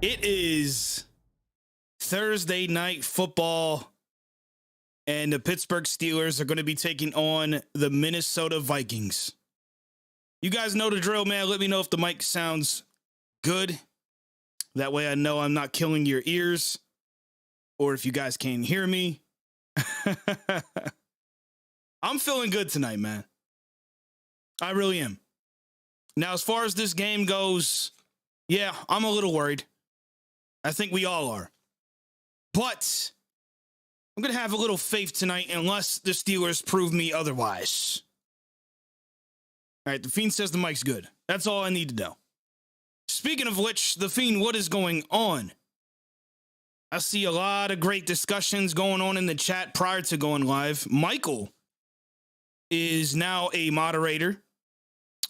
It is Thursday night football, and the Pittsburgh Steelers are going to be taking on the Minnesota Vikings. You guys know the drill, man. Let me know if the mic sounds good. That way I know I'm not killing your ears, or if you guys can't hear me. I'm feeling good tonight, man. I really am. Now, as far as this game goes, yeah, I'm a little worried. I think we all are. But I'm going to have a little faith tonight unless the Steelers prove me otherwise. All right, the Fiend says the mic's good. That's all I need to know. Speaking of which, the Fiend, what is going on? I see a lot of great discussions going on in the chat prior to going live. Michael is now a moderator,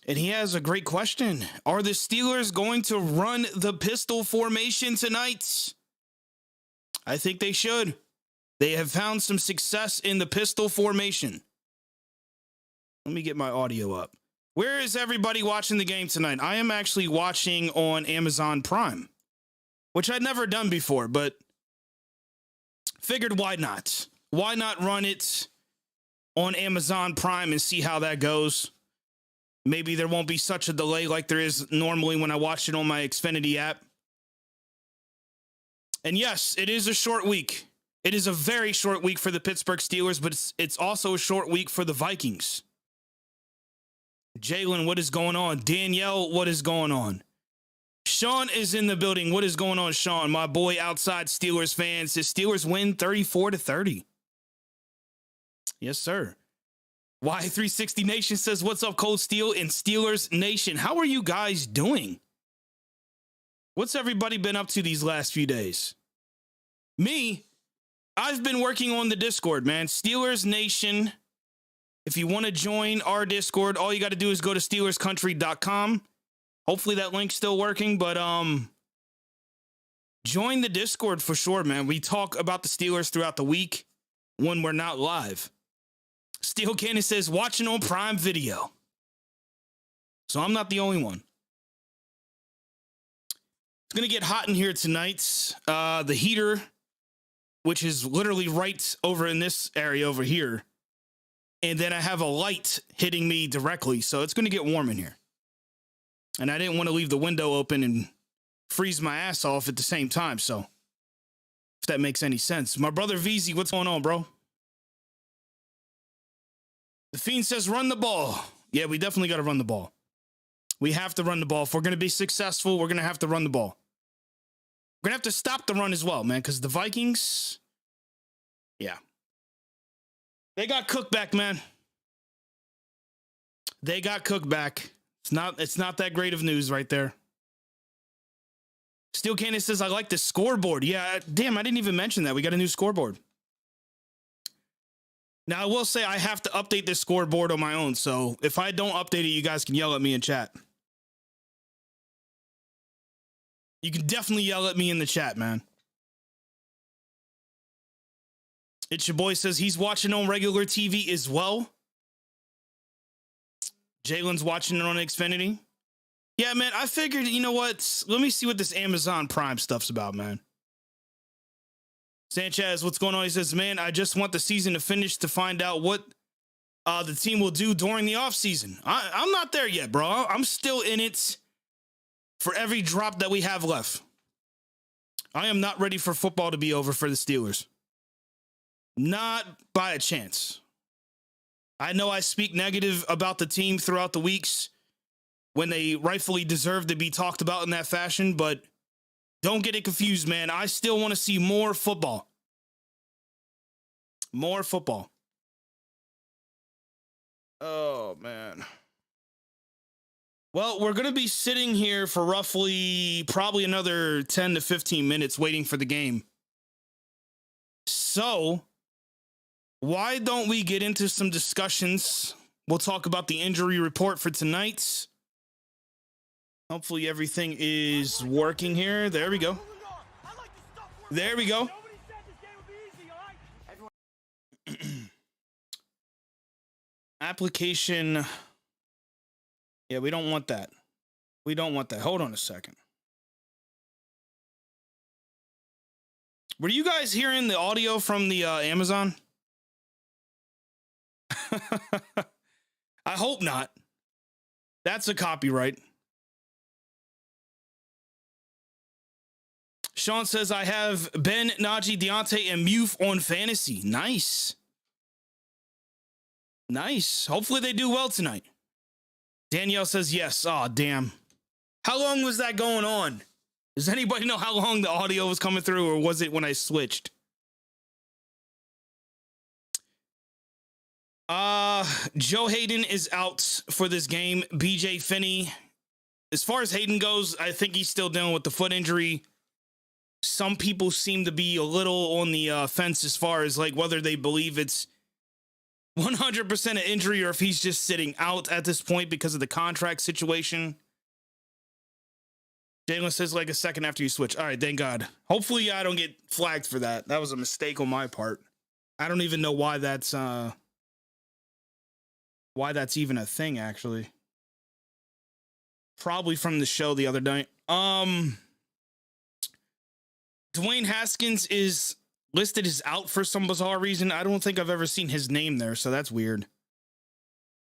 and he has a great question. Are the Steelers going to run the pistol formation tonight? I think they should. They have found some success in the pistol formation. Let me get my audio up. Where is everybody watching the game tonight? I am actually watching on Amazon Prime, which I'd never done before, but figured why not? Why not run it on Amazon Prime and see how that goes? Maybe there won't be such a delay like there is normally when I watch it on my Xfinity app. And yes, it is a short week. It is a very short week for the Pittsburgh Steelers, but it's also a short week for the Vikings. Jalen, what is going on? Danielle, what is going on? Sean is in the building. What is going on, Sean? My boy outside Steelers fan says Steelers win 34-30. Yes, sir. Y360 Nation says, what's up, Kold Steel and Steelers Nation? How are you guys doing? What's everybody been up to these last few days? Me, I've been working on the Discord, man. Steelers Nation. If you want to join our Discord, all you got to do is go to SteelersCountry.com. Hopefully that link's still working, but join the Discord for sure, man. We talk about the Steelers throughout the week when we're not live. Steel Cannon says, watching on Prime Video. So I'm not the only one. It's going to get hot in here tonight. The heater, which is literally right over in this area over here. And then I have a light hitting me directly. So it's going to get warm in here. And I didn't want to leave the window open and freeze my ass off at the same time. So if that makes any sense. My brother VZ, what's going on, bro? The Fiend says, run the ball. Yeah, we definitely got to run the ball. We have to run the ball. If we're going to be successful, we're going to have to run the ball. We're going to have to stop the run as well, man, because the Vikings, yeah. They got cooked back, man. They got cooked back. It's not that great of news right there. Steel Cannon says, I like the scoreboard. Yeah, damn, I didn't even mention that. We got a new scoreboard. Now, I will say I have to update this scoreboard on my own, so if I don't update it, you guys can yell at me in chat. You can definitely yell at me in the chat, man. It's your boy says he's watching on regular TV as well. Jalen's watching it on Xfinity. Yeah, man, I figured, you know what? Let me see what this Amazon Prime stuff's about, man. Sanchez, what's going on? He says, man, I just want the season to finish to find out what the team will do during the offseason. I'm not there yet, bro. I'm still in it for every drop that we have left. I am not ready for football to be over for the Steelers. Not by a chance. I know I speak negative about the team throughout the weeks when they rightfully deserve to be talked about in that fashion, but don't get it confused, man. I still want to see more football. More football. Oh, man. Well, we're going to be sitting here for roughly probably another 10 to 15 minutes waiting for the game. So why don't we get into some discussions? We'll talk about the injury report for tonight. Hopefully everything is working here. There we go. There we go. Application. Yeah, we don't want that. We don't want that. Hold on a second. Were you guys hearing the audio from the Amazon? I hope not. That's a copyright. Sean says, I have Ben, Najee, Deontay, and Muf on fantasy. Nice. Nice. Hopefully they do well tonight. Danielle says, yes. Oh, damn. How long was that going on? Does anybody know how long the audio was coming through, or was it when I switched? Joe Hayden is out for this game. BJ Finney. As far as Hayden goes, I think he's still dealing with the foot injury. Some people seem to be a little on the fence as far as like whether they believe it's 100% an injury or if he's just sitting out at this point because of the contract situation. Jalen says like a second after you switch. All right, thank God. Hopefully I don't get flagged for that. That was a mistake on my part. I don't even know why that's even a thing, actually. Probably from the show the other night. Dwayne Haskins is listed as out for some bizarre reason. I don't think I've ever seen his name there, so that's weird.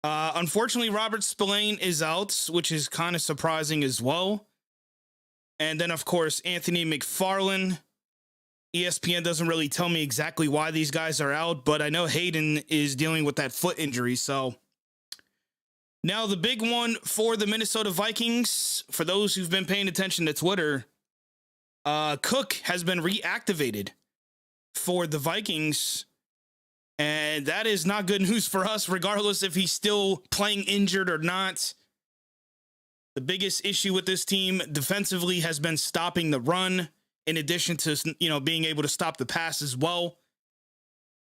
Unfortunately, Robert Spillane is out, which is kind of surprising as well. And then, of course, Anthony McFarlane. ESPN doesn't really tell me exactly why these guys are out, but I know Hayden is dealing with that foot injury. So now the big one for the Minnesota Vikings, for those who've been paying attention to Twitter, Cook has been reactivated for the Vikings, and that is not good news for us, regardless if he's still playing injured or not. The biggest issue with this team defensively has been stopping the run, in addition to, being able to stop the pass as well.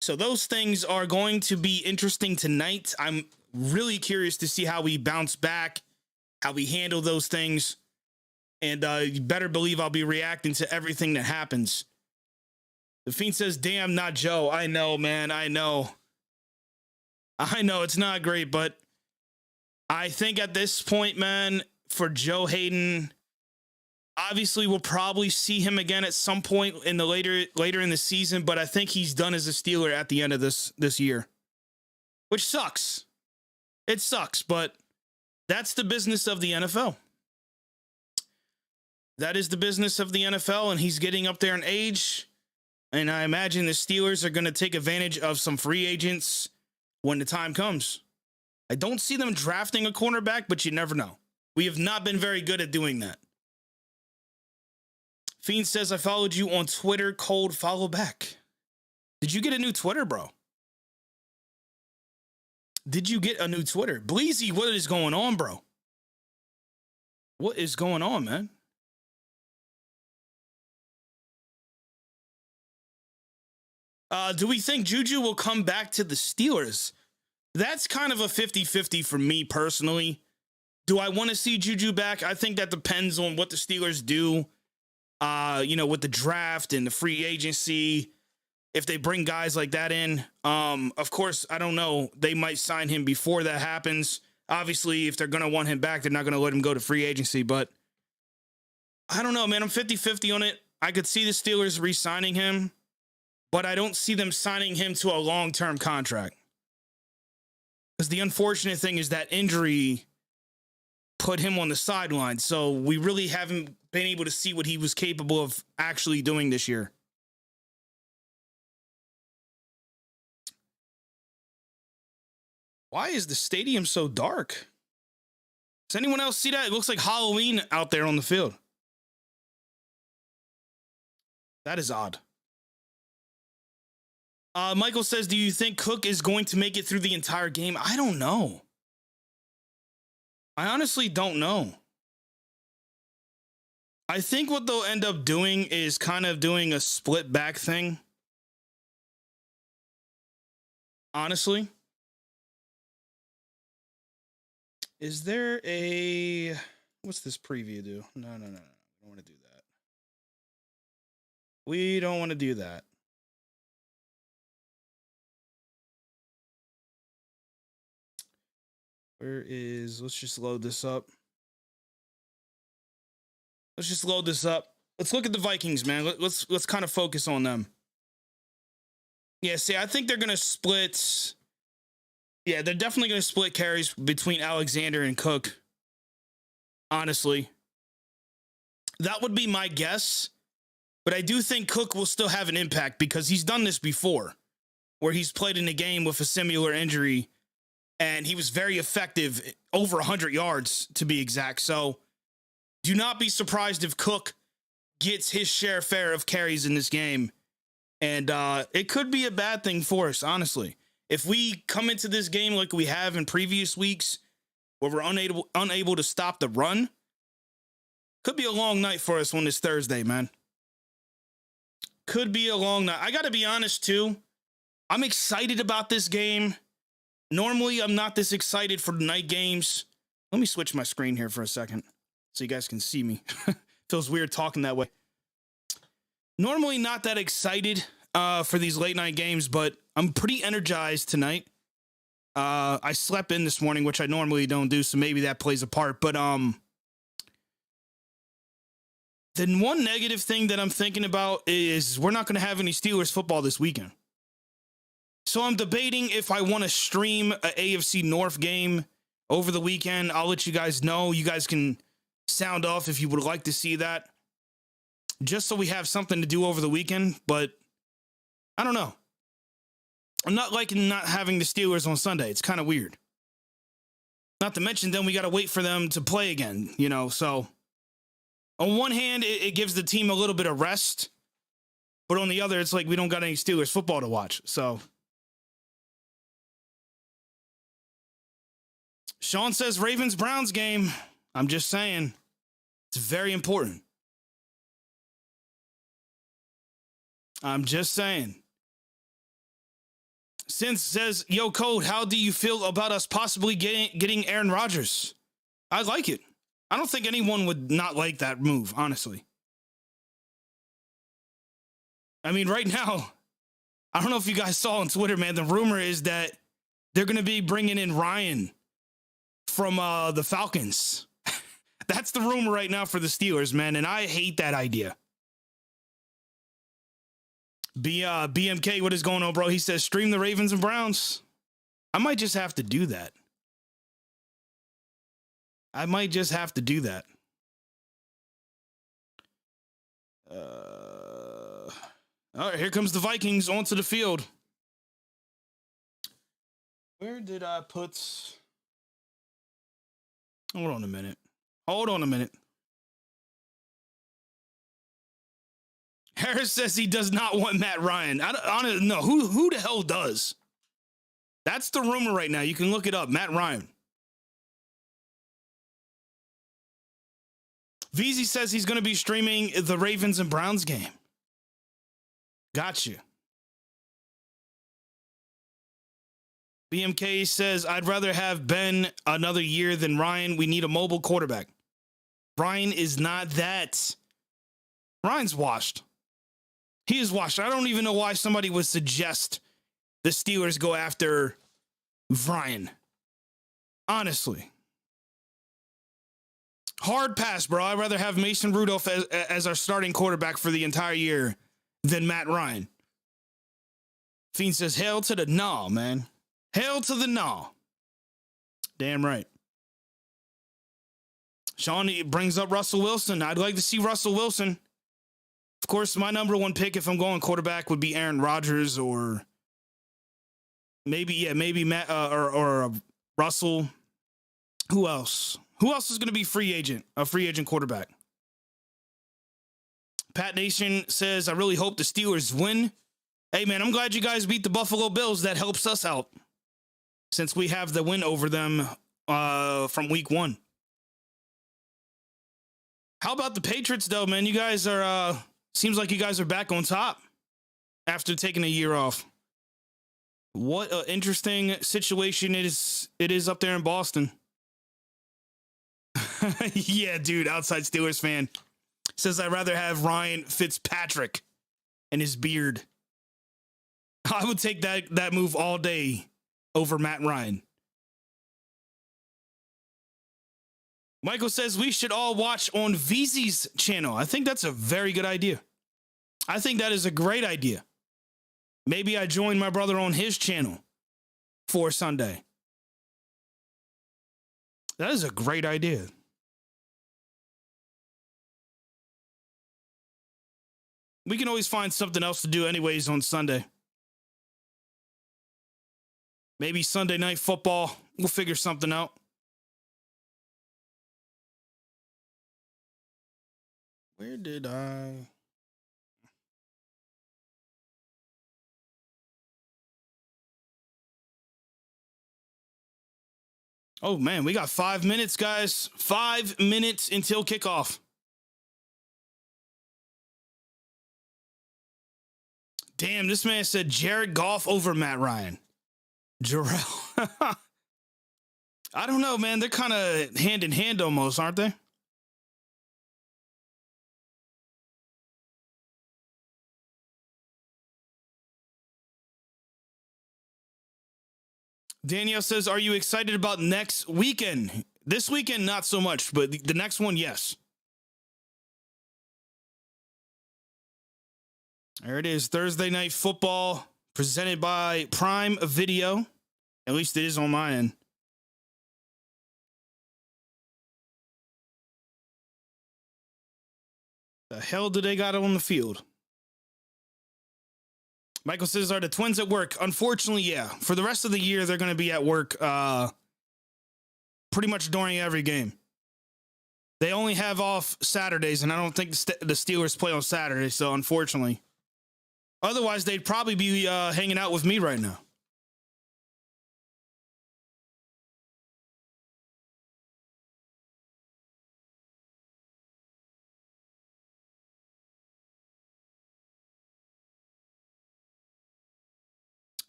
So those things are going to be interesting tonight. I'm really curious to see how we bounce back, how we handle those things. And you better believe I'll be reacting to everything that happens. The Fiend says, damn, not Joe. I know, man. I know. It's not great, but I think at this point, man, for Joe Hayden, obviously we'll probably see him again at some point in the later in the season, but I think he's done as a Steeler at the end of this year, which sucks. It sucks, but that's the business of the NFL. That is the business of the NFL, and he's getting up there in age. And I imagine the Steelers are going to take advantage of some free agents when the time comes. I don't see them drafting a cornerback, but you never know. We have not been very good at doing that. Fiend says, I followed you on Twitter. Cold, follow back. Did you get a new Twitter, bro? Did you get a new Twitter? Bleezy, what is going on, bro? What is going on, man? Do we think Juju will come back to the Steelers? That's kind of a 50-50 for me personally. Do I want to see Juju back? I think that depends on what the Steelers do, with the draft and the free agency. If they bring guys like that in, of course, I don't know. They might sign him before that happens. Obviously, if they're going to want him back, they're not going to let him go to free agency. But I don't know, man. I'm 50-50 on it. I could see the Steelers re-signing him, but I don't see them signing him to a long-term contract. Because the unfortunate thing is that injury put him on the sideline. So we really haven't been able to see what he was capable of actually doing this year. Why is the stadium so dark? Does anyone else see that? It looks like Halloween out there on the field. That is odd. Michael says, do you think Cook is going to make it through the entire game? I don't know. I honestly don't know. I think what they'll end up doing is kind of doing a split back thing. Honestly. Is there a... What's this preview do? No. I don't want to do that. We don't want to do that. Let's just load this up. Let's look at the Vikings, man. Let's kind of focus on them. Yeah, see, I think they're going to split. Yeah, they're definitely going to split carries between Alexander and Cook. Honestly, that would be my guess. But I do think Cook will still have an impact because he's done this before, where he's played in a game with a similar injury, and he was very effective, over 100 yards to be exact. So do not be surprised if Cook gets his share of carries in this game. And it could be a bad thing for us, honestly. If we come into this game like we have in previous weeks, where we're unable to stop the run, could be a long night for us on this Thursday, man. Could be a long night. I got to be honest, too. I'm excited about this game. Normally, I'm not this excited for the night games. Let me switch my screen here for a second so you guys can see me. Feels weird talking that way. Normally, not that excited for these late night games, but I'm pretty energized tonight. I slept in this morning, which I normally don't do, so maybe that plays a part. But then one negative thing that I'm thinking about is we're not going to have any Steelers football this weekend. So I'm debating if I want to stream an AFC North game over the weekend. I'll let you guys know. You guys can sound off if you would like to see that, just so we have something to do over the weekend. But I don't know. I'm not liking not having the Steelers on Sunday. It's kind of weird. Not to mention, then we got to wait for them to play again, you know. So on one hand, it gives the team a little bit of rest. But on the other, it's like we don't got any Steelers football to watch. So Sean says Ravens-Browns game. I'm just saying. It's very important. I'm just saying. Since says, yo, Kold, how do you feel about us possibly getting Aaron Rodgers? I like it. I don't think anyone would not like that move, honestly. I mean, right now, I don't know if you guys saw on Twitter, man, the rumor is that they're going to be bringing in Ryan from the Falcons. That's the rumor right now for the Steelers, man, and I hate that idea. BMK, what is going on, bro? He says, stream the Ravens and Browns. I might just have to do that. All right, here comes the Vikings onto the field. Where did I put... Hold on a minute. Harris says he does not want Matt Ryan. I don't know. Who the hell does? That's the rumor right now. You can look it up. Matt Ryan. VZ says he's going to be streaming the Ravens and Browns game. Got you. BMK says, I'd rather have Ben another year than Ryan. We need a mobile quarterback. Ryan is not that. Ryan's washed. He is washed. I don't even know why somebody would suggest the Steelers go after Ryan. Honestly. Hard pass, bro. I'd rather have Mason Rudolph as our starting quarterback for the entire year than Matt Ryan. Fiend says, hell to the nah, man. Hell to the nah. Damn right. Sean brings up Russell Wilson. I'd like to see Russell Wilson. Of course, my number one pick if I'm going quarterback would be Aaron Rodgers or maybe Matt or Russell. Who else? Who else is going to be a free agent quarterback? Pat Nation says, I really hope the Steelers win. Hey, man, I'm glad you guys beat the Buffalo Bills. That helps us out since we have the win over them from week 1. How about the Patriots, though, man? You guys are... Seems like you guys are back on top after taking a year off. What an interesting situation it is up there in Boston. Yeah, dude, outside Steelers fan says I'd rather have Ryan Fitzpatrick and his beard. I would take that move all day over Matt Ryan. Michael says we should all watch on VZ's channel. I think that's a very good idea. I think that is a great idea. Maybe I join my brother on his channel for Sunday. That is a great idea. We can always find something else to do anyways on Sunday. Maybe Sunday night football. We'll figure something out. Where did I... Oh, man, we got 5 minutes, guys. 5 minutes until kickoff. Damn, this man said Jared Goff over Matt Ryan. Jarrell. I don't know, man. They're kind of hand in hand almost, aren't they? Danielle says, are you excited about next weekend? This weekend, not so much, but the next one, yes. There it is. Thursday night football presented by Prime Video. At least it is on my end. The hell do they got on the field? Michael says, are the Twins at work? Unfortunately, yeah. For the rest of the year, they're going to be at work pretty much during every game. They only have off Saturdays, and I don't think the Steelers play on Saturday, so unfortunately. Otherwise, they'd probably be hanging out with me right now.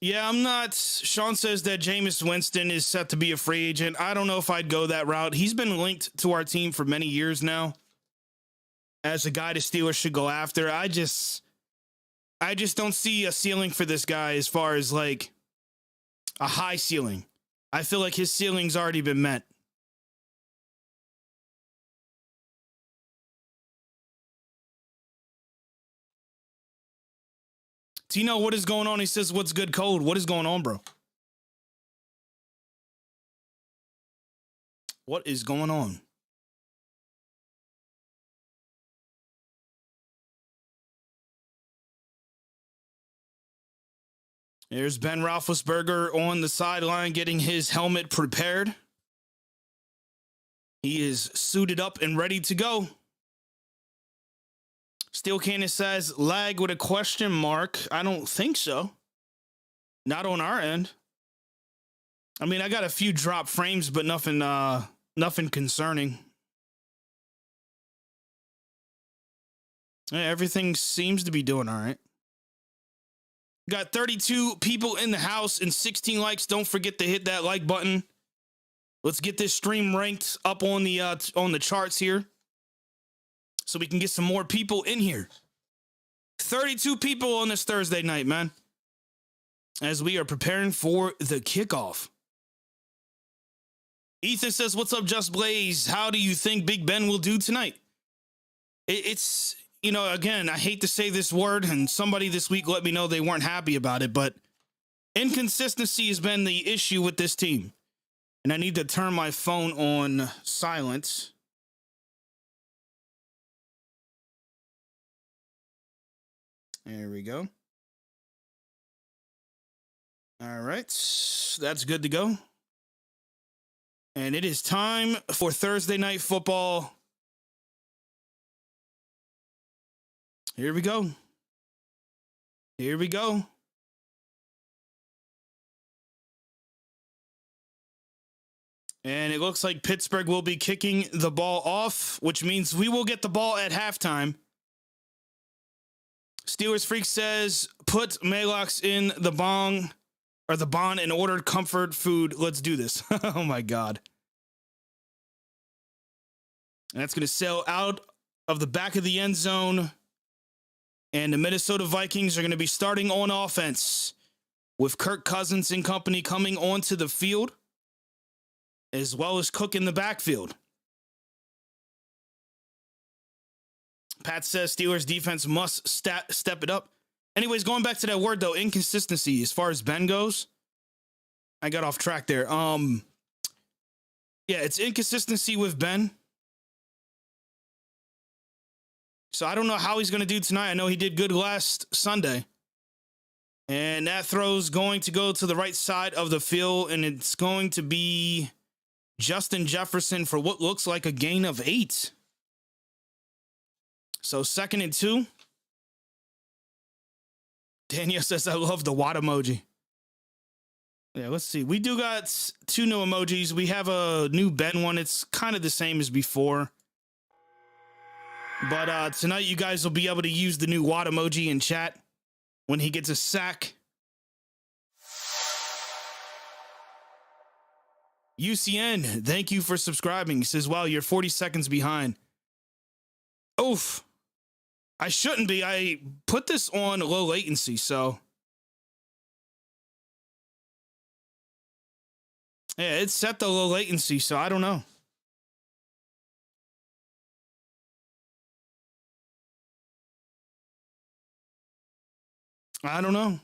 Yeah, I'm not. Sean says that Jameis Winston is set to be a free agent. I don't know if I'd go that route. He's been linked to our team for many years now as a guy the Steelers should go after. I just don't see a ceiling for this guy as far as like a high ceiling. I feel like his ceiling's already been met. Tino, what is going on? He says, what's good, Kold? What is going on, bro? What is going on? There's Ben Roethlisberger on the sideline getting his helmet prepared. He is suited up and ready to go. Steel Cannon says, lag with a question mark. I don't think so. Not on our end. I mean, I got a few drop frames, but nothing concerning. Yeah, everything seems to be doing all right. Got 32 people in the house and 16 likes. Don't forget to hit that like button. Let's get this stream ranked up on the charts here, so we can get some more people in here. 32 people on this Thursday night, man, as we are preparing for the kickoff. Ethan says, what's up, Just Blaze? How do you think Big Ben will do tonight? It's, you know, again, I hate to say this word, and somebody this week let me know they weren't happy about it, but inconsistency has been the issue with this team. And I need to turn my phone on silent. There we go. All right, that's good to go. And it is time for Thursday night football. Here we go. Here we go. And it looks like Pittsburgh will be kicking the ball off, which means we will get the ball at halftime. Steelers Freak says, put Malox in the bong or the bond and ordered comfort food. Let's do this. Oh my God. And that's going to sail out of the back of the end zone. And the Minnesota Vikings are going to be starting on offense with Kirk Cousins and company coming onto the field, as well as Cook in the backfield. Pat says Steelers defense must step it up. Anyways, going back to that word, though, inconsistency as far as Ben goes. I got off track there. Yeah, it's inconsistency with Ben. So I don't know how he's going to do tonight. I know he did good last Sunday. And that throw's going to go to the right side of the field, and it's going to be Justin Jefferson for what looks like a gain of 8. So 2nd and 2. Daniel says, I love the Watt emoji. Yeah, let's see. We do got 2 new emojis. We have a new Ben one. It's kind of the same as before. But tonight you guys will be able to use the new Watt emoji in chat when he gets a sack. UCN, thank you for subscribing. He says, wow, you're 40 seconds behind. Oof. I shouldn't be. I put this on low latency, so. Yeah, it's set to low latency, so I don't know. I don't know.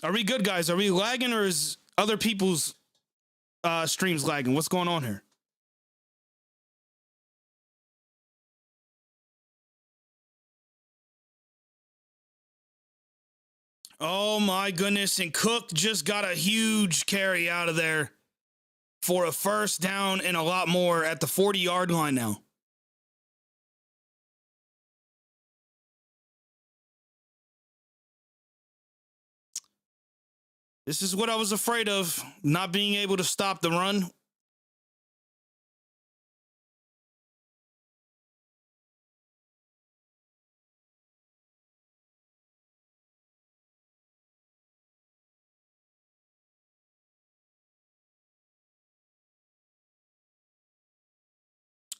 Are we good, guys? Are we lagging, or is other people's streams lagging? What's going on here? Oh my goodness, and Cook just got a huge carry out of there for a first down and a lot more at the 40-yard line now. This is what I was afraid of, not being able to stop the run.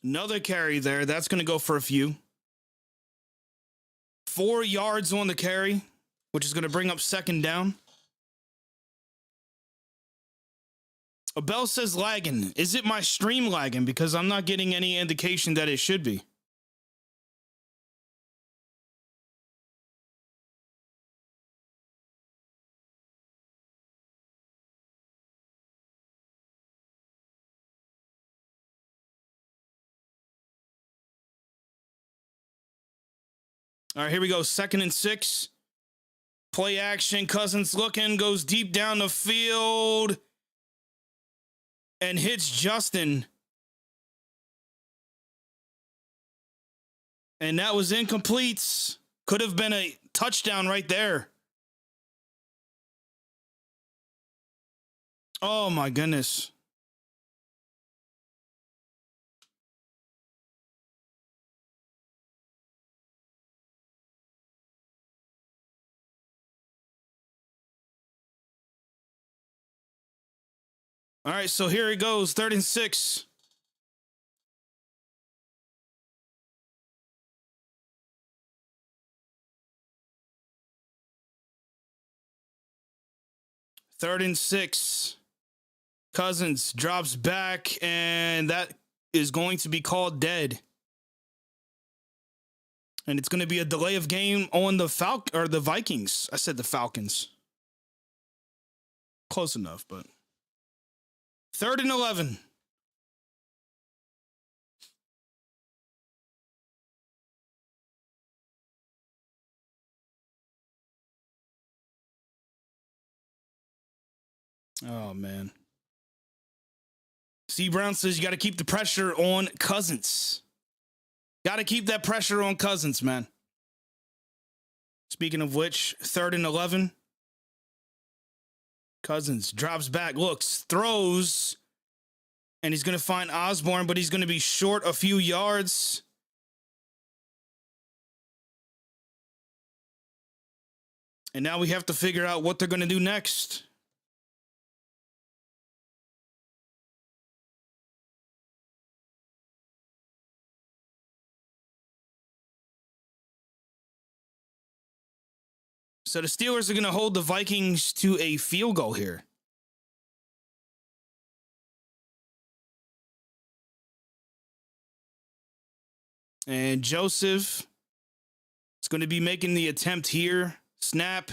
Another carry there. That's going to go for a few. 4 yards on the carry, which is going to bring up 2nd down. Abel says lagging. Is it my stream lagging? Because I'm not getting any indication that it should be. All right, here we go. 2nd and 6. Play action. Cousins looking, goes deep down the field and hits Justin. And that was incomplete. Could have been a touchdown right there. Oh, my goodness. All right, so here it goes. 3rd and 6. Third and 6. Cousins drops back, and that is going to be called dead. And it's going to be a delay of game on the the Vikings. I said the Falcons. Close enough, but 3rd and 11. Oh, man. C. Brown says you got to keep the pressure on Cousins. Got to keep that pressure on Cousins, man. Speaking of which, 3rd and 11. Cousins drops back, looks, throws, and he's going to find Osborne, but he's going to be short a few yards. And now we have to figure out what they're going to do next. So the Steelers are going to hold the Vikings to a field goal here. And Joseph is going to be making the attempt here. Snap.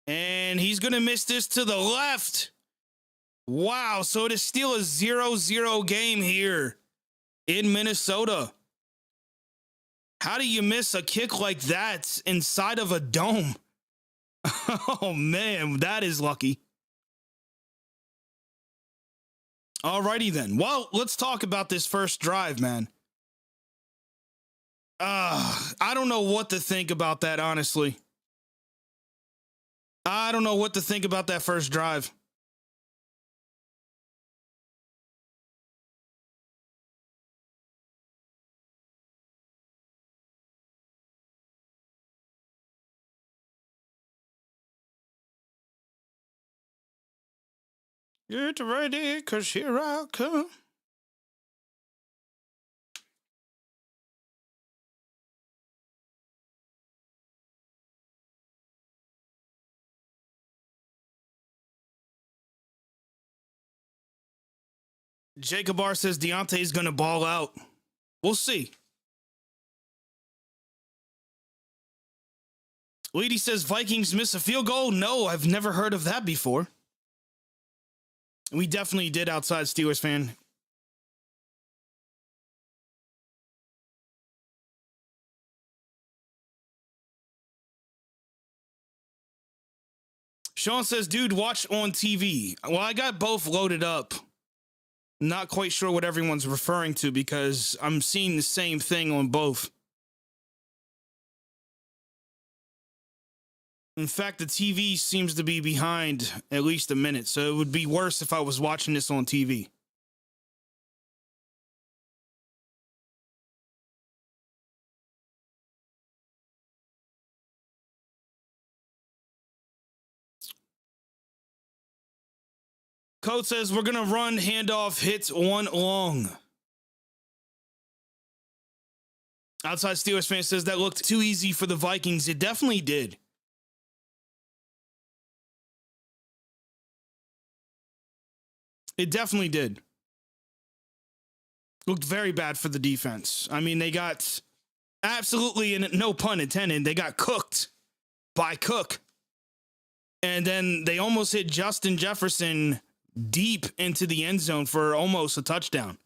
And he's going to miss this to the left. Wow. So it is still a 0-0 game here in Minnesota. How do you miss a kick like that inside of a dome? Oh, man, that is lucky. Alrighty then. Well, let's talk about this first drive, man. I don't know what to think about that, honestly. I don't know what to think about that first drive. Get ready, 'cause here I come. Jacob R says Deontay's going to ball out. We'll see. Leedy says Vikings miss a field goal. No, I've never heard of that before. We definitely did, outside Steelers fan. Sean says, dude, watch on TV. Well, I got both loaded up. Not quite sure what everyone's referring to because I'm seeing the same thing on both. In fact, the TV seems to be behind at least a minute, so it would be worse if I was watching this on TV. Code says we're going to run handoff hits one long. Outside Steelers fan says that looked too easy for the Vikings. It definitely did. It definitely did. Looked very bad for the defense. I mean, they got absolutely, and no pun intended, they got cooked by Cook. And then they almost hit Justin Jefferson deep into the end zone for almost a touchdown.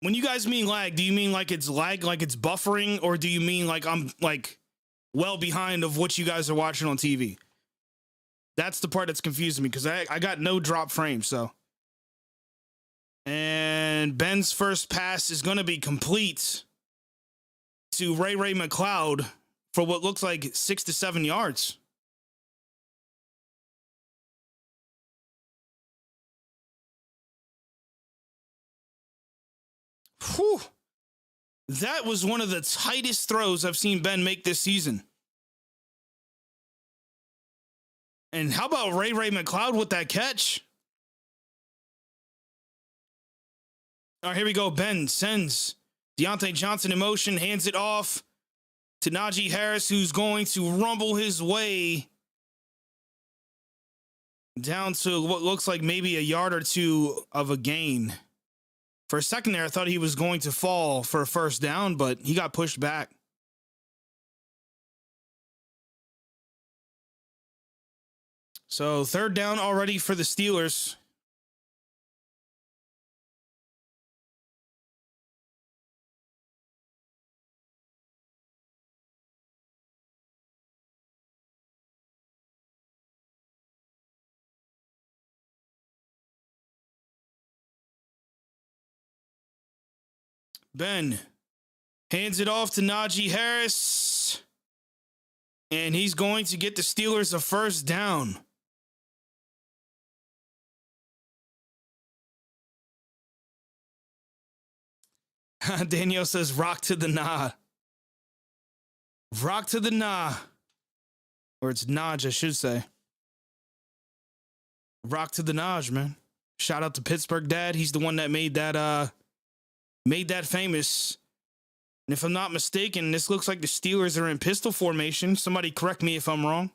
When you guys mean lag, do you mean like it's lag, like it's buffering, or do you mean like I'm like well behind of what you guys are watching on TV? That's the part that's confusing me because I got no drop frame, so. And Ben's first pass is going to be complete to Ray McLeod for what looks like 6 to 7 yards. Whew. That was one of the tightest throws I've seen Ben make this season. And how about Ray McLeod with that catch? All right, here we go. Ben sends Deontay Johnson in motion, hands it off to Najee Harris, who's going to rumble his way down to what looks like maybe a yard or two of a gain. For a second there, I thought he was going to fall for a first down, but he got pushed back. So third down already for the Steelers. Ben hands it off to Najee Harris, and he's going to get the Steelers a first down. Danielle says, rock to the nah. Rock to the nah. Or it's Naj, I should say. Rock to the Naj, man. Shout out to Pittsburgh Dad. He's the one that made that famous. And if I'm not mistaken, this looks like the Steelers are in pistol formation. Somebody correct me if I'm wrong.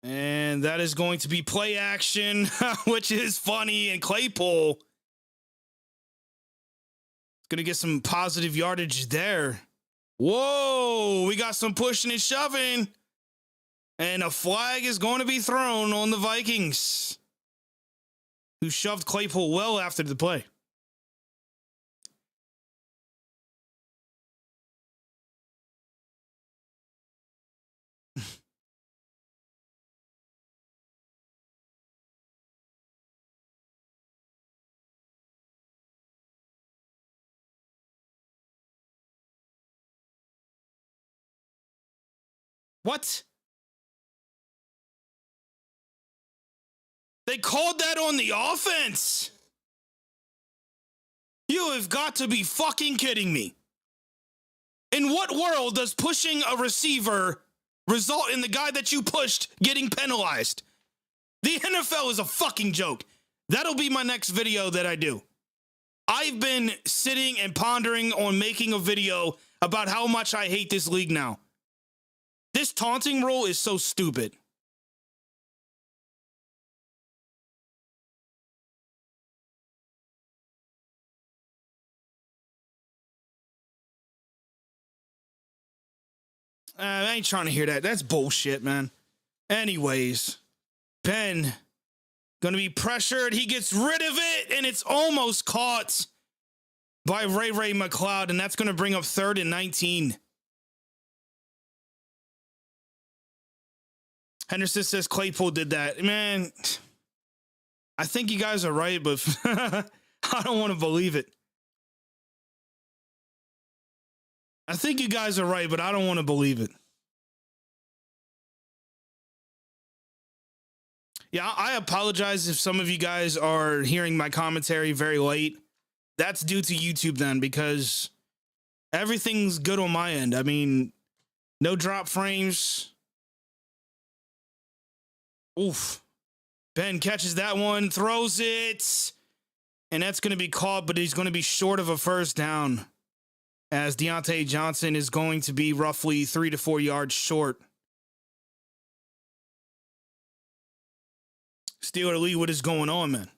And that is going to be play action, which is funny. And Claypool is going to get some positive yardage there. Whoa, we got some pushing and shoving. And a flag is going to be thrown on the Vikings, who shoved Claypool well after the play. What? They called that on the offense? You have got to be fucking kidding me. In what world does pushing a receiver result in the guy that you pushed getting penalized? The NFL is a fucking joke. That'll be my next video that I do. I've been sitting and pondering on making a video about how much I hate this league now. This taunting rule is so stupid. I ain't trying to hear that. That's bullshit, man. Anyways, Ben gonna be pressured. He gets rid of it, and it's almost caught by Ray McLeod, and that's gonna bring up 3rd and 19. Henderson says Claypool did that. Man, I think you guys are right, but I don't want to believe it. I think you guys are right, but I don't want to believe it. Yeah, I apologize if some of you guys are hearing my commentary very late. That's due to YouTube then, because everything's good on my end. I mean, no drop frames. Oof. Ben catches that one, throws it, and that's going to be caught, but he's going to be short of a first down, as Deontay Johnson is going to be roughly 3 to 4 yards short. Steeler Lee, what is going on, man?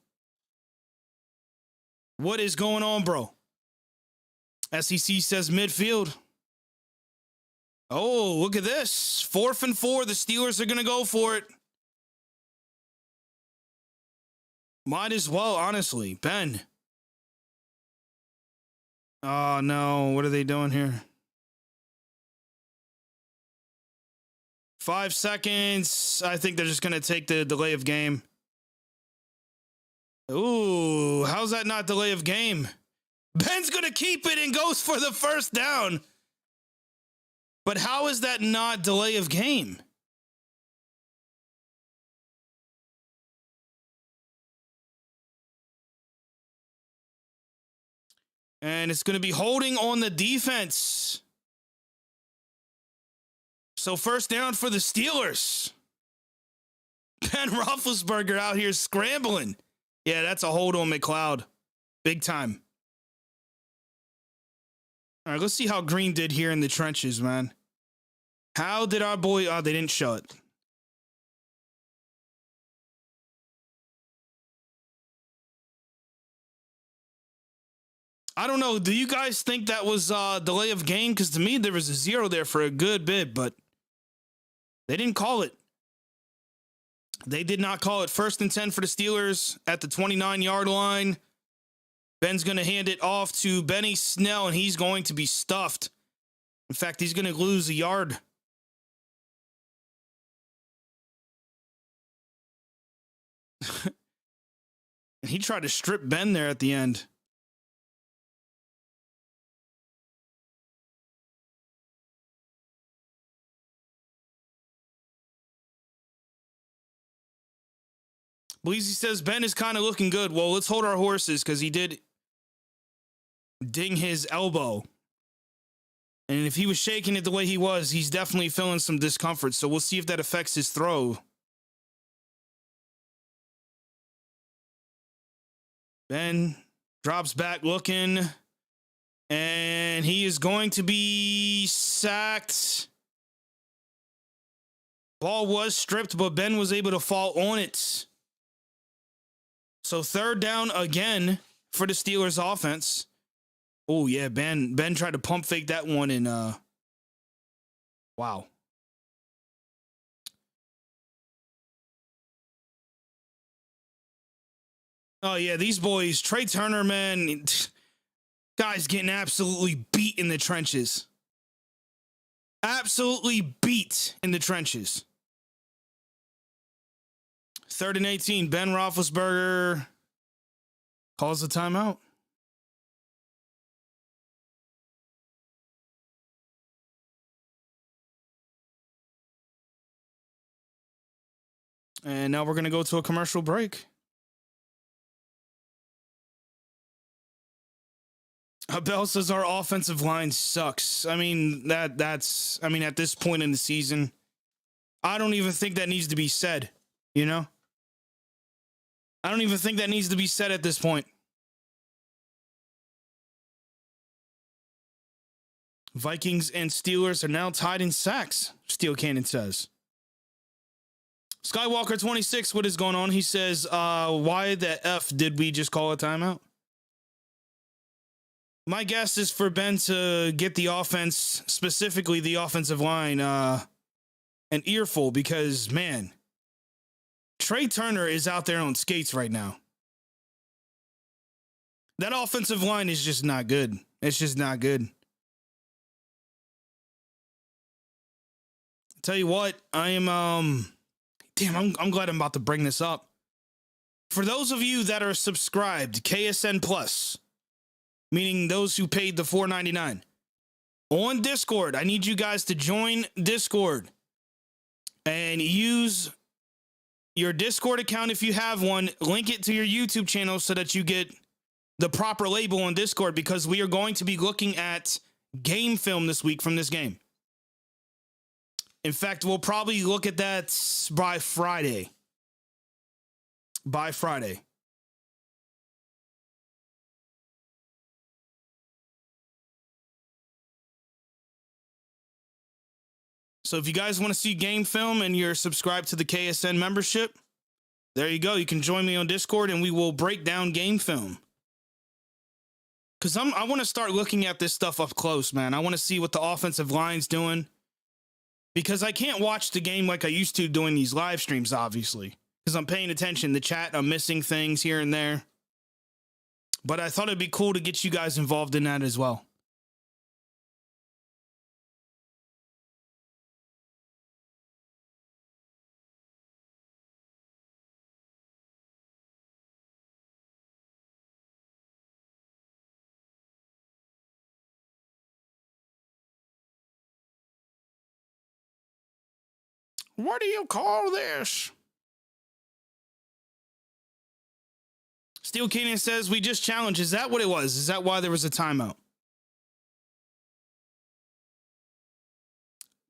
What is going on, bro? SEC says midfield. Oh, look at this. 4th and 4. The Steelers are going to go for it. Might as well, honestly. Ben. Oh, no. What are they doing here? 5 seconds. I think they're just going to take the delay of game. Ooh, how's that not delay of game? Ben's going to keep it and goes for the first down. But how is that not delay of game? And it's going to be holding on the defense. So first down for the Steelers. Ben Roethlisberger out here scrambling. Yeah, that's a hold on McLeod. Big time. All right, let's see how Green did here in the trenches, man. How did our boy... Oh, they didn't show it. I don't know. Do you guys think that was delay of game? Because to me, there was a 0 there for a good bit, but they didn't call it. They did not call it. 1st and 10 for the Steelers at the 29-yard line. Ben's going to hand it off to Benny Snell, and he's going to be stuffed. In fact, he's going to lose a yard. And he tried to strip Ben there at the end. Bleezy says Ben is kind of looking good. Well, let's hold our horses because he did ding his elbow. And if he was shaking it the way he was, he's definitely feeling some discomfort. So we'll see if that affects his throw. Ben drops back looking. And he is going to be sacked. Ball was stripped, but Ben was able to fall on it. So third down again for the Steelers offense. Oh, yeah, Ben tried to pump fake that one, and wow. Oh, yeah, these boys, Trey Turner, man, guy's getting absolutely beat in the trenches. Absolutely beat in the trenches. 3rd and 18, Ben Roethlisberger calls the timeout. And now we're going to go to a commercial break. Abel says our offensive line sucks. I mean, that's at this point in the season, I don't even think that needs to be said, you know? I don't even think that needs to be said at this point. Vikings and Steelers are now tied in sacks, Steel Cannon says. Skywalker 26, what is going on? He says, why the F did we just call a timeout? My guess is for Ben to get the offense, specifically the offensive line, an earful because, man, Trey Turner is out there on skates right now. That offensive line is just not good. It's just not good. Tell you what, I am, I'm glad I'm about to bring this up. For those of you that are subscribed, KSN Plus, meaning those who paid the $4.99 on Discord, I need you guys to join Discord and use your Discord account if you have one. Link it to your YouTube channel so that you get the proper label on Discord, because we are going to be looking at game film this week from this game. In fact, we'll probably look at that by Friday. By Friday. So if you guys want to see game film and you're subscribed to the KSN membership, there you go. You can join me on Discord and we will break down game film. Because I want to start looking at this stuff up close, man. I want to see what the offensive line's doing. Because I can't watch the game like I used to doing these live streams, obviously. Because I'm paying attention to chat. I'm missing things here and there. But I thought it'd be cool to get you guys involved in that as well. What do you call this? Steel Canyon says, we just challenged. Is that what it was? Is that why there was a timeout?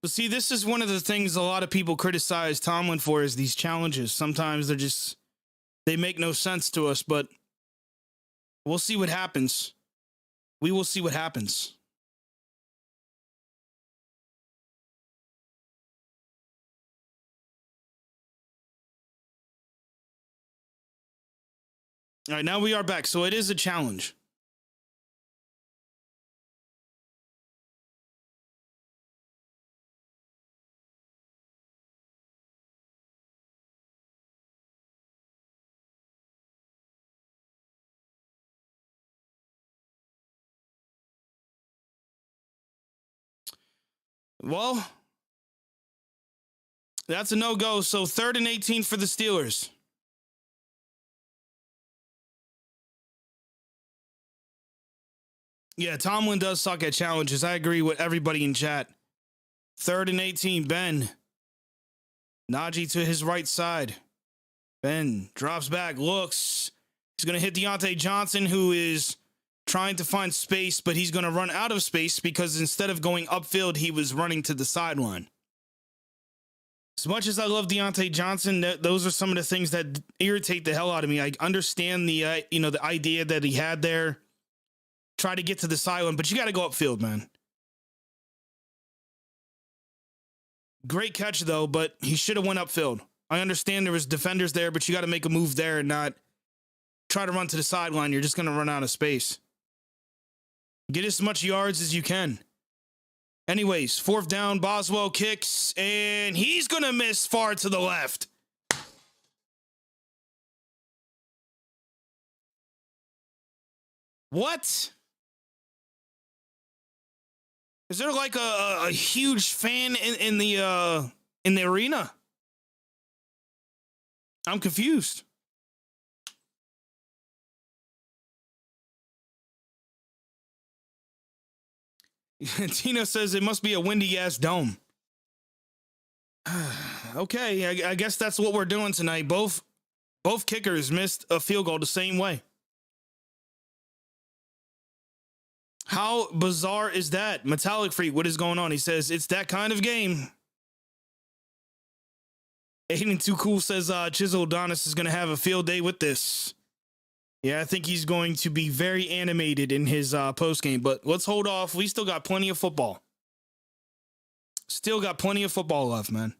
But see, this is one of the things a lot of people criticize Tomlin for, is these challenges. Sometimes they make no sense to us, but we'll see what happens. We will see what happens. All right, now we are back. So it is a challenge. Well, that's a no-go. So 3rd and 18 for the Steelers. Yeah, Tomlin does suck at challenges. I agree with everybody in chat. 3rd and 18, Ben. Najee to his right side. Ben drops back, looks. He's going to hit Deontay Johnson, who is trying to find space, but he's going to run out of space because instead of going upfield, he was running to the sideline. As much as I love Deontay Johnson, those are some of the things that irritate the hell out of me. I understand the the idea that he had there. Try to get to the sideline, but you got to go upfield, man. Great catch, though, but he should have went upfield. I understand there was defenders there, but you got to make a move there and not try to run to the sideline. You're just going to run out of space. Get as much yards as you can. Anyways, 4th down, Boswell kicks, and he's going to miss far to the left. What? Is there like a huge fan in the arena? I'm confused. Tino says it must be a windy ass dome. Okay, I guess that's what we're doing tonight. Both kickers missed a field goal the same way. How bizarre is that? Metallic Freak, what is going on? He says, it's that kind of game. Aiden Too Cool says, Chisel Adonis is going to have a field day with this. Yeah, I think he's going to be very animated in his post game, but let's hold off. We still got plenty of football. Still got plenty of football left, man.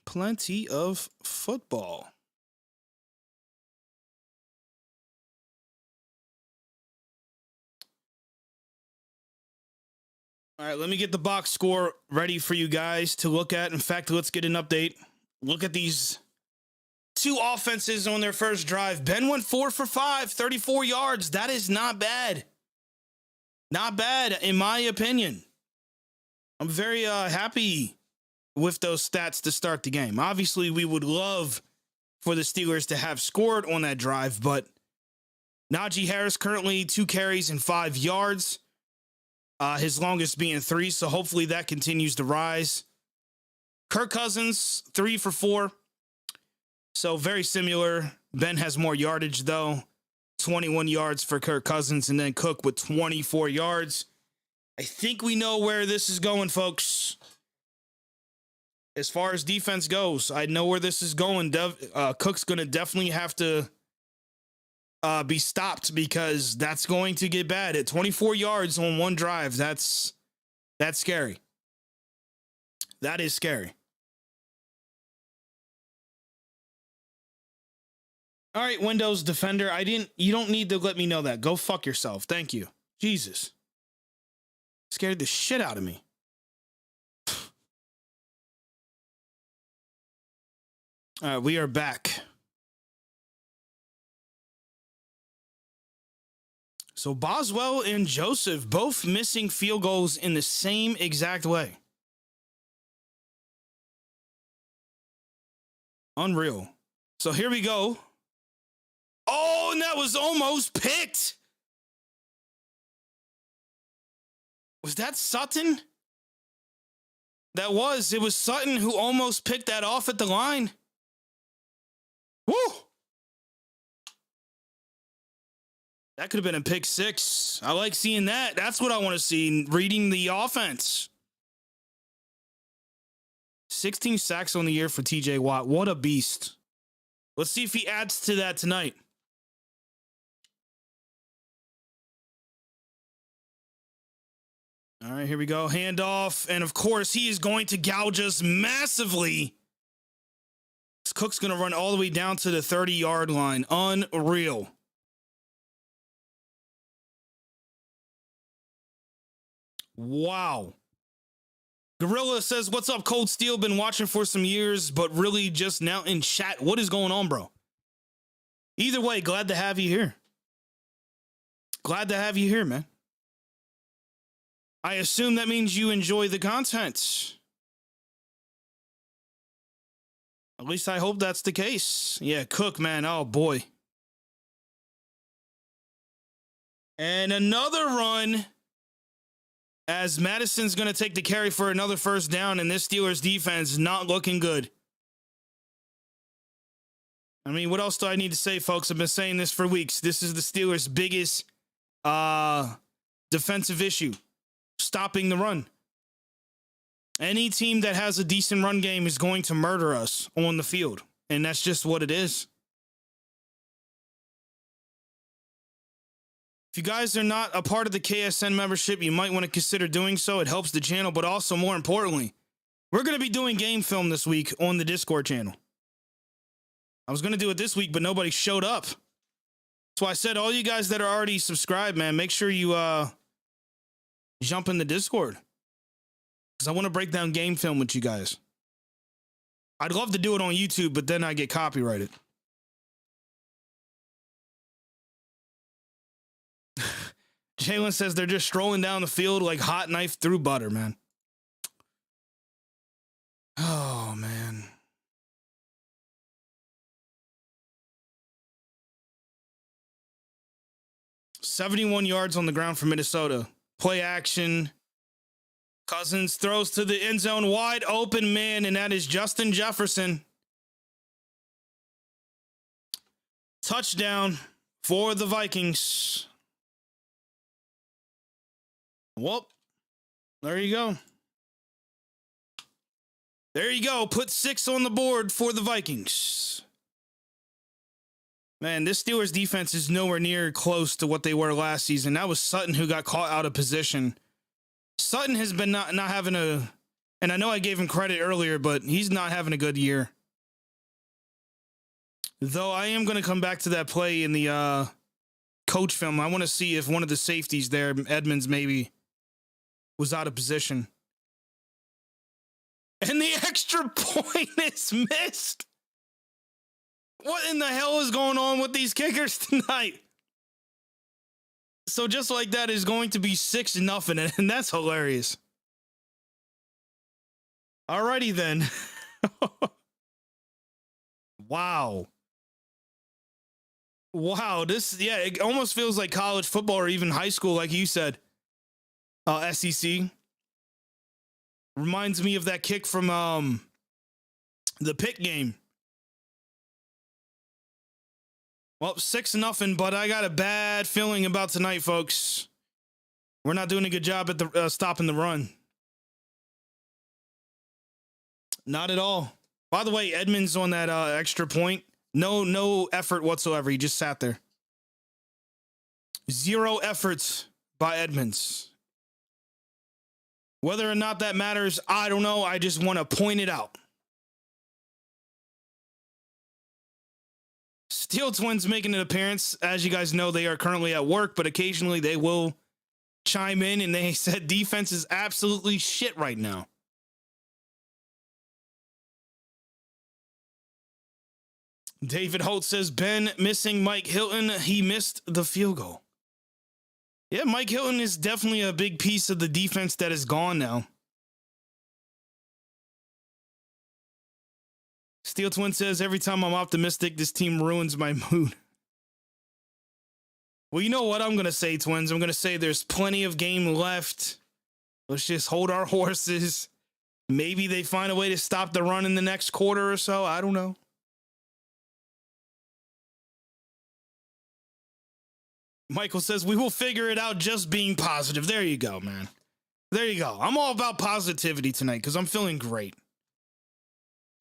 Plenty of football. All right, let me get the box score ready for you guys to look at. In fact, let's get an update. Look at these two offenses on their first drive. Ben went 4 for 5, 34 yards. That is not bad. Not bad, in my opinion. I'm very happy with those stats to start the game. Obviously, we would love for the Steelers to have scored on that drive, but Najee Harris currently 2 carries and 5 yards. His longest being 3, so hopefully that continues to rise. Kirk Cousins, 3 for 4. So very similar. Ben has more yardage, though. 21 yards for Kirk Cousins, and then Cook with 24 yards. I think we know where this is going, folks. As far as defense goes, I know where this is going. Cook's going to definitely have to be stopped because that's going to get bad. At 24 yards on one drive, that's scary. That is scary. All right, Windows Defender, you don't need to let me know that. Go fuck yourself. Thank you. Jesus. Scared the shit out of me. All right, we are back. So Boswell and Joseph both missing field goals in the same exact way. Unreal. So here we go. Oh, and that was almost picked. Was that Sutton? It was Sutton who almost picked that off at the line. Woo! That could have been a pick 6. I like seeing that. That's what I want to see, reading the offense. 16 sacks on the year for TJ Watt. What a beast. Let's see if he adds to that tonight. All right, here we go. Handoff. And of course, he is going to gouge us massively. Cook's going to run all the way down to the 30-yard line. Unreal. Wow. Gorilla says, what's up, Kold Steel? Been watching for some years, but really just now in chat. What is going on, bro? Either way, glad to have you here. Glad to have you here, man. I assume that means you enjoy the content. At least I hope that's the case. Yeah, Cook, man. Oh, boy. And another run as Madison's going to take the carry for another first down, and this Steelers defense is not looking good. I mean, what else do I need to say, folks? I've been saying this for weeks. This is the Steelers' biggest defensive issue. Stopping the run. Any team that has a decent run game is going to murder us on the field. And that's just what it is. If you guys are not a part of the KSN membership, you might want to consider doing so. It helps the channel, but also more importantly, we're going to be doing game film this week on the Discord channel. I was going to do it this week, but nobody showed up. So I said, all you guys that are already subscribed, man, make sure you jump in the Discord. Because I want to break down game film with you guys. I'd love to do it on YouTube, but then I get copyrighted. Jalen says they're just strolling down the field like hot knife through butter, man. Oh, man. "71 yards on the ground for Minnesota. Play action. Cousins throws to the end zone, wide open man, and that is Justin Jefferson. Touchdown for the Vikings. Well, there you go. There you go. Put 6 on the board for the Vikings. Man, this Steelers defense is nowhere near close to what they were last season. That was Sutton who got caught out of position. Sutton has been not having a, and I know I gave him credit earlier, but he's not having a good year. Though I am going to come back to that play in the coach film. I want to see if one of the safeties there, Edmonds maybe, was out of position. And the extra point is missed. What in the hell is going on with these kickers tonight? So just like that is going to be 6-0, and that's hilarious. Alrighty then. Wow. Wow, this, yeah, it almost feels like college football or even high school, like you said. SEC. Reminds me of that kick from the Pitt game. Well, 6-0, but I got a bad feeling about tonight, folks. We're not doing a good job at the stopping the run. Not at all. By the way, Edmonds on that extra point, no effort whatsoever. He just sat there. 0 efforts by Edmonds. Whether or not that matters, I don't know. I just want to point it out. Steel Twins making an appearance. As you guys know, they are currently at work, but occasionally they will chime in, and they said defense is absolutely shit right now. David Holt says, Ben missing Mike Hilton. He missed the field goal. Yeah, Mike Hilton is definitely a big piece of the defense that is gone now. Steel Twin says, every time I'm optimistic, this team ruins my mood. Well, you know what I'm going to say, Twins? I'm going to say there's plenty of game left. Let's just hold our horses. Maybe they find a way to stop the run in the next quarter or so. I don't know. Michael says, we will figure it out, just being positive. There you go, man. There you go. I'm all about positivity tonight because I'm feeling great.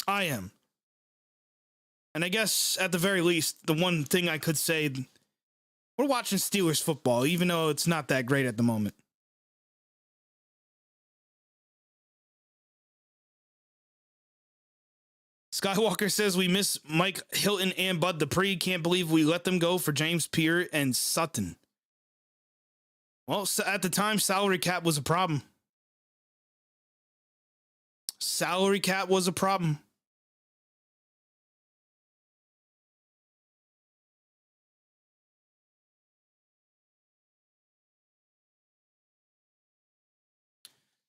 I am. And I guess, at the very least, the one thing I could say, we're watching Steelers football, even though it's not that great at the moment. Skywalker says, we miss Mike Hilton and Bud Dupree. Can't believe we let them go for James Pierre and Sutton. Well, at the time, salary cap was a problem. Salary cap was a problem.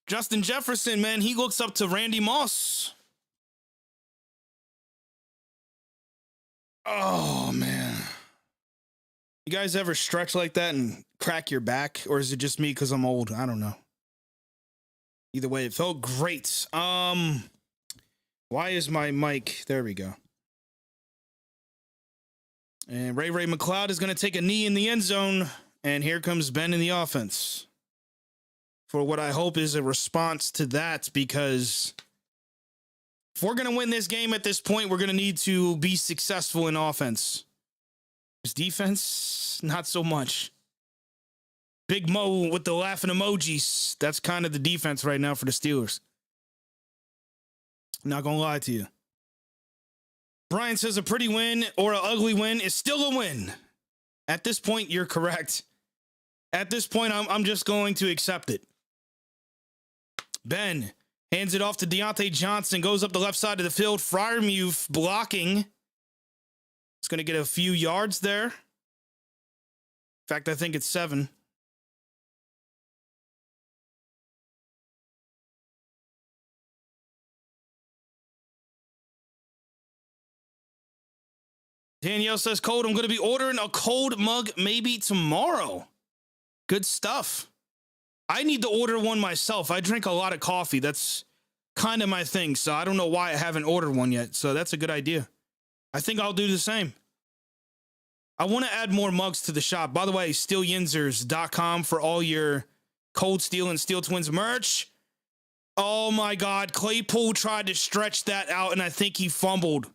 Justin Jefferson, man, he looks up to Randy Moss. Oh, man. You guys ever stretch like that and crack your back? Or is it just me because I'm old? I don't know. Either way, it felt great. Why is my mic? There we go. And Ray McLeod is going to take a knee in the end zone. And here comes Ben in the offense. For what I hope is a response to that, because if we're going to win this game at this point, we're going to need to be successful in offense. Because defense, not so much. Big Mo with the laughing emojis. That's kind of the defense right now for the Steelers. Not going to lie to you. Brian says a pretty win or an ugly win is still a win. At this point, you're correct. At this point, I'm just going to accept it. Ben hands it off to Deontay Johnson, goes up the left side of the field. Freiermuth blocking. It's going to get a few yards there. In fact, I think it's 7. Danielle says, Kold, I'm going to be ordering a cold mug maybe tomorrow. Good stuff. I need to order one myself. I drink a lot of coffee. That's kind of my thing. So I don't know why I haven't ordered one yet. So that's a good idea. I think I'll do the same. I want to add more mugs to the shop. By the way, steelyinzers.com for all your Kold Steel and Steel Twins merch. Oh my God. Claypool tried to stretch that out and I think he fumbled.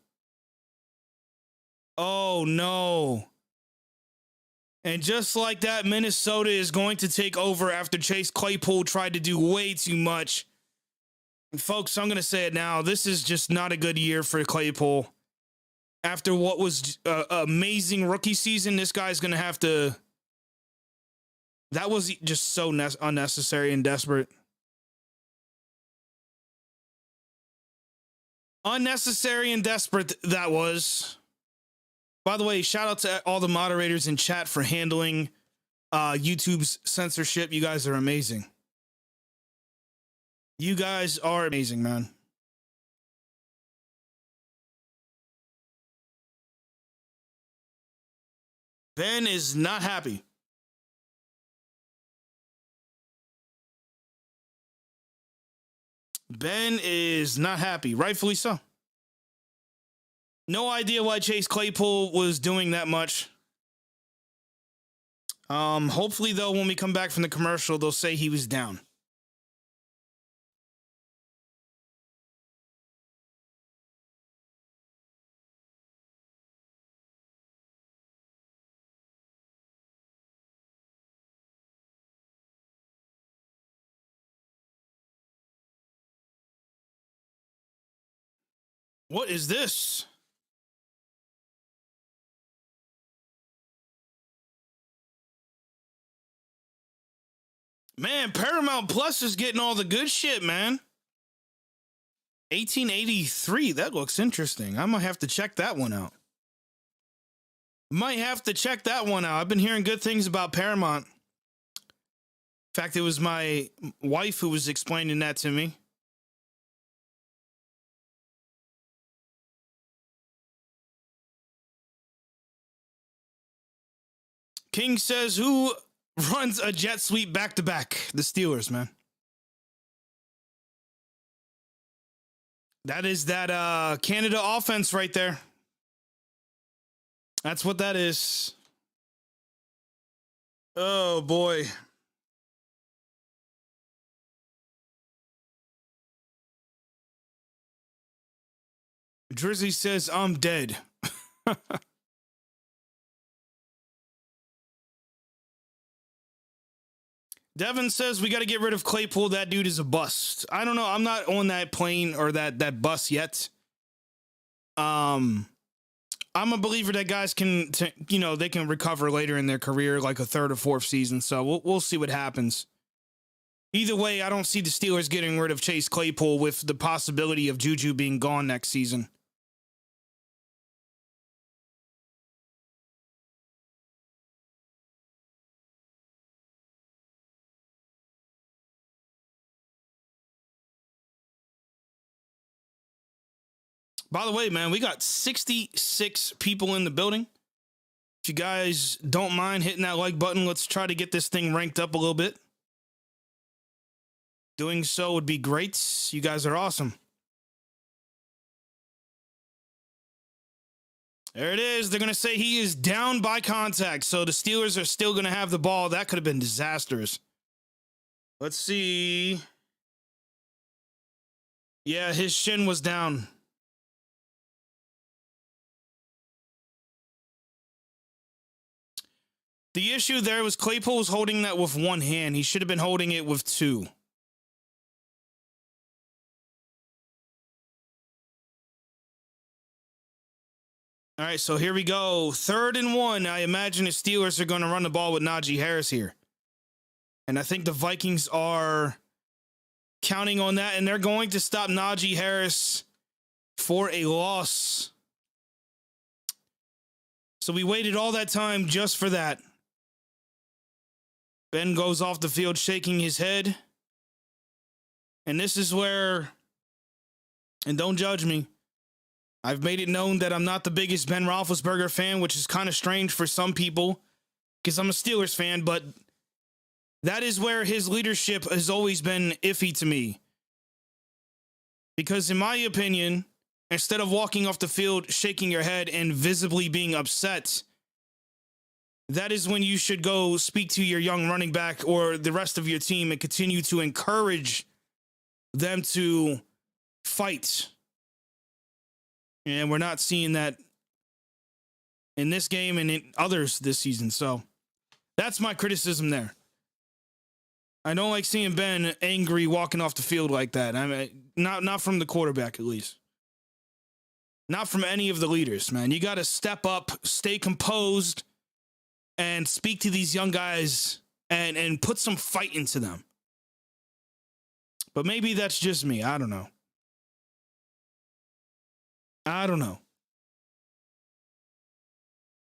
Oh no. And just like that, Minnesota is going to take over after Chase Claypool tried to do way too much. And folks, I'm going to say it now. This is just not a good year for Claypool. After what was an amazing rookie season, this guy's going to have to... That was just so unnecessary and desperate. Unnecessary and desperate, that was. By the way, shout out to all the moderators in chat for handling YouTube's censorship. You guys are amazing. You guys are amazing, man. Ben is not happy. Ben is not happy. Rightfully so. No idea why Chase Claypool was doing that much. Hopefully, though, when we come back from the commercial, they'll say he was down. What is this? Man, Paramount Plus is getting all the good shit, man. 1883, that looks interesting. I might have to check that one out. Might have to check that one out. I've been hearing good things about Paramount. In fact, it was my wife who was explaining that to me. King says, who runs a jet sweep back-to-back? The Steelers, man. That is that Canada offense right there. That's what that is. Oh, boy. Drizzy says, I'm dead. Devin says we got to get rid of Claypool. That dude is a bust. I don't know. I'm not on that plane or that bus yet. I'm a believer that guys can, they can recover later in their career, like a 3rd or 4th season. So we'll see what happens. Either way, I don't see the Steelers getting rid of Chase Claypool with the possibility of Juju being gone next season. By the way, man, we got 66 people in the building. If you guys don't mind hitting that like button, let's try to get this thing ranked up a little bit. Doing so would be great. You guys are awesome. There it is. They're going to say he is down by contact. So the Steelers are still going to have the ball. That could have been disastrous. Let's see. Yeah, his shin was down. The issue there was Claypool was holding that with one hand. He should have been holding it with two. All right, so here we go. 3rd and 1. I imagine the Steelers are going to run the ball with Najee Harris here. And I think the Vikings are counting on that, and they're going to stop Najee Harris for a loss. So we waited all that time just for that. Ben goes off the field shaking his head. And this is where, and don't judge me, I've made it known that I'm not the biggest Ben Roethlisberger fan, which is kind of strange for some people because I'm a Steelers fan, but that is where his leadership has always been iffy to me. Because in my opinion, instead of walking off the field, shaking your head and visibly being upset, that is when you should go speak to your young running back or the rest of your team and continue to encourage them to fight. And we're not seeing that in this game and in others this season. So that's my criticism there. I don't like seeing Ben angry walking off the field like that. I mean, not from the quarterback, at least. Not from any of the leaders, man. You got to step up, stay composed, and speak to these young guys and put some fight into them. But maybe that's just me. I don't know.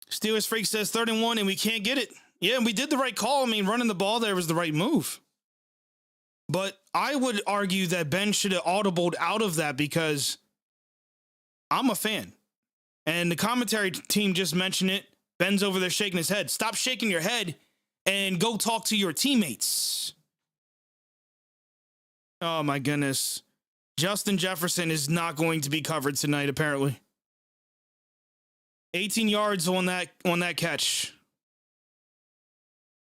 Steelers Freak says 3rd and 1 and we can't get it. Yeah, and we did the right call. I mean, running the ball there was the right move. But I would argue that Ben should have audibled out of that because I'm a fan. And the commentary team just mentioned it. Ben's over there shaking his head. Stop shaking your head and go talk to your teammates. Oh, my goodness. Justin Jefferson is not going to be covered tonight, apparently. 18 yards on that catch.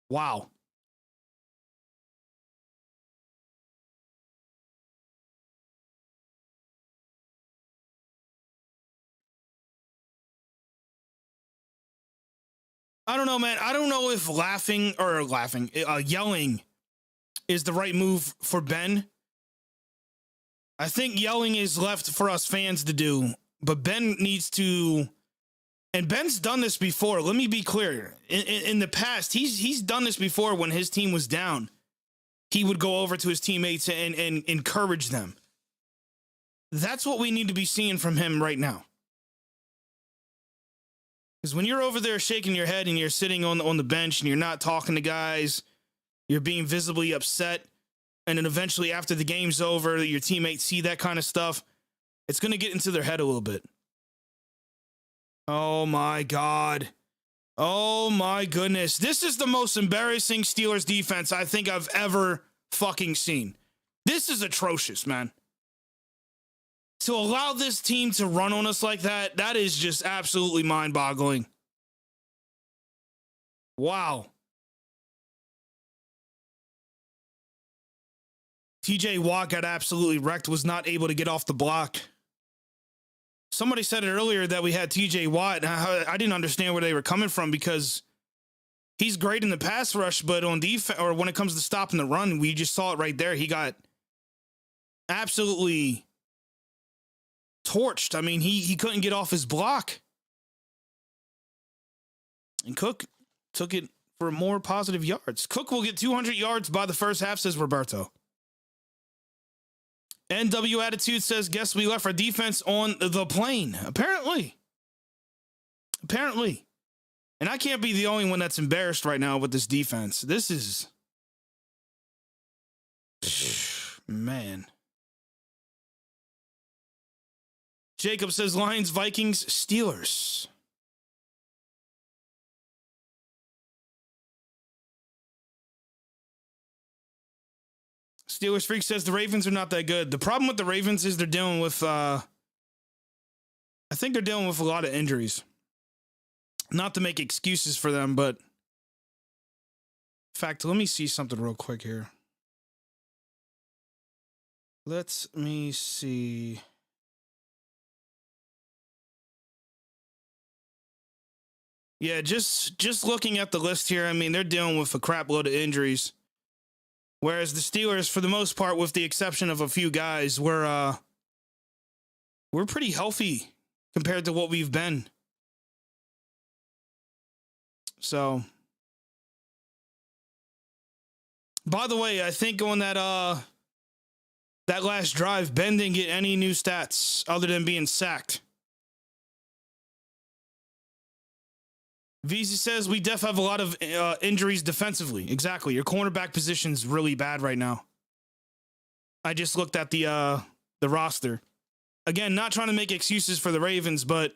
Wow. I don't know, man. I don't know if yelling is the right move for Ben. I think yelling is left for us fans to do, but Ben needs to, and Ben's done this before. Let me be clear. In the past, he's done this before when his team was down. He would go over to his teammates and encourage them. That's what we need to be seeing from him right now. Because when you're over there shaking your head and you're sitting on the bench and you're not talking to guys, you're being visibly upset, and then eventually after the game's over, your teammates see that kind of stuff, it's going to get into their head a little bit. Oh, my God. Oh, my goodness. This is the most embarrassing Steelers defense I think I've ever fucking seen. This is atrocious, man. To allow this team to run on us like that, that is just absolutely mind-boggling. Wow. TJ Watt got absolutely wrecked, was not able to get off the block. Somebody said it earlier that we had TJ Watt. I didn't understand where they were coming from because he's great in the pass rush, but on defense, or when it comes to stopping the run, we just saw it right there. He got absolutely torched. I mean, he couldn't get off his block. And Cook took it for more positive yards. Cook will get 200 yards by the first half, says Roberto. NW Attitude says, guess we left our defense on the plane. Apparently. And I can't be the only one that's embarrassed right now with this defense. This is... Man. Jacob says, Lions, Vikings, Steelers. Steelers Freak says the Ravens are not that good. The problem with the Ravens is they're dealing with, I think they're dealing with a lot of injuries. Not to make excuses for them, but in fact, let me see something real quick here. Let me see. Yeah, just looking at the list here, I mean, they're dealing with a crap load of injuries. Whereas the Steelers, for the most part, with the exception of a few guys, we're pretty healthy compared to what we've been. So, by the way, I think on that last drive, Ben didn't get any new stats other than being sacked. VZ says we def have a lot of injuries defensively. Exactly. Your cornerback position's really bad right now. I just looked at the roster. Again, not trying to make excuses for the Ravens, but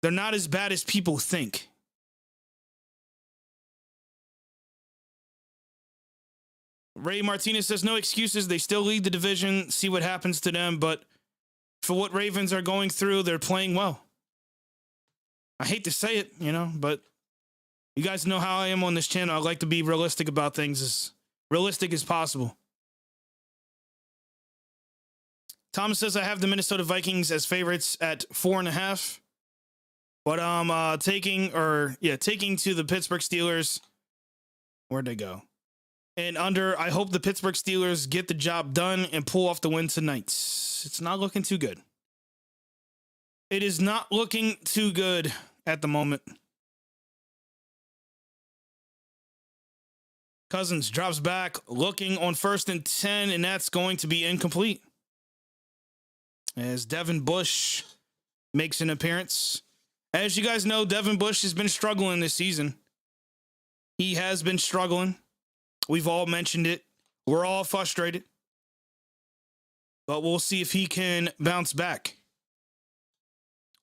they're not as bad as people think. Ray Martinez says no excuses. They still lead the division. See what happens to them. But for what Ravens are going through, they're playing well. I hate to say it, but you guys know how I am on this channel. I like to be realistic about things, as realistic as possible. Thomas says I have the Minnesota Vikings as favorites at 4.5, but I'm taking to the Pittsburgh Steelers. Where'd they go? And under, I hope the Pittsburgh Steelers get the job done and pull off the win tonight. It's not looking too good. It is not looking too good at the moment. Cousins drops back, looking on 1st and 10, and that's going to be incomplete. As Devin Bush makes an appearance. As you guys know, Devin Bush has been struggling this season. He has been struggling. We've all mentioned it. We're all frustrated. But we'll see if he can bounce back.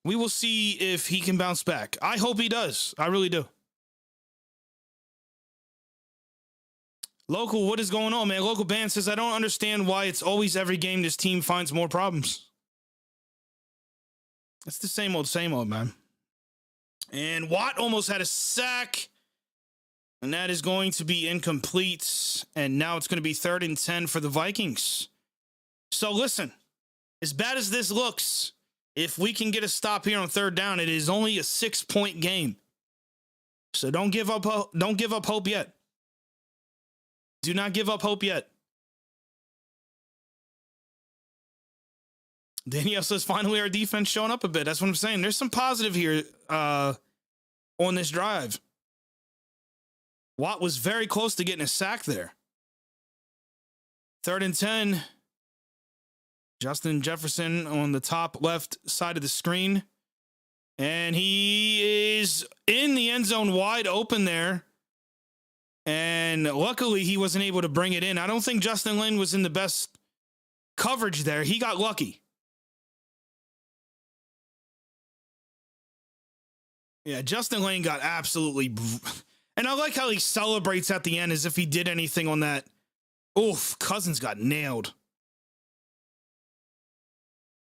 We will see if he can bounce back. I hope he does. I really do. Local, what is going on, man? Local Band says, I don't understand why it's always every game this team finds more problems. It's the same old, man. And Watt almost had a sack. And that is going to be incomplete. And now it's going to be 3rd and 10 for the Vikings. So listen, as bad as this looks, if we can get a stop here on 3rd down, it is only a 6-point game. So don't give up hope yet. Do not give up hope yet. Danielle says, finally, our defense showing up a bit. That's what I'm saying. There's some positive here on this drive. Watt was very close to getting a sack there. 3rd and 10. Justin Jefferson on the top left side of the screen. And he is in the end zone wide open there. And luckily, he wasn't able to bring it in. I don't think Justin Lane was in the best coverage there. He got lucky. Yeah, Justin Lane got absolutely... And I like how he celebrates at the end as if he did anything on that. Oof, Cousins got nailed.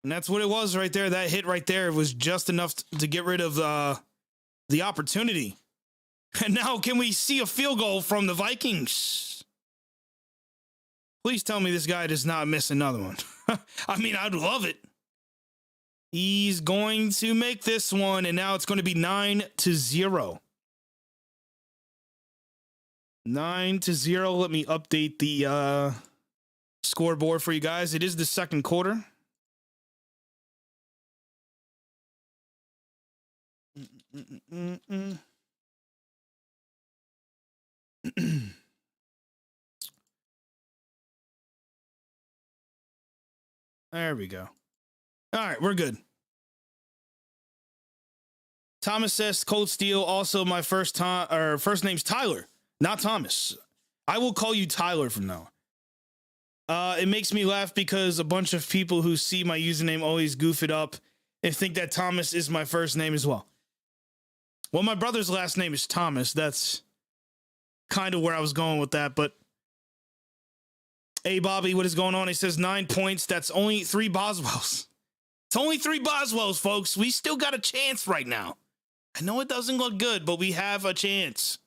And that's what it was right there. That hit right there was just enough to get rid of the opportunity. And now can we see a field goal from the Vikings? Please tell me this guy does not miss another one. I mean, I'd love it. He's going to make this one, and now it's going to be 9-0. 9-0. Let me update the scoreboard for you guys. It is the 2nd quarter. There we go. All right, we're good. Thomas says Kold Steel. Also, my first name's Tyler, not Thomas. I will call you Tyler from now. It makes me laugh because a bunch of people who see my username always goof it up and think that Thomas is my first name as well. Well, my brother's last name is Thomas. That's kind of where I was going with that. But hey, Bobby, what is going on? He says 9 points. That's only 3 Boswells. It's only 3 Boswells, folks. We still got a chance right now. I know it doesn't look good, but we have a chance.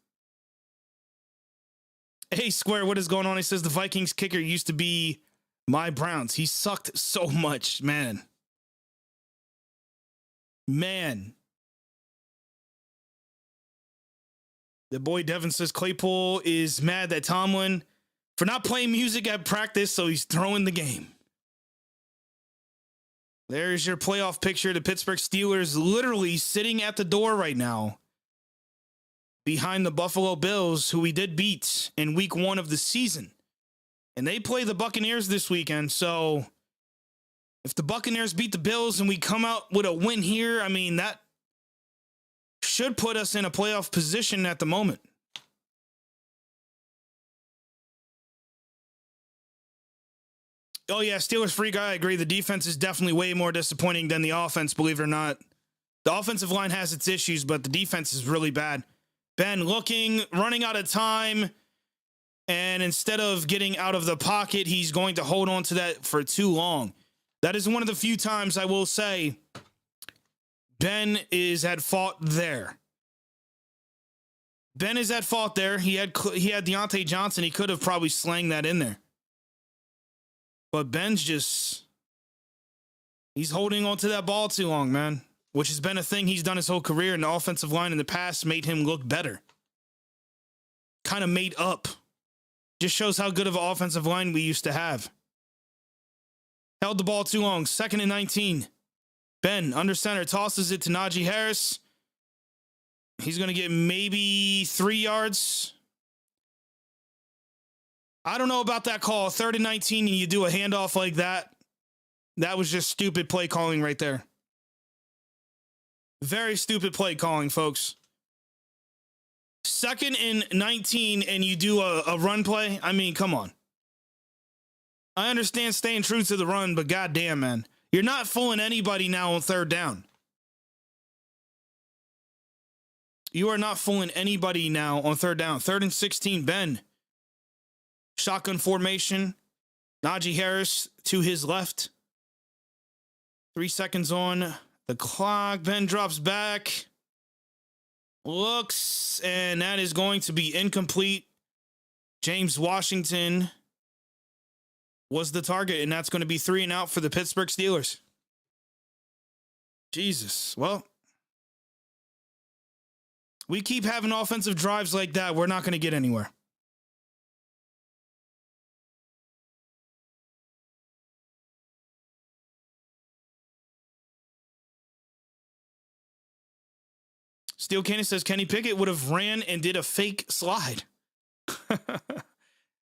Hey, Square, what is going on? He says the Vikings kicker used to be my Browns. He sucked so much, man. Man. The boy Devin says Claypool is mad that Tomlin for not playing music at practice, so he's throwing the game. There's your playoff picture. The Pittsburgh Steelers literally sitting at the door right now behind the Buffalo Bills, who we did beat in week 1 of the season. And they play the Buccaneers this weekend. So if the Buccaneers beat the Bills and we come out with a win here, I mean, that should put us in a playoff position at the moment. Oh, yeah, Steelers freak. I agree. The defense is definitely way more disappointing than the offense, believe it or not. The offensive line has its issues, but the defense is really bad. Ben looking, running out of time, and instead of getting out of the pocket, he's going to hold on to that for too long. That is one of the few times I will say Ben is at fault there. Ben is at fault there. He had Deontay Johnson. He could have probably slanged that in there. But Ben's he's holding on to that ball too long, man, which has been a thing he's done his whole career, and the offensive line in the past made him look better. Kind of made up. Just shows how good of an offensive line we used to have. Held the ball too long. 2nd and 19. Ben, under center, tosses it to Najee Harris. He's going to get maybe 3 yards. I don't know about that call. 3rd and 19, and you do a handoff like that. That was just stupid play calling right there. Very stupid play calling, folks. 2nd and 19, and you do a run play. I mean, come on. I understand staying true to the run, but goddamn, man. You're not fooling anybody now on 3rd down. You are not fooling anybody now on 3rd down. 3rd and 16, Ben. Shotgun formation. Najee Harris to his left. 3 seconds on the clock. Ben drops back. Looks, and that is going to be incomplete. James Washington was the target, and that's going to be 3 and out for the Pittsburgh Steelers. Jesus. Well, we keep having offensive drives like that, we're not going to get anywhere. Steel Cannon says Kenny Pickett would have ran and did a fake slide.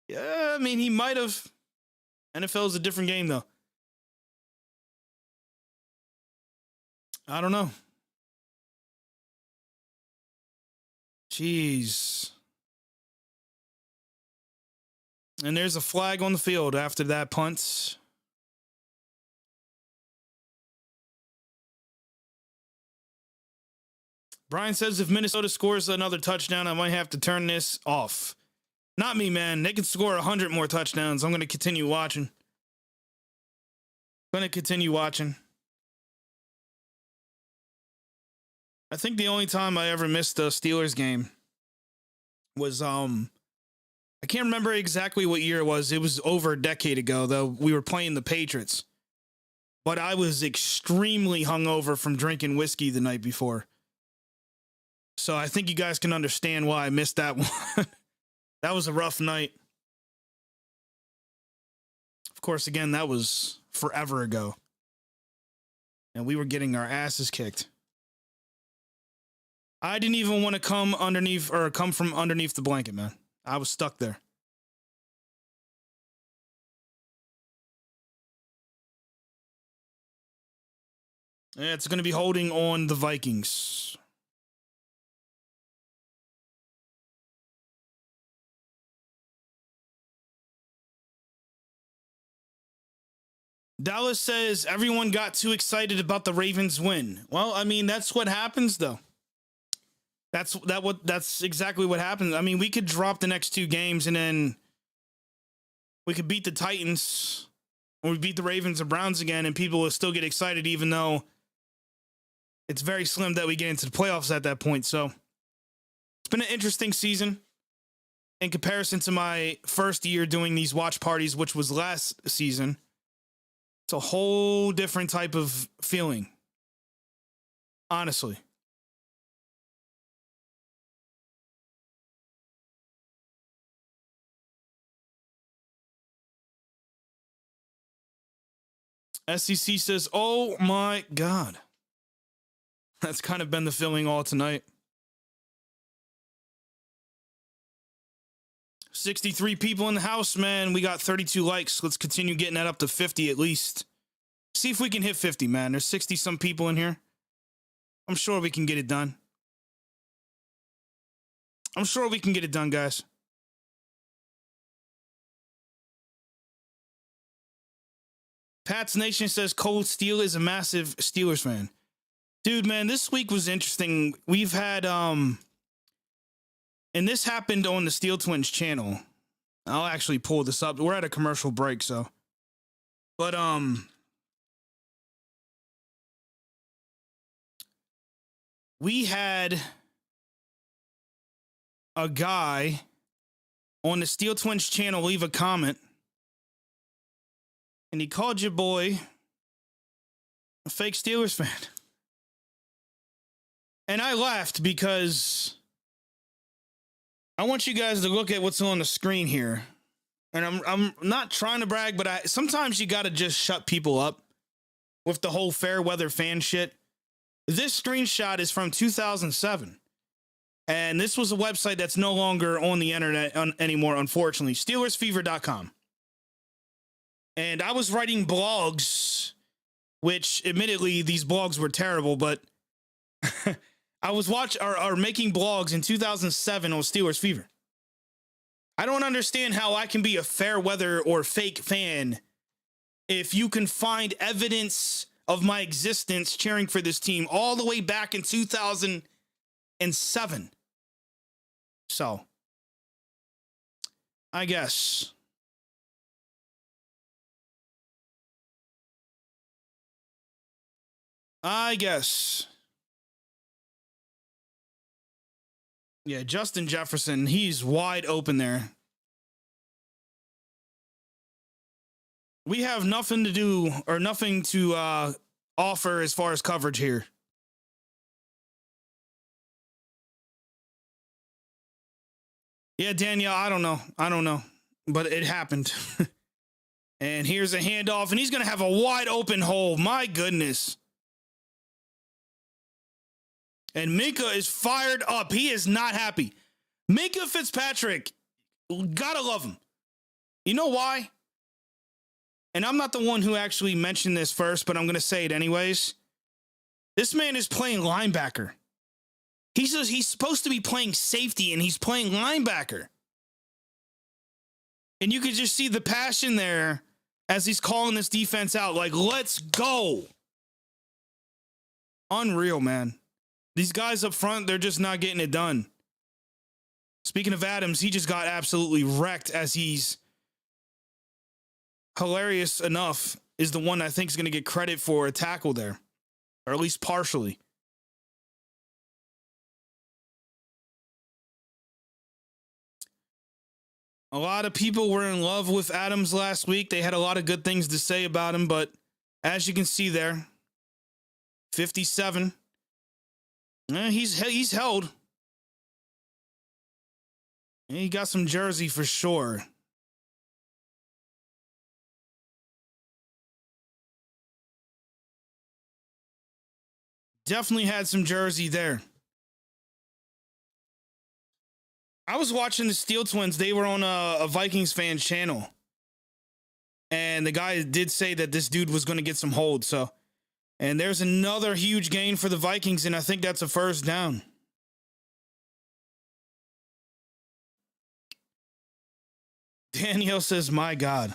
Yeah, I mean, he might have. NFL is a different game, though. I don't know. Jeez. And there's a flag on the field after that punt. Brian says if Minnesota scores another touchdown, I might have to turn this off. Not me, man. They can score 100 more touchdowns. I'm going to continue watching. I think the only time I ever missed a Steelers game was, I can't remember exactly what year it was. It was over a decade ago, though. We were playing the Patriots. But I was extremely hungover from drinking whiskey the night before. So I think you guys can understand why I missed that one. That was a rough night. Of course, again, that was forever ago. And we were getting our asses kicked. I didn't even want to come from underneath the blanket, man. I was stuck there. Yeah, it's going to be holding on the Vikings. Dallas says everyone got too excited about the Ravens win. Well, I mean, that's what happens, though. That's exactly what happens. I mean, we could drop the next 2 games and then we could beat the Titans or we beat the Ravens or Browns again and people will still get excited even though it's very slim that we get into the playoffs at that point. So it's been an interesting season in comparison to my first year doing these watch parties, which was last season. It's a whole different type of feeling, honestly. SEC says, oh my God. That's kind of been the feeling all tonight. 63 people in the house, man. We got 32 likes. Let's continue getting that up to 50 at least. See if we can hit 50, man. There's 60 some people in here. I'm sure we can get it done. I'm sure we can get it done, guys. Pat's Nation says Kold Steel is a massive Steelers fan. Dude, man, this week was interesting. We've had, and this happened on the Steel Twins channel. I'll actually pull this up. We're at a commercial break, so. But, we had a guy on the Steel Twins channel leave a comment, and he called your boy a fake Steelers fan. And I laughed because I want you guys to look at what's on the screen here. And I'm not trying to brag, but sometimes you got to just shut people up with the whole fair weather fan shit. This screenshot is from 2007. And this was a website that's no longer on the internet anymore, unfortunately. SteelersFever.com. And I was writing blogs, which admittedly these blogs were terrible, but I was making blogs in 2007 on Steelers Fever. I don't understand how I can be a fair weather or fake fan if you can find evidence of my existence cheering for this team all the way back in 2007. So, I guess. Yeah, Justin Jefferson, he's wide open there. We have nothing to do or nothing to offer as far as coverage here. Yeah, Danielle, I don't know. But it happened. And here's a handoff, and he's going to have a wide open hole. My goodness. And Minkah is fired up. He is not happy. Minkah Fitzpatrick, gotta love him. You know why? And I'm not the one who actually mentioned this first, but I'm going to say it anyways. This man is playing linebacker. He says he's supposed to be playing safety, and he's playing linebacker. And you can just see the passion there as he's calling this defense out. Like, let's go. Unreal, man. These guys up front, they're just not getting it done. Speaking of Adams, he just got absolutely wrecked as he's hilarious enough is the one I think is going to get credit for a tackle there, or at least partially. A lot of people were in love with Adams last week. They had a lot of good things to say about him, but as you can see there, 57. He's held. He got some jersey for sure. Definitely had some jersey there. I was watching the Steel Twins. They were on a Vikings fan channel. And the guy did say that this dude was going to get some hold. So, and there's another huge gain for the Vikings, and I think that's a first down. Danielle says, my God.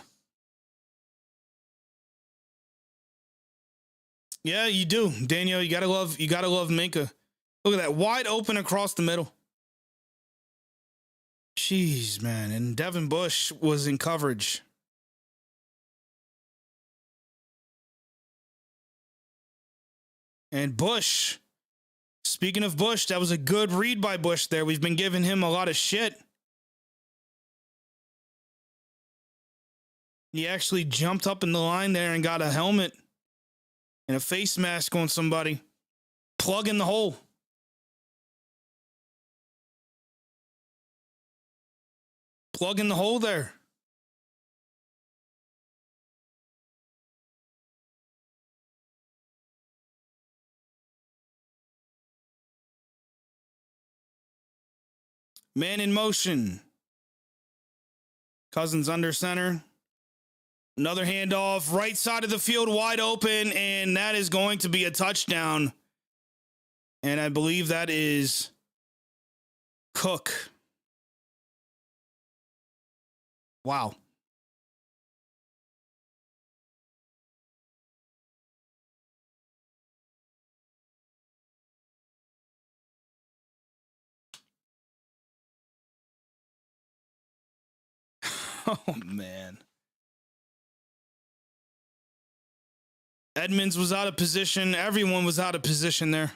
Yeah, you do. Danielle, you gotta love Minkah. Look at that. Wide open across the middle. Jeez, man. And Devin Bush was in coverage. And Bush, speaking of Bush, that was a good read by Bush there. We've been giving him a lot of shit. He actually jumped up in the line there and got a helmet and a face mask on somebody. Plug in the hole. Plug in the hole there. Man in motion. Cousins under center. Another handoff, right side of the field, wide open, and that is going to be a touchdown. And I believe that is Cook. Wow. Oh, man. Edmonds was out of position. Everyone was out of position there.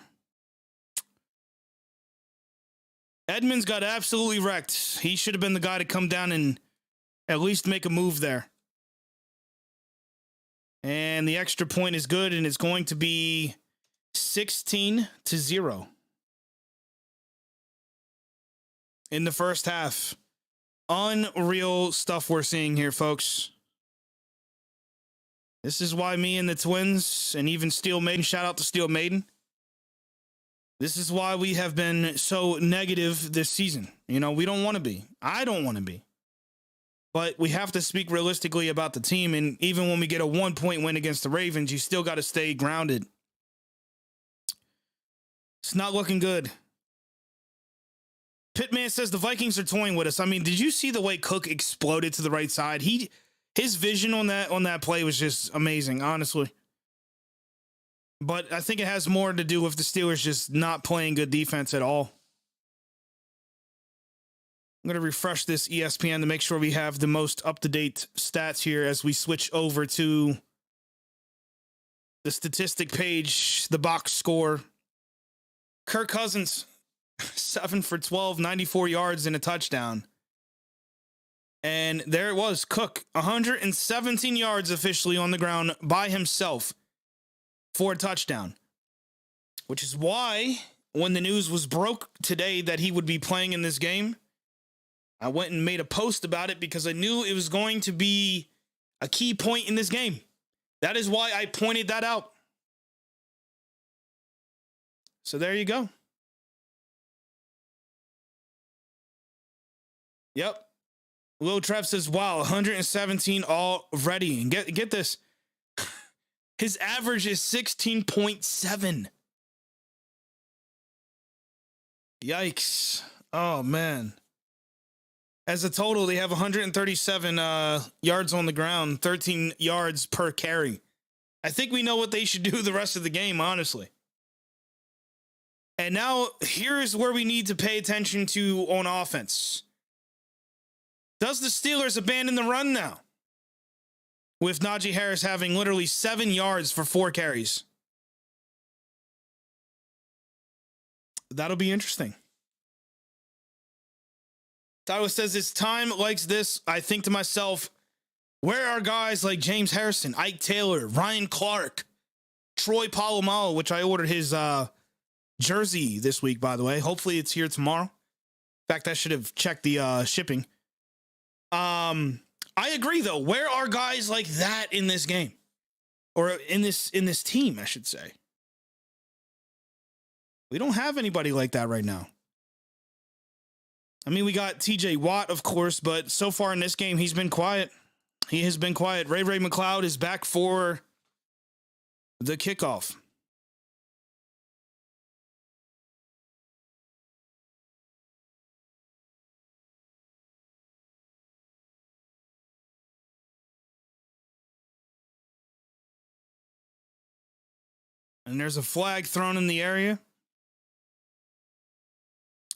Edmonds got absolutely wrecked. He should have been the guy to come down and at least make a move there. And the extra point is good, and it's going to be 16-0 in the first half. Unreal stuff we're seeing here, folks. This is why me and the Twins and even Steel Maiden, shout out to Steel Maiden. This is why we have been so negative this season. You know, we don't want to be. I don't want to be. But we have to speak realistically about the team. And even when we get a 1-point win against the Ravens, you still got to stay grounded. It's not looking good. Pitman says the Vikings are toying with us. I mean, did you see the way Cook exploded to the right side? His vision on that play was just amazing, honestly. But I think it has more to do with the Steelers just not playing good defense at all. I'm going to refresh this ESPN to make sure we have the most up-to-date stats here as we switch over to the statistic page, the box score. Kirk Cousins, 7 for 12, 94 yards and a touchdown. And there it was. Cook, 117 yards officially on the ground by himself for a touchdown. Which is why, when the news was broke today that he would be playing in this game, I went and made a post about it because I knew it was going to be a key point in this game. That is why I pointed that out. So there you go. Yep. Lil Trev says, wow, 117 already. And get this. His average is 16.7. Yikes. Oh, man. As a total, they have 137 yards on the ground, 13 yards per carry. I think we know what they should do the rest of the game, honestly. And now, here's where we need to pay attention to on offense. Does the Steelers abandon the run now? With Najee Harris having literally 7 yards for 4 carries. That'll be interesting. Tyler says, it's time like this, I think to myself, where are guys like James Harrison, Ike Taylor, Ryan Clark, Troy Polamalu, which I ordered his jersey this week, by the way. Hopefully it's here tomorrow. In fact, I should have checked the shipping. I agree, though. Where are guys like that in this game? Or in this team, I should say. We don't have anybody like that right now. I mean, we got TJ Watt, of course, but so far in this game, he's been quiet. He has been quiet. Ray McLeod is back for the kickoff. And there's a flag thrown in the area.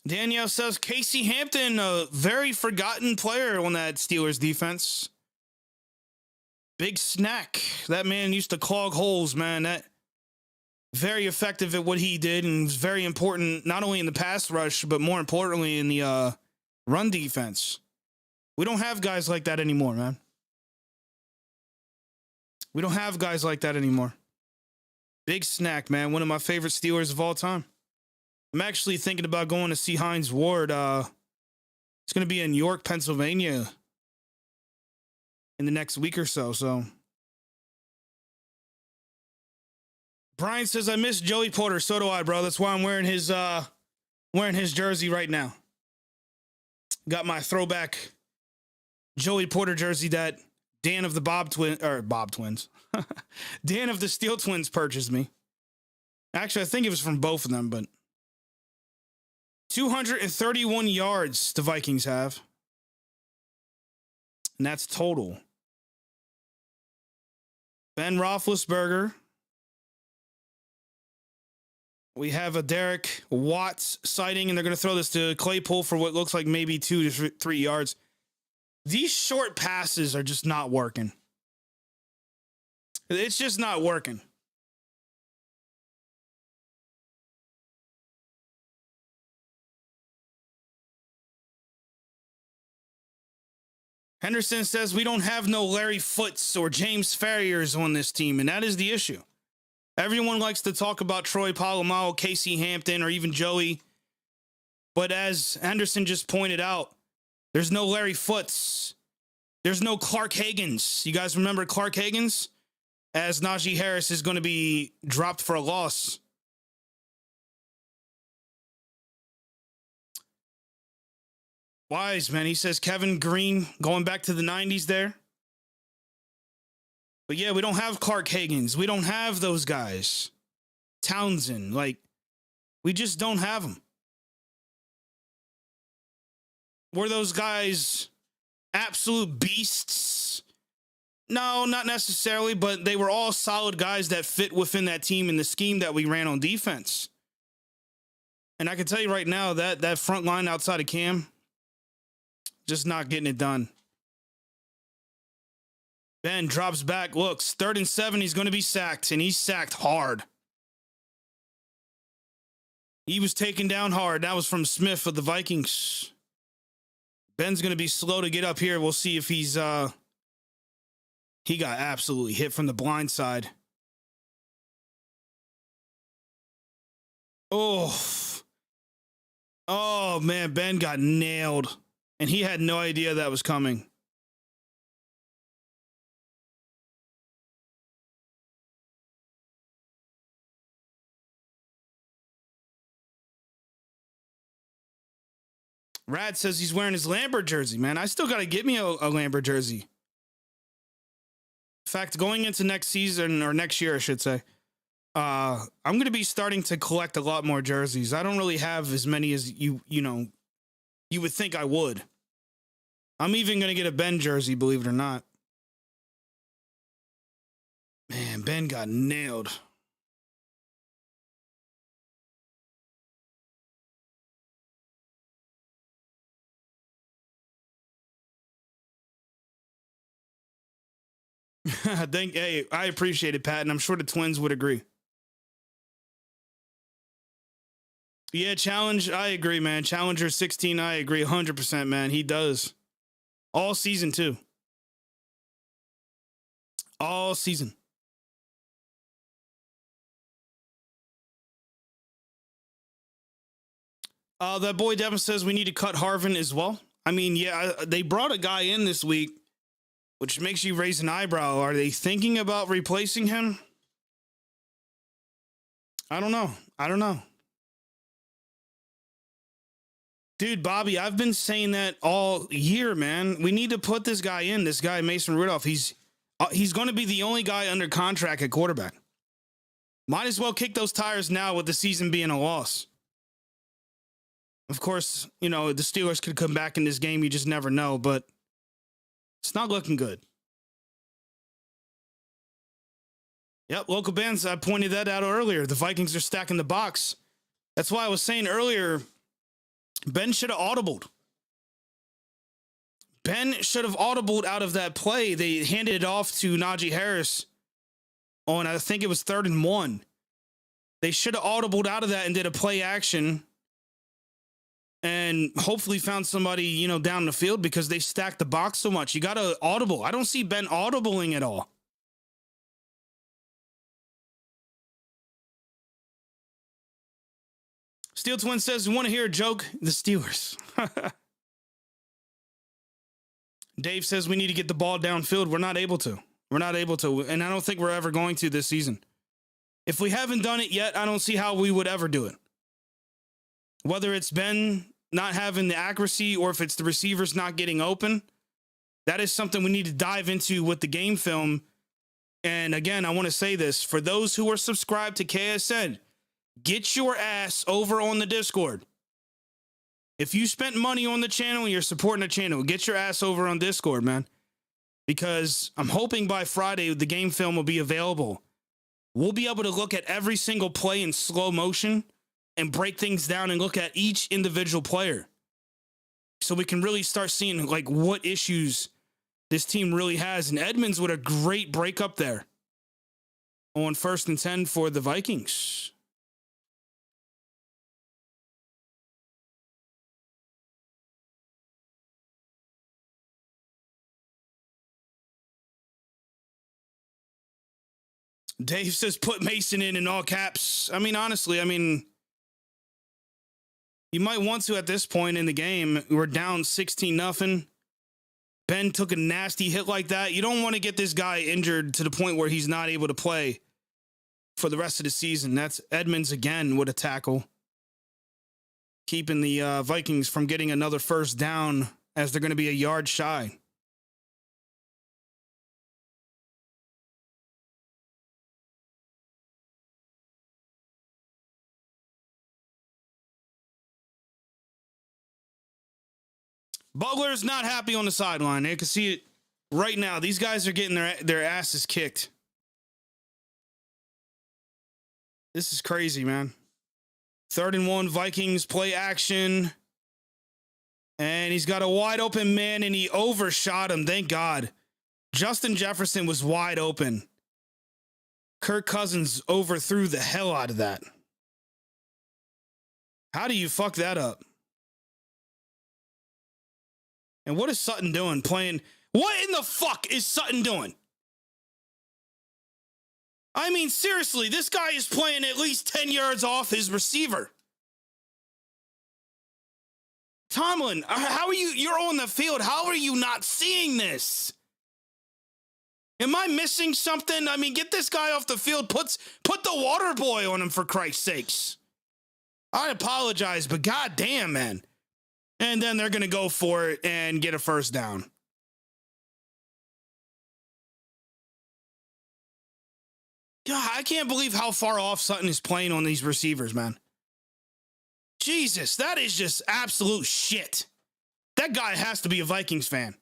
Danielle says Casey Hampton, a very forgotten player on that Steelers defense. Big snack. That man used to clog holes, man. That very effective at what he did and was very important, not only in the pass rush, but more importantly in the run defense. We don't have guys like that anymore, man. We don't have guys like that anymore. Big snack, man. One of my favorite Steelers of all time. I'm actually thinking about going to see Hines Ward. It's going to be in York, Pennsylvania in the next week or so. So Brian says, I miss Joey Porter. So do I, bro. That's why I'm wearing his jersey right now. Got my throwback Joey Porter jersey that Dan of the Bob Twins. Dan of the Steel Twins purchased me. Actually, I think it was from both of them, but 231 yards the Vikings have. And that's total. Ben Roethlisberger. We have a Derek Watts sighting, and they're going to throw this to Claypool for what looks like maybe 2 to 3 yards. These short passes are just not working. It's just not working. Henderson says we don't have no Larry Foots or James Farriers on this team, and that is the issue. Everyone likes to talk about Troy Polamalu, Casey Hampton, or even Joey. But as Henderson just pointed out, there's no Larry Foots. There's no Clark Haggans. You guys remember Clark Haggans? As Najee Harris is going to be dropped for a loss. Wise, man. He says Kevin Green going back to the 90s there. But yeah, we don't have Clark Haggans. We don't have those guys. Townsend. Like, we just don't have them. Were those guys absolute beasts? No, not necessarily, but they were all solid guys that fit within that team and the scheme that we ran on defense. And I can tell you right now that front line outside of Cam, just not getting it done. Ben drops back, looks, 3rd and 7, he's going to be sacked, and he's sacked hard. He was taken down hard. That was from Smith of the Vikings. Ben's going to be slow to get up here. We'll see if he's, he got absolutely hit from the blind side. Oh, man, Ben got nailed, and he had no idea that was coming. Rad says he's wearing his Lambert jersey, man. I still got to get me a Lambert jersey. In fact, going into next season, or next year, I should say, I'm going to be starting to collect a lot more jerseys. I don't really have as many as you would think I would. I'm even going to get a Ben jersey, believe it or not. Man, Ben got nailed. Hey, I appreciate it, Pat, and I'm sure the Twins would agree. Yeah, Challenge, I agree, man. Challenger 16, I agree 100%, man. He does. All season, too. All season. That boy Devin says we need to cut Harvin as well. I mean, yeah, they brought a guy in this week, which makes you raise an eyebrow. Are they thinking about replacing him? I don't know. Dude, Bobby, I've been saying that all year, man. We need to put this guy in. This guy, Mason Rudolph. He's going to be the only guy under contract at quarterback. Might as well kick those tires now with the season being a loss. Of course, the Steelers could come back in this game. You just never know, but it's not looking good. Yep, local bands, I pointed that out earlier. The Vikings are stacking the box. That's why I was saying earlier, Ben should have audibled. Ben should have audibled out of that play. They handed it off to Najee Harris on, I think it was 3rd and 1. They should have audibled out of that and did a play action and hopefully found somebody, down the field, because they stacked the box so much. You got to audible. I don't see Ben audibling at all. Steel Twin says, we want to hear a joke. The Steelers. Dave says we need to get the ball downfield. We're not able to. And I don't think we're ever going to this season. If we haven't done it yet, I don't see how we would ever do it. Whether it's Ben, not having the accuracy or if it's the receivers not getting open. That is something we need to dive into with the game film. And again, I want to say this for those who are subscribed to KSN, get your ass over on the Discord. If you spent money on the channel and you're supporting the channel, get your ass over on Discord, man. Because I'm hoping by Friday the game film will be available. We'll be able to look at every single play in slow motion and break things down and look at each individual player. So we can really start seeing like what issues this team really has. And Edmonds with a great break up there on 1st and 10 for the Vikings. Dave says put Mason in all caps. I mean, honestly, you might want to at this point in the game. We're down 16-0. Ben took a nasty hit like that. You don't want to get this guy injured to the point where he's not able to play for the rest of the season. That's Edmonds again with a tackle, keeping the Vikings from getting another first down as they're going to be a yard shy. Butler's not happy on the sideline. You can see it right now. These guys are getting their asses kicked. This is crazy, man. 3rd and 1, Vikings play action. And he's got a wide open man, and he overshot him. Thank God. Justin Jefferson was wide open. Kirk Cousins overthrew the hell out of that. How do you fuck that up? And what is Sutton doing playing? What in the fuck is Sutton doing? I mean, seriously, this guy is playing at least 10 yards off his receiver. Tomlin, how are you? You're on the field. How are you not seeing this? Am I missing something? I mean, get this guy off the field. Put the water boy on him, for Christ's sakes. I apologize, but goddamn, man. And then they're going to go for it and get a first down. God, I can't believe how far off Sutton is playing on these receivers, man. Jesus, that is just absolute shit. That guy has to be a Vikings fan.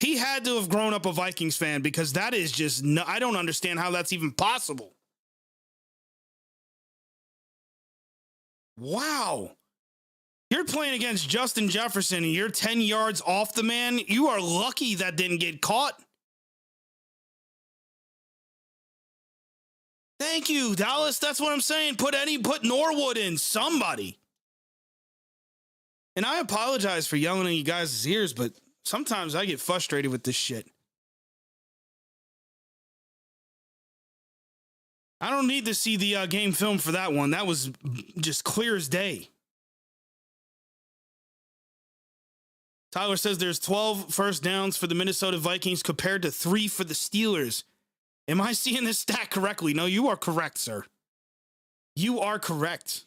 He had to have grown up a Vikings fan because that is just, no, I don't understand how that's even possible. Wow. You're playing against Justin Jefferson and you're 10 yards off the man. You are lucky that didn't get caught. Thank you, Dallas. That's what I'm saying. Put Norwood in, somebody. And I apologize for yelling in you guys' ears, but sometimes I get frustrated with this shit. I don't need to see the game film for that one. That was just clear as day. Tyler says there's 12 first downs for the Minnesota Vikings compared to 3 for the Steelers. Am I seeing this stat correctly? No, you are correct, sir. You are correct.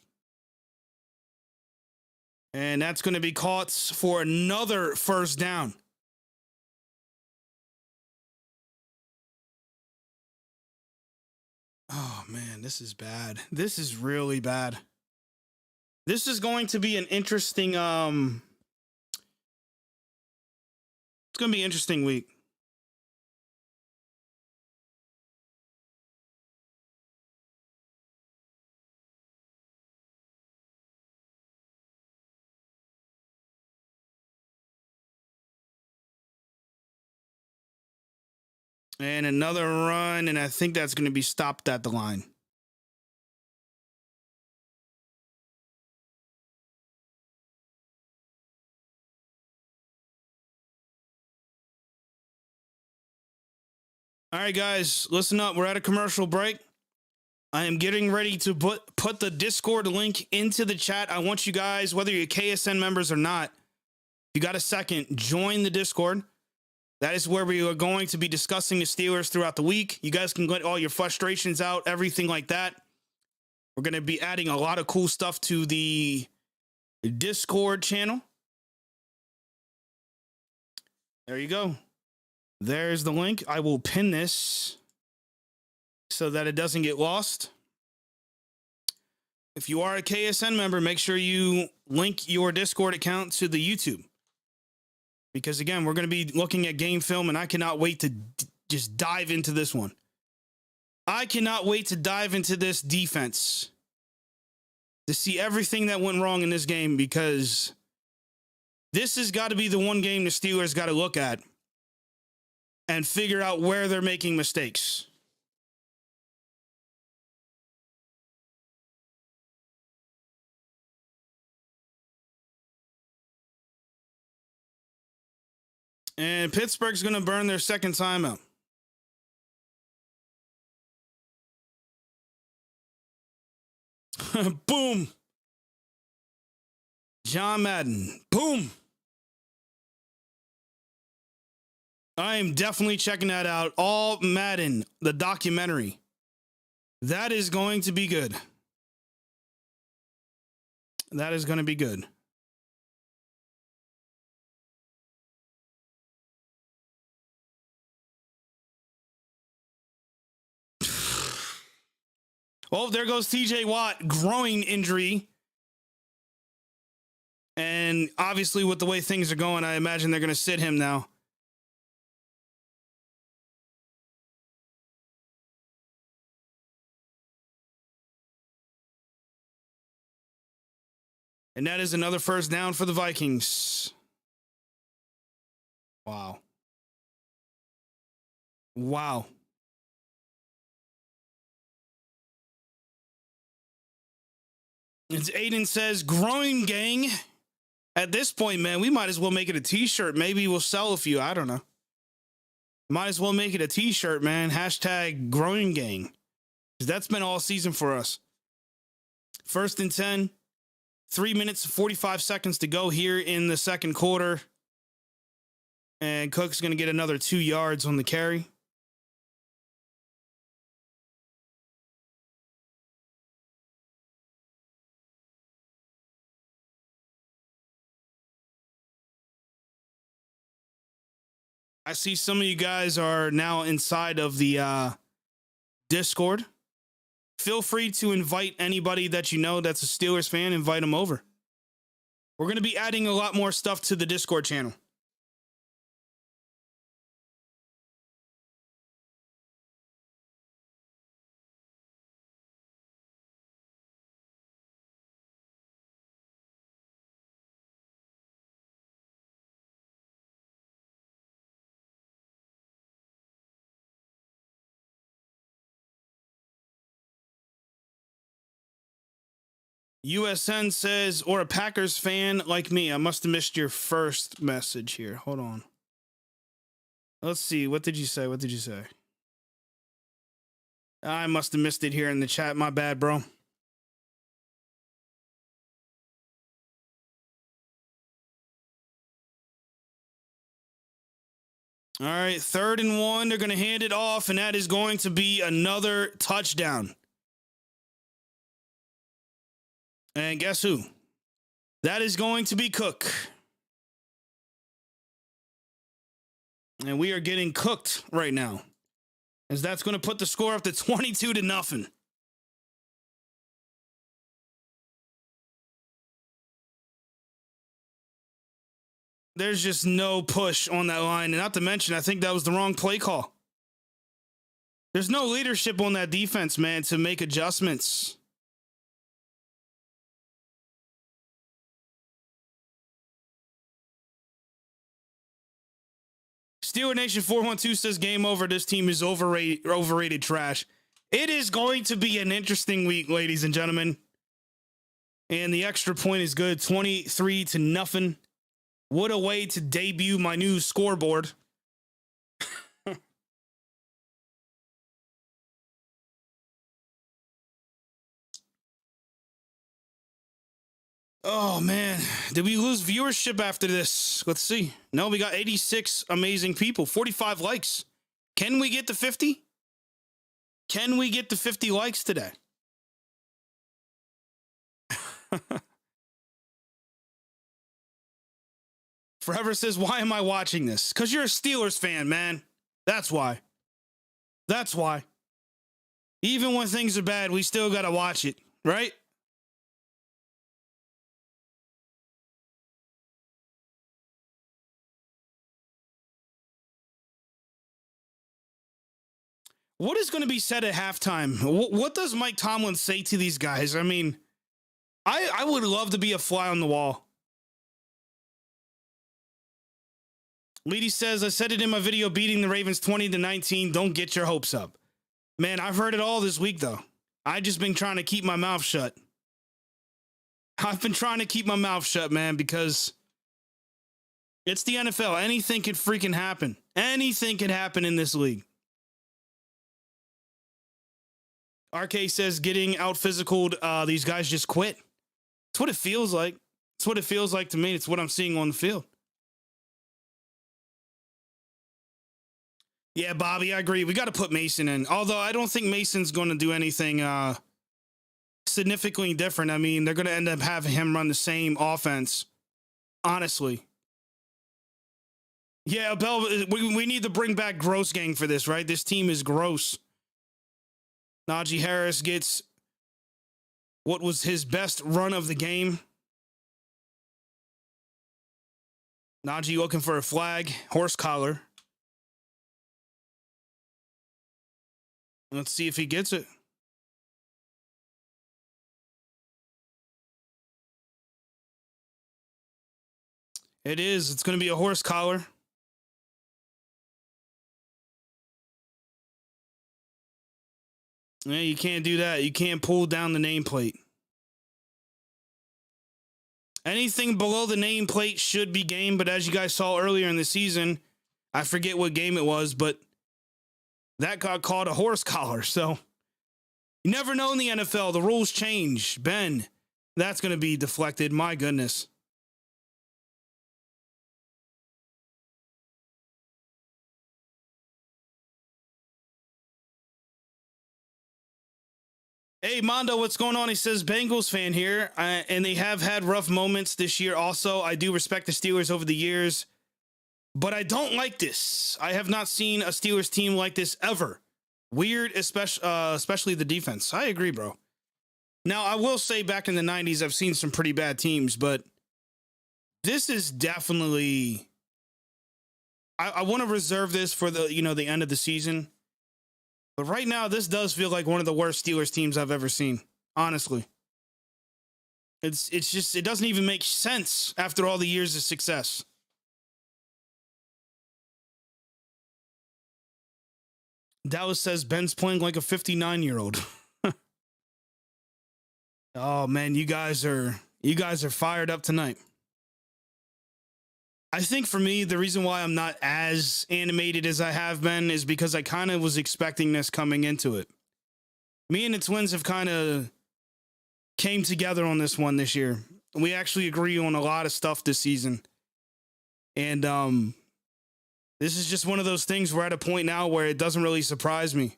And that's going to be caught for another first down. Oh, man, this is bad. This is really bad. This is going to be an interesting... It's going to be an interesting week. And another run, and I think that's going to be stopped at the line. All right, guys, listen up. We're at a commercial break. I am getting ready to put the Discord link into the chat. I want you guys, whether you're KSN members or not, if you got a second, join the Discord. That is where we are going to be discussing the Steelers throughout the week. You guys can get all your frustrations out, everything like that. We're going to be adding a lot of cool stuff to the Discord channel. There you go. There's the link. I will pin this so that it doesn't get lost. If you are a KSN member, make sure you link your Discord account to the YouTube. Because, again, we're going to be looking at game film, and I cannot wait to just dive into this one. I cannot wait to dive into this defense to see everything that went wrong in this game, because this has got to be the one game the Steelers got to look at and figure out where they're making mistakes. And Pittsburgh's going to burn their second timeout. Boom. John Madden. Boom. I am definitely checking that out. All Madden, the documentary. That is going to be good. That is going to be good. Oh, there goes TJ Watt, groin injury. And obviously, with the way things are going, I imagine they're going to sit him now. And that is another first down for the Vikings. Wow. Wow. As Aiden says, groin gang. At this point, man, we might as well make it a t-shirt. Maybe we'll sell a few. I don't know. Might as well make it a t-shirt, man. Hashtag groin gang. Because that's been all season for us. 1st and 10. 3 minutes, 45 seconds to go here in the second quarter. And Cook's going to get another 2 yards on the carry. I see some of you guys are now inside of the Discord. Feel free to invite anybody that you know that's a Steelers fan. Invite them over. We're going to be adding a lot more stuff to the Discord channel. USN says, or a Packers fan like me. I must have missed your first message here. Hold on. Let's see. What did you say? What did you say? I must have missed it here in the chat. My bad, bro. All right, 3rd and 1. They're going to hand it off, and that is going to be another touchdown. And guess who? That is going to be Cook. And we are getting cooked right now, as that's going to put the score up to 22-0. There's just no push on that line. And not to mention, I think that was the wrong play call. There's no leadership on that defense, man, to make adjustments. Steeler Nation 412 says game over. This team is overrated trash. It is going to be an interesting week, ladies and gentlemen. And the extra point is good. 23-0. What a way to debut my new scoreboard. Oh, man. Did we lose viewership after this? Let's see. No, we got 86 amazing people. 45 likes. Can we get to 50? Can we get to 50 likes today? Forever says, why am I watching this? Because you're a Steelers fan, man. That's why. That's why. Even when things are bad, we still got to watch it, right? What is going to be said at halftime? What does Mike Tomlin say to these guys? I mean, I would love to be a fly on the wall. Leedy says, I said it in my video, beating the Ravens 20-19. Don't get your hopes up. Man, I've heard it all this week, though. I've just been trying to keep my mouth shut. I've been trying to keep my mouth shut, man, because it's the NFL. Anything could freaking happen. Anything could happen in this league. RK says getting out physicaled, these guys just quit. It's what it feels like. It's what it feels like to me. It's what I'm seeing on the field. Yeah, Bobby, I agree. We got to put Mason in. Although I don't think Mason's going to do anything significantly different. I mean, they're going to end up having him run the same offense, honestly. Yeah, Bell, we need to bring back Gross Gang for this, right? This team is gross. Najee Harris gets what was his best run of the game. Najee looking for a flag, horse collar. Let's see if he gets it. It is. It's going to be a horse collar. Yeah, you can't do that. You can't pull down the nameplate. Anything below the nameplate should be game, but as you guys saw earlier in the season, I forget what game it was, but that got called a horse collar. So you never know in the NFL. The rules change. Ben, that's going to be deflected. My goodness. Hey, Mondo, what's going on? He says, Bengals fan here, and they have had rough moments this year also. I do respect the Steelers over the years, but I don't like this. I have not seen a Steelers team like this ever. Weird, especially the defense. I agree, bro. Now, I will say back in the 90s, I've seen some pretty bad teams, but this is definitely... I want to reserve this for the end of the season. But right now, this does feel like one of the worst Steelers teams I've ever seen. Honestly. It's just, it doesn't even make sense after all the years of success. Dallas says Ben's playing like a 59-year-old. Oh man, you guys are fired up tonight. I think for me, the reason why I'm not as animated as I have been is because I kind of was expecting this coming into it. Me and the Twins have kind of came together on this one this year. We actually agree on a lot of stuff this season. And this is just one of those things we're at a point now where it doesn't really surprise me.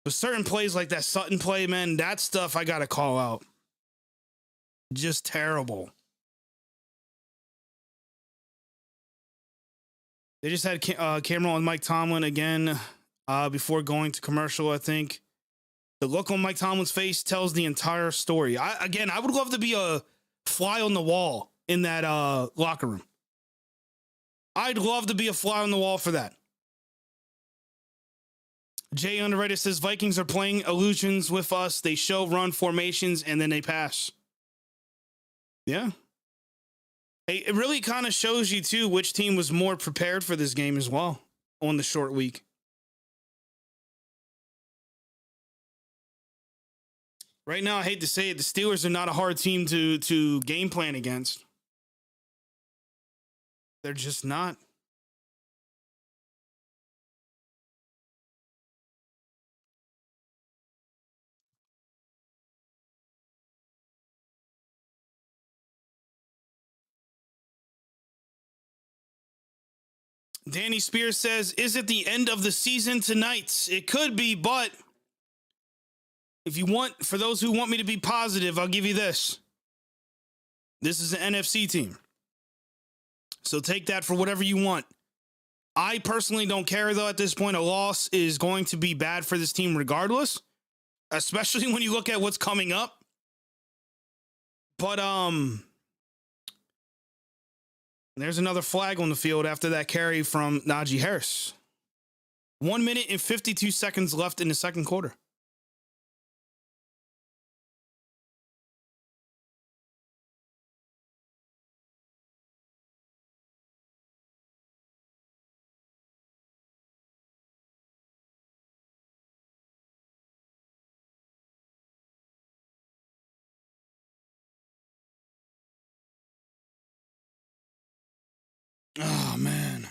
But certain plays like that Sutton play, man, that stuff I got to call out. Just terrible. They just had camera on Mike Tomlin again before going to commercial, I think. The look on Mike Tomlin's face tells the entire story. I would love to be a fly on the wall in that locker room. I'd love to be a fly on the wall for that. Jay Underwriter says, Vikings are playing illusions with us. They show run formations, and then they pass. Yeah. It really kind of shows you, too, which team was more prepared for this game as well on the short week. Right now, I hate to say it, the Steelers are not a hard team to game plan against. They're just not. Danny Spears says, is it the end of the season tonight? It could be, but for those who want me to be positive, I'll give you this. This is an NFC team. So take that for whatever you want. I personally don't care, though, at this point. A loss is going to be bad for this team regardless, especially when you look at what's coming up. But there's another flag on the field after that carry from Najee Harris. 1 minute and 52 seconds left in the second quarter. Oh, man.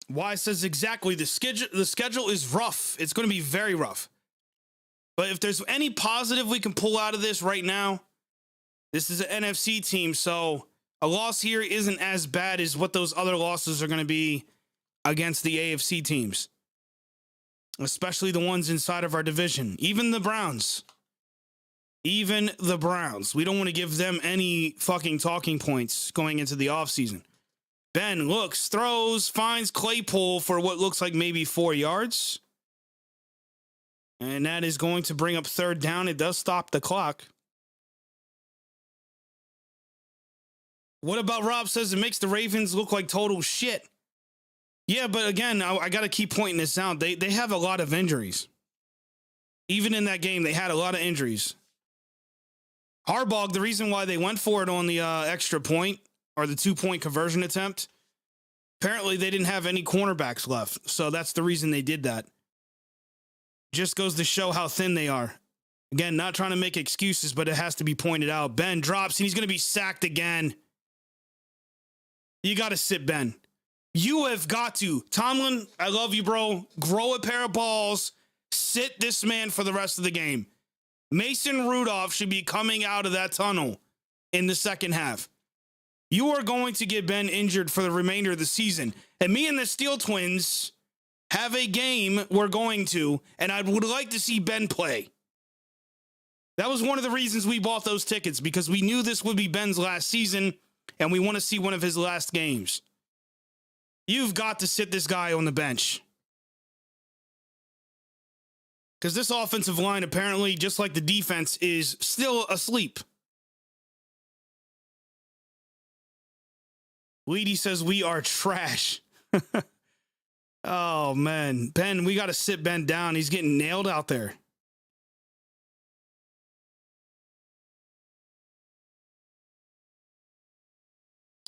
Why says exactly the schedule is rough. It's going to be very rough. But if there's any positive we can pull out of this right now, this is an NFC team, so a loss here isn't as bad as what those other losses are going to be against the AFC teams, especially the ones inside of our division. Even the Browns. Even the Browns. We don't want to give them any fucking talking points going into the offseason. Ben looks, throws, finds Claypool for what looks like maybe 4 yards. And that is going to bring up third down. It does stop the clock. What about Rob says it makes the Ravens look like total shit? Yeah, but again, I got to keep pointing this out. They have a lot of injuries. Even in that game, they had a lot of injuries. Harbaugh, the reason why they went for it on the extra point or the 2-point conversion attempt, apparently they didn't have any cornerbacks left. So that's the reason they did that. Just goes to show how thin they are. Again, not trying to make excuses, but it has to be pointed out. Ben drops, and he's going to be sacked again. You got to sit Ben. You have got to. Tomlin, I love you, bro. Grow a pair of balls. Sit this man for the rest of the game. Mason Rudolph should be coming out of that tunnel in the second half. You are going to get Ben injured for the remainder of the season. And me and the Steel Twins have a game we're going to, and I would like to see Ben play. That was one of the reasons we bought those tickets, because we knew this would be Ben's last season, and we want to see one of his last games. You've got to sit this guy on the bench. Because this offensive line, apparently, just like the defense, is still asleep. Weedy says we are trash. Oh, man. Ben, we got to sit Ben down. He's getting nailed out there.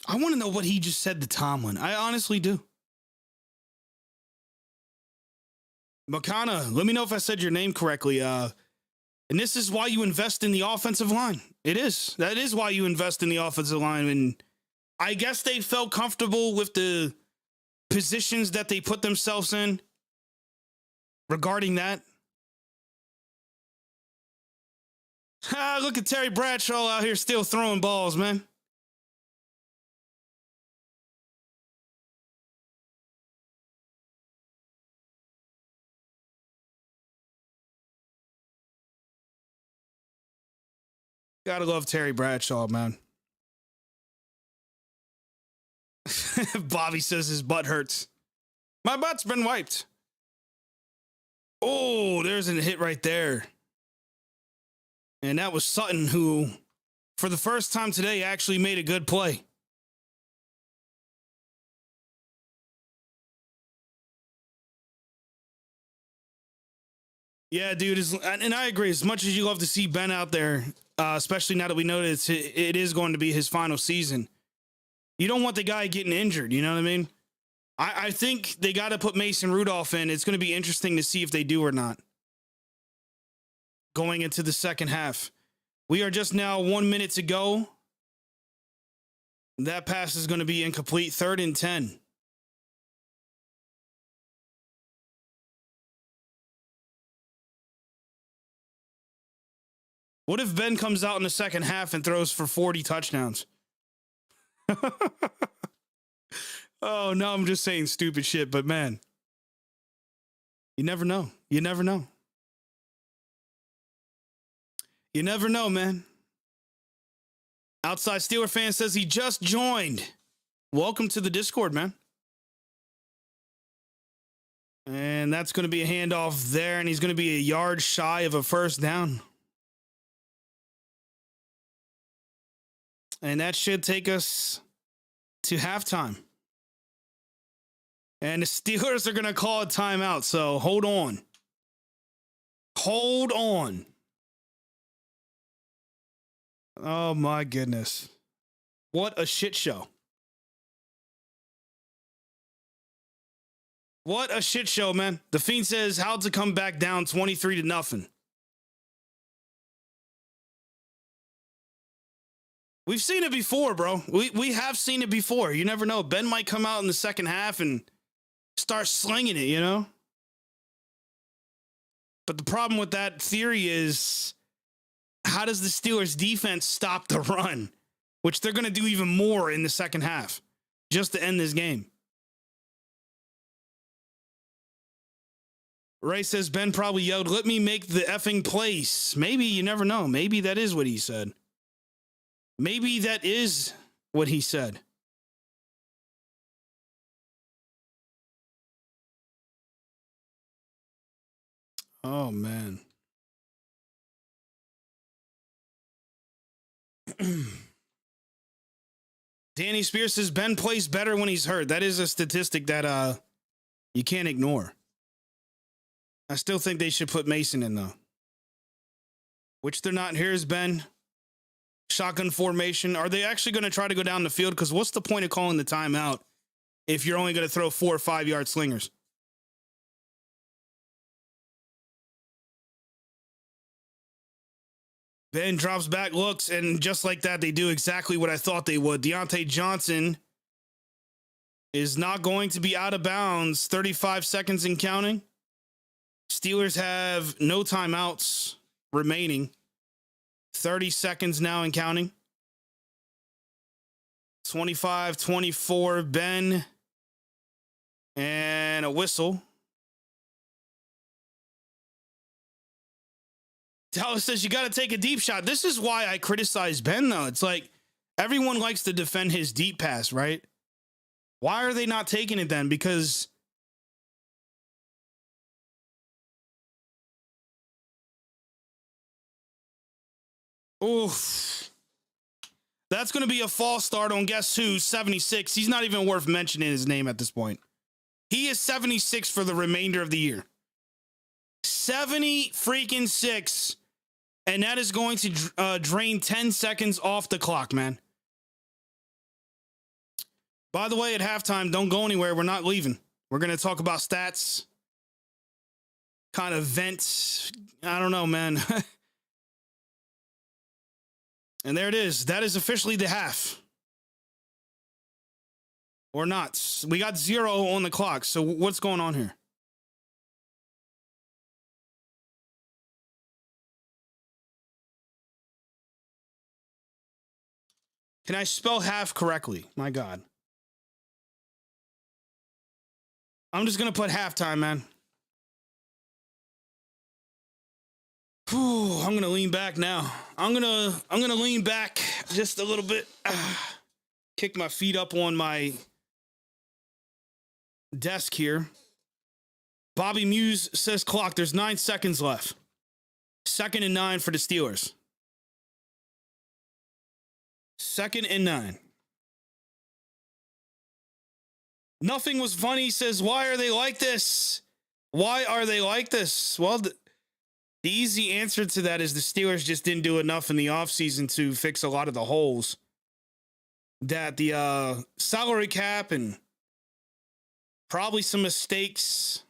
I want to know what he just said to Tomlin. I honestly do. Makana, let me know if I said your name correctly. And this is why you invest in the offensive line. It is. That is why you invest in the offensive line. And I guess they felt comfortable with the positions that they put themselves in regarding that. Look at Terry Bradshaw out here still throwing balls, man. Gotta love Terry Bradshaw, man. Bobby says his butt hurts. My butt's been wiped. Oh, there's a hit right there. And that was Sutton, who, for the first time today, actually made a good play. Yeah, dude, and I agree. As much as you love to see Ben out there, especially now that we know that it is going to be his final season, you don't want the guy getting injured. You know what I mean? I think they got to put Mason Rudolph in. It's going to be interesting to see if they do or not. Going into the second half. We are just now 1 minute to go. That pass is going to be incomplete. 3rd and 10. What if Ben comes out in the second half and throws for 40 touchdowns? Oh, no, I'm just saying stupid shit, but man, you never know. You never know. You never know, man. Outside Steeler fan says he just joined. Welcome to the Discord, man. And that's going to be a handoff there, and he's going to be a yard shy of a first down. And that should take us to halftime. And the Steelers are going to call a timeout, so hold on. Hold on. Oh, my goodness. What a shit show. What a shit show, man. The Fiend says how to come back down 23-0. We've seen it before, bro. We have seen it before. You never know. Ben might come out in the second half and start slinging it, you know? But the problem with that theory is, how does the Steelers defense stop the run? Which they're going to do even more in the second half, just to end this game. Ray says Ben probably yelled, "Let me make the effing place." Maybe, you never know. Maybe that is what he said. Maybe that is what he said. Oh, man. Danny Spears says Ben plays better when he's hurt. That is a statistic that you can't ignore. I still think they should put Mason in, though. Which they're not. Here's Ben. Shotgun formation. Are they actually going to try to go down the field? Because what's the point of calling the timeout if you're only going to throw 4 or 5 yard slingers? Ben drops back, looks, and just like that, they do exactly what I thought they would. Deontay Johnson is not going to be out of bounds. 35 seconds and counting. Steelers have no timeouts remaining. 30 seconds now and counting. 25-24, Ben. And a whistle. Dallas says you got to take a deep shot. This is why I criticize Ben, though. It's like everyone likes to defend his deep pass, right? Why are they not taking it then? Because oof. That's going to be a false start on guess who? 76. He's not even worth mentioning his name at this point. He is 76 for the remainder of the year. 70-6. And that is going to drain 10 seconds off the clock, man. By the way, at halftime, don't go anywhere. We're not leaving. We're going to talk about stats. Kind of vent. I don't know, man. And there it is. That is officially the half. Or not. We got 0 on the clock. So what's going on here? Can I spell half correctly? My God. I'm just going to put halftime, man. Whew, I'm going to lean back now. I'm going to lean back just a little bit. Kick my feet up on my desk here. Bobby Muse says clock. There's 9 seconds left. 2nd and 9 for the Steelers. 2nd and 9. Nothing was funny. Says, why are they like this? Why are they like this? Well, the easy answer to that is the Steelers just didn't do enough in the offseason to fix a lot of the holes that the salary cap and probably some mistakes.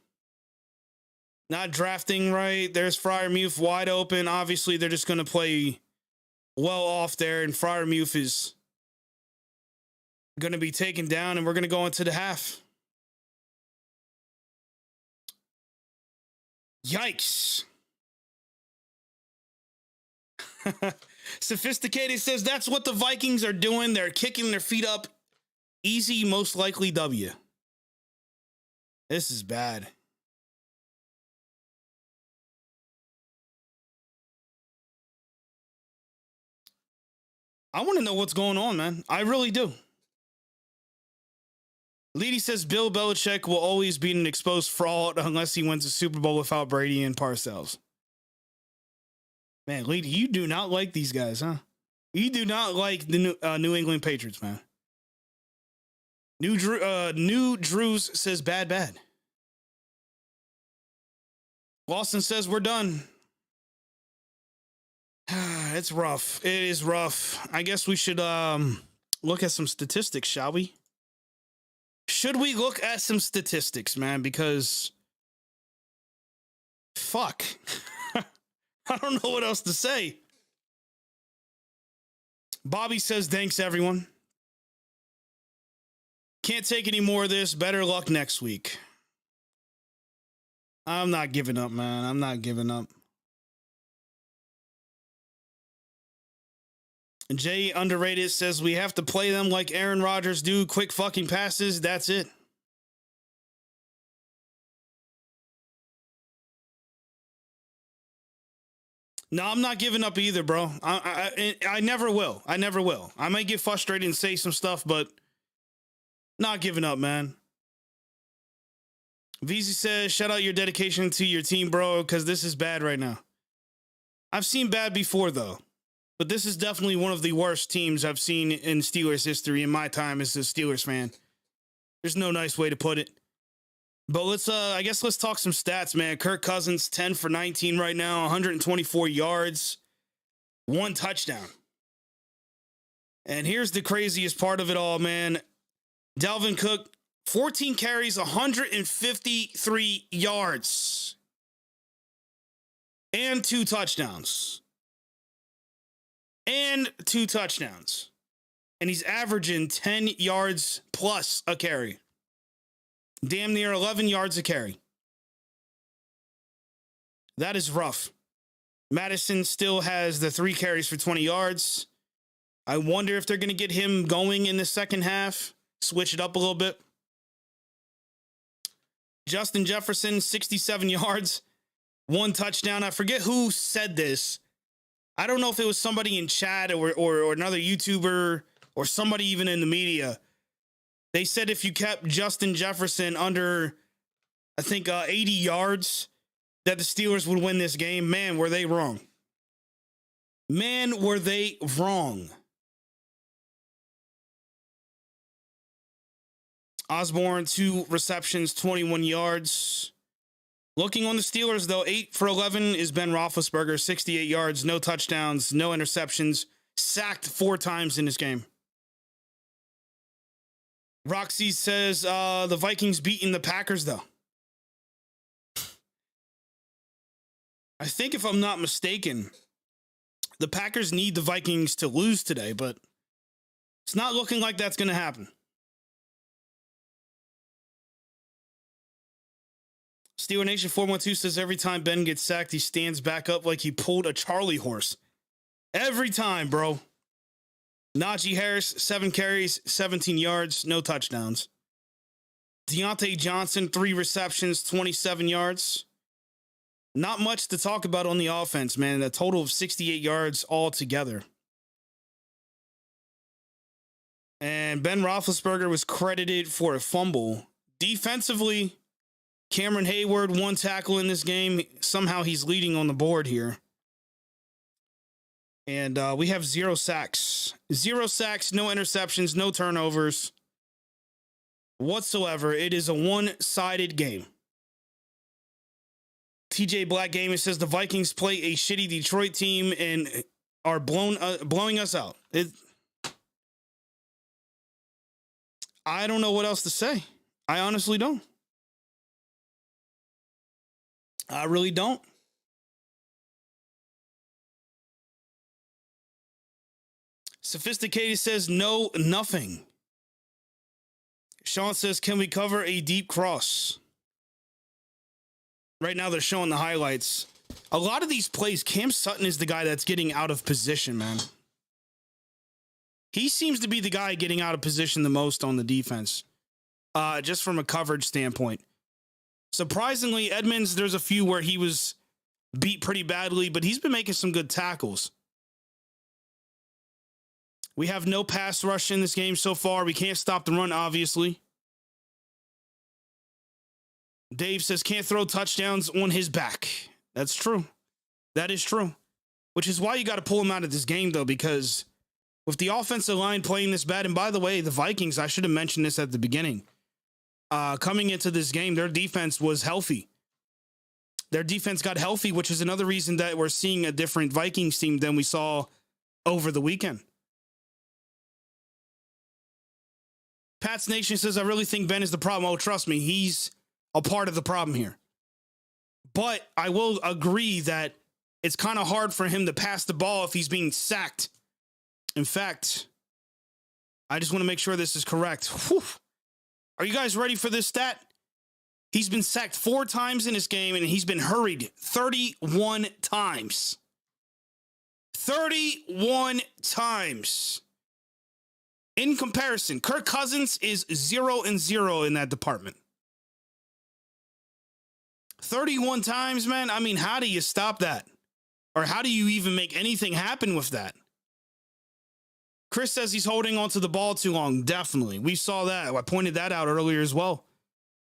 Not drafting right. There's Freiermuth wide open. Obviously, they're just going to play well off there, and Freiermuth is going to be taken down, and we're going to go into the half. Yikes. Sophisticated says that's what the Vikings are doing. They're kicking their feet up. Easy, most likely W. This is bad. I want to know what's going on, man. I really do. Leedy says Bill Belichick will always be an exposed fraud unless he wins a Super Bowl without Brady and Parcells. Man, Leedy, you do not like these guys, huh? You do not like the New England Patriots, man. New Drews says bad. Lawson says we're done. It's rough. It is rough. I guess we should look at some statistics, shall we? Should we look at some statistics, man? Because fuck. I don't know what else to say. Bobby says thanks, everyone. Can't take any more of this. Better luck next week. I'm not giving up, man. I'm not giving up. Jay Underrated says we have to play them like Aaron Rodgers do. Quick fucking passes. That's it. No, I'm not giving up either, bro. I never will. I never will. I might get frustrated and say some stuff, but not giving up, man. VZ says, shout out your dedication to your team, bro, because this is bad right now. I've seen bad before, though. But this is definitely one of the worst teams I've seen in Steelers history in my time as a Steelers fan. There's no nice way to put it. But let's talk some stats, man. Kirk Cousins, 10 for 19 right now, 124 yards, 1 touchdown. And here's the craziest part of it all, man. Dalvin Cook, 14 carries, 153 yards, and 2 touchdowns. And he's averaging 10 yards plus a carry. Damn near 11 yards a carry. That is rough. Madison still has the 3 carries for 20 yards. I wonder if they're going to get him going in the second half. Switch it up a little bit. Justin Jefferson, 67 yards, 1 touchdown. I forget who said this. I don't know if it was somebody in chat or another YouTuber or somebody even in the media. They said if you kept Justin Jefferson under, I think, 80 yards, that the Steelers would win this game. Man, were they wrong. Man, were they wrong. Osborne, 2 receptions, 21 yards. Looking on the Steelers, though, 8 for 11 is Ben Roethlisberger, 68 yards, no touchdowns, no interceptions, sacked 4 times in this game. Roxy says the Vikings beating the Packers, though. I think, if I'm not mistaken, the Packers need the Vikings to lose today, but it's not looking like that's going to happen. Steeler Nation 412 says every time Ben gets sacked, he stands back up like he pulled a Charlie horse. Every time, bro. Najee Harris, 7 carries, 17 yards, no touchdowns. Deontay Johnson, 3 receptions, 27 yards. Not much to talk about on the offense, man. A total of 68 yards altogether. And Ben Roethlisberger was credited for a fumble. Defensively, Cameron Hayward, 1 tackle in this game. Somehow he's leading on the board here. And we have 0 sacks. 0 sacks, no interceptions, no turnovers whatsoever. It is a one-sided game. TJ Black Gaming says the Vikings play a shitty Detroit team and are blowing us out. I don't know what else to say. I honestly don't. I really don't. Sophisticated says no, nothing. Sean says, can we cover a deep cross? Right now they're showing the highlights. A lot of these plays, Cam Sutton is the guy that's getting out of position, man. He seems to be the guy getting out of position the most on the defense, just from a coverage standpoint. Surprisingly, Edmonds, there's a few where he was beat pretty badly, but he's been making some good tackles. We have no pass rush in this game so far. We can't stop the run, obviously. Dave says can't throw touchdowns on his back. That's true. That is true. Which is why you got to pull him out of this game, though, because with the offensive line playing this bad, and by the way, the Vikings, I should have mentioned this at the beginning. Coming into this game, their defense was healthy. Their defense got healthy, which is another reason that we're seeing a different Vikings team than we saw over the weekend. Pat's Nation says, I really think Ben is the problem. Oh, trust me, he's a part of the problem here. But I will agree that it's kind of hard for him to pass the ball if he's being sacked. In fact, I just want to make sure this is correct. Whew. Are you guys ready for this stat? He's been sacked 4 times in this game, and he's been hurried 31 times. 31 times. In comparison, Kirk Cousins is 0-0 in that department. 31 times, man. I mean, how do you stop that? Or how do you even make anything happen with that? Chris says he's holding onto the ball too long. Definitely. We saw that. I pointed that out earlier as well,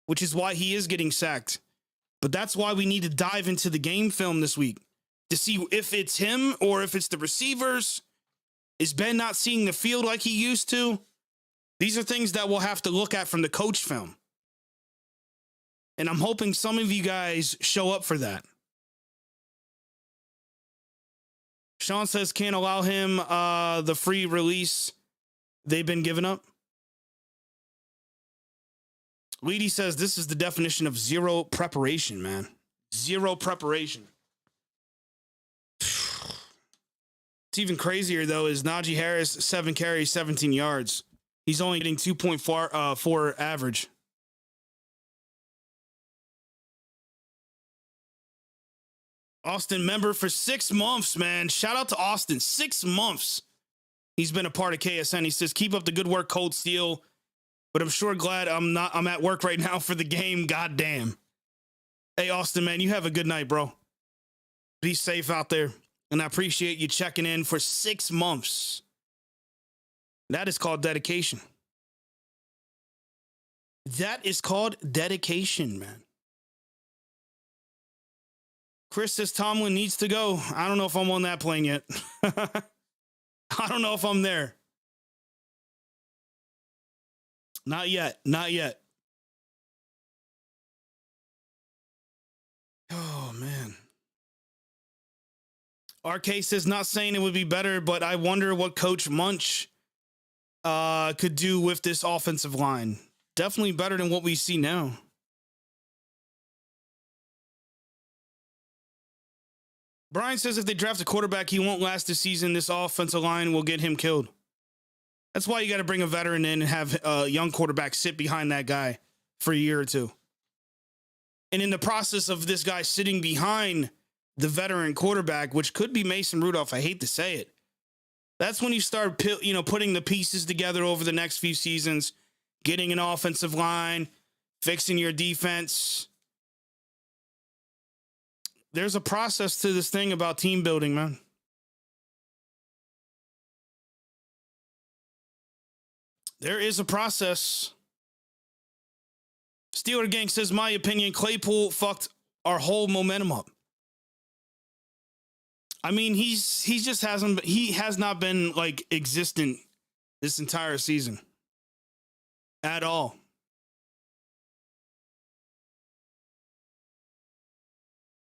which is why he is getting sacked. But that's why we need to dive into the game film this week to see if it's him or if it's the receivers. Is Ben not seeing the field like he used to? These are things that we'll have to look at from the coach film. And I'm hoping some of you guys show up for that. Sean says can't allow him the free release they've been giving up. Leedy says this is the definition of zero preparation, man. Zero preparation. It's even crazier, though, is Najee Harris, 7 carries, 17 yards. He's only getting 2.4 average. Austin member for 6 months, man. Shout out to Austin. 6 months. He's been a part of KSN. He says, keep up the good work, Kold Steel. But I'm sure glad I'm at work right now for the game. God damn. Hey, Austin, man, you have a good night, bro. Be safe out there. And I appreciate you checking in for 6 months. That is called dedication. That is called dedication, man. Chris says Tomlin needs to go. I don't know if I'm on that plane yet. I don't know if I'm there. Not yet. Not yet. Oh, man. RK says, not saying it would be better, but I wonder what Coach Munch could do with this offensive line. Definitely better than what we see now. Brian says if they draft a quarterback, he won't last the season. This offensive line will get him killed. That's why you got to bring a veteran in and have a young quarterback sit behind that guy for a year or two. And in the process of this guy sitting behind the veteran quarterback, which could be Mason Rudolph, I hate to say it, that's when you start putting the pieces together over the next few seasons, getting an offensive line, fixing your defense. There's a process to this thing about team building, man. There is a process. Steeler Gang says, my opinion, Claypool fucked our whole momentum up. I mean, he has not been like existent this entire season at all.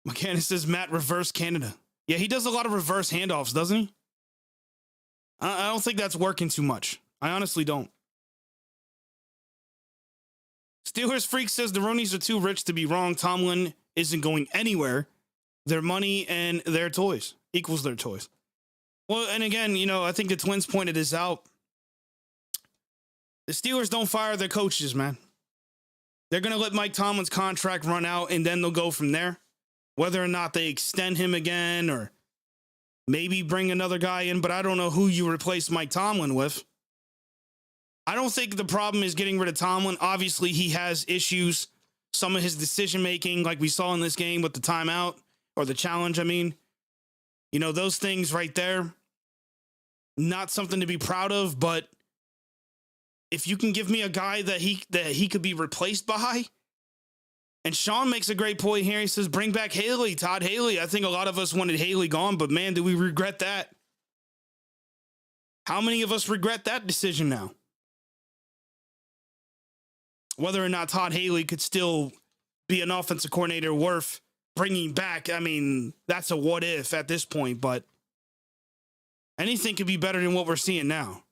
McCann says Matt reverse Canada. Yeah, he does a lot of reverse handoffs, doesn't he? I don't think that's working too much. I honestly don't. Steelers Freak says the Roonies are too rich to be wrong. Tomlin isn't going anywhere. Their money and their toys equals their toys. Well, and again, I think the Twins pointed this out. The Steelers don't fire their coaches, man. They're going to let Mike Tomlin's contract run out, and then they'll go from there. Whether or not they extend him again or maybe bring another guy in, but I don't know who you replace Mike Tomlin with. I don't think the problem is getting rid of Tomlin. Obviously, he has issues. Some of his decision-making, like we saw in this game with the timeout or the challenge, those things right there. not something to be proud of, but if you can give me a guy that he could be replaced by, and Sean makes a great point here. He says, bring back Haley, Todd Haley. I think a lot of us wanted Haley gone, but man, do we regret that? How many of us regret that decision now? Whether or not Todd Haley could still be an offensive coordinator worth bringing back, I mean, that's a what if at this point, but anything could be better than what we're seeing now.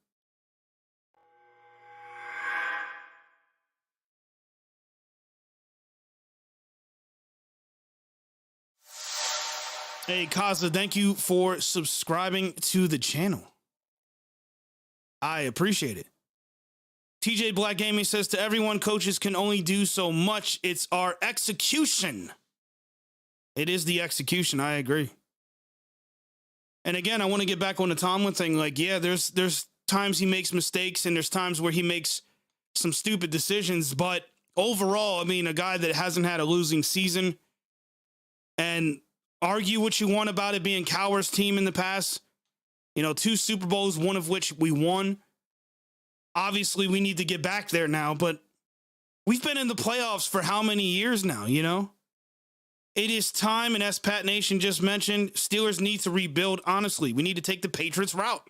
Hey, Kaza, thank you for subscribing to the channel. I appreciate it. TJ Black Gaming says, to everyone, coaches can only do so much. It's our execution. It is the execution. I agree. And again, I want to get back on the Tomlin thing. Like, yeah, there's times he makes mistakes and there's times where he makes some stupid decisions. But overall, I mean, a guy that hasn't had a losing season, and argue what you want about it being Cowher's team in the past, 2 Super Bowls, one of which we won. Obviously, we need to get back there now, but we've been in the playoffs for how many years now, It is time, and as Pat Nation just mentioned, Steelers need to rebuild. Honestly, we need to take the Patriots route.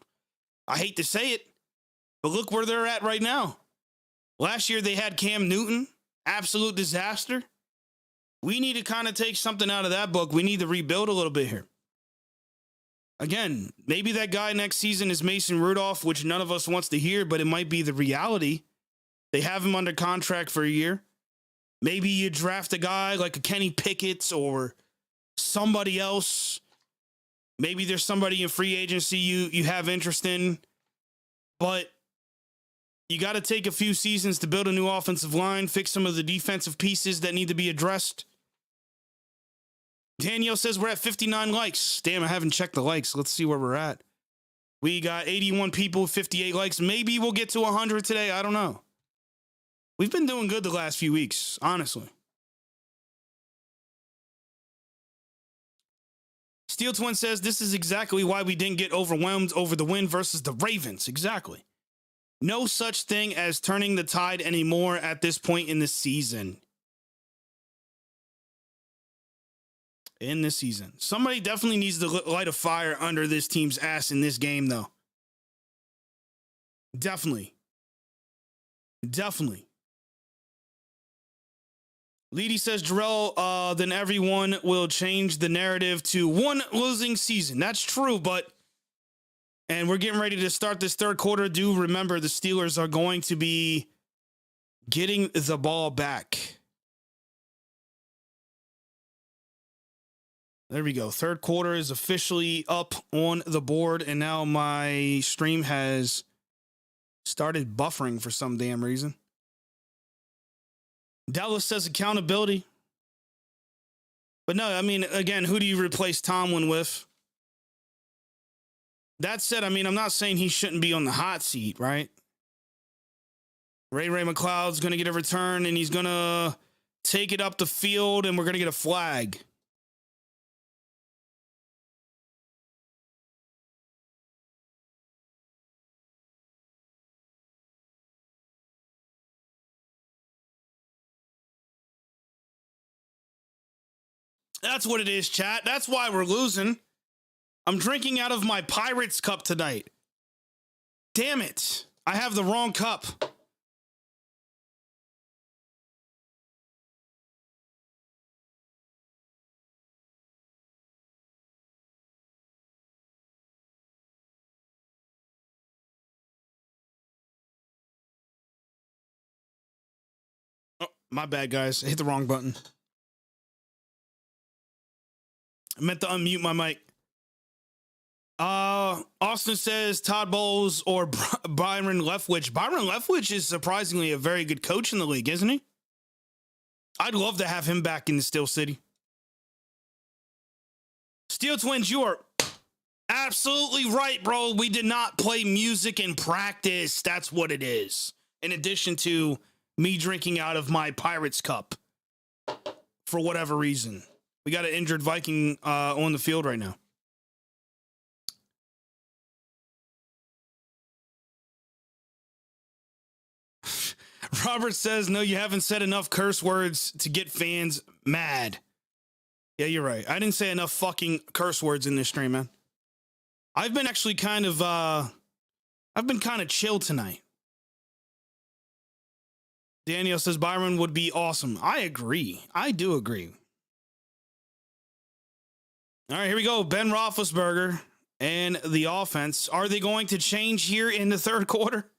I hate to say it, but look where they're at right now. Last year, they had Cam Newton, absolute disaster. We need to kind of take something out of that book. We need to rebuild a little bit here. Again, maybe that guy next season is Mason Rudolph, which none of us wants to hear, but it might be the reality. They have him under contract for a year. Maybe you draft a guy like a Kenny Pickett or somebody else. Maybe there's somebody in free agency you have interest in. But you got to take a few seasons to build a new offensive line, fix some of the defensive pieces that need to be addressed. Danielle says we're at 59 likes. Damn, I haven't checked the likes. Let's see where we're at. We got 81 people, 58 likes. Maybe we'll get to 100 today. I don't know. We've been doing good the last few weeks, honestly. Steel Twin says this is exactly why we didn't get overwhelmed over the win versus the Ravens. Exactly. No such thing as turning the tide anymore at this point in the season. Somebody definitely needs to light a fire under this team's ass in this game, though. Definitely. Leedy says, Jarrell, then everyone will change the narrative to one losing season. That's true, and we're getting ready to start this third quarter. Do remember the Steelers are going to be getting the ball back. There we go. Third quarter is officially up on the board, and now my stream has started buffering for some damn reason. Dallas says accountability. But no, I mean, again, who do you replace Tomlin with? That said, I mean, I'm not saying he shouldn't be on the hot seat, right? Ray McLeod's going to get a return, and he's going to take it up the field, and we're going to get a flag. That's what it is, chat. That's why we're losing. I'm drinking out of my Pirates cup tonight. Damn it. I have the wrong cup. Oh, my bad, guys. I hit the wrong button. I meant to unmute my mic. Austin says Todd Bowles or Byron Leftwich. Byron Leftwich is surprisingly a very good coach in the league, isn't he? I'd love to have him back in the Steel City. Steel Twins, you are absolutely right, bro. We did not play music in practice. That's what it is. In addition to me drinking out of my Pirates cup for whatever reason. We got an injured Viking on the field right now. Robert says, no, you haven't said enough curse words to get fans mad. Yeah, you're right. I didn't say enough fucking curse words in this stream, man. I've been actually kind of chill tonight. Daniel says Byron would be awesome. I agree. I do agree. All right, here we go. Ben Roethlisberger and the offense. Are they going to change here in the third quarter?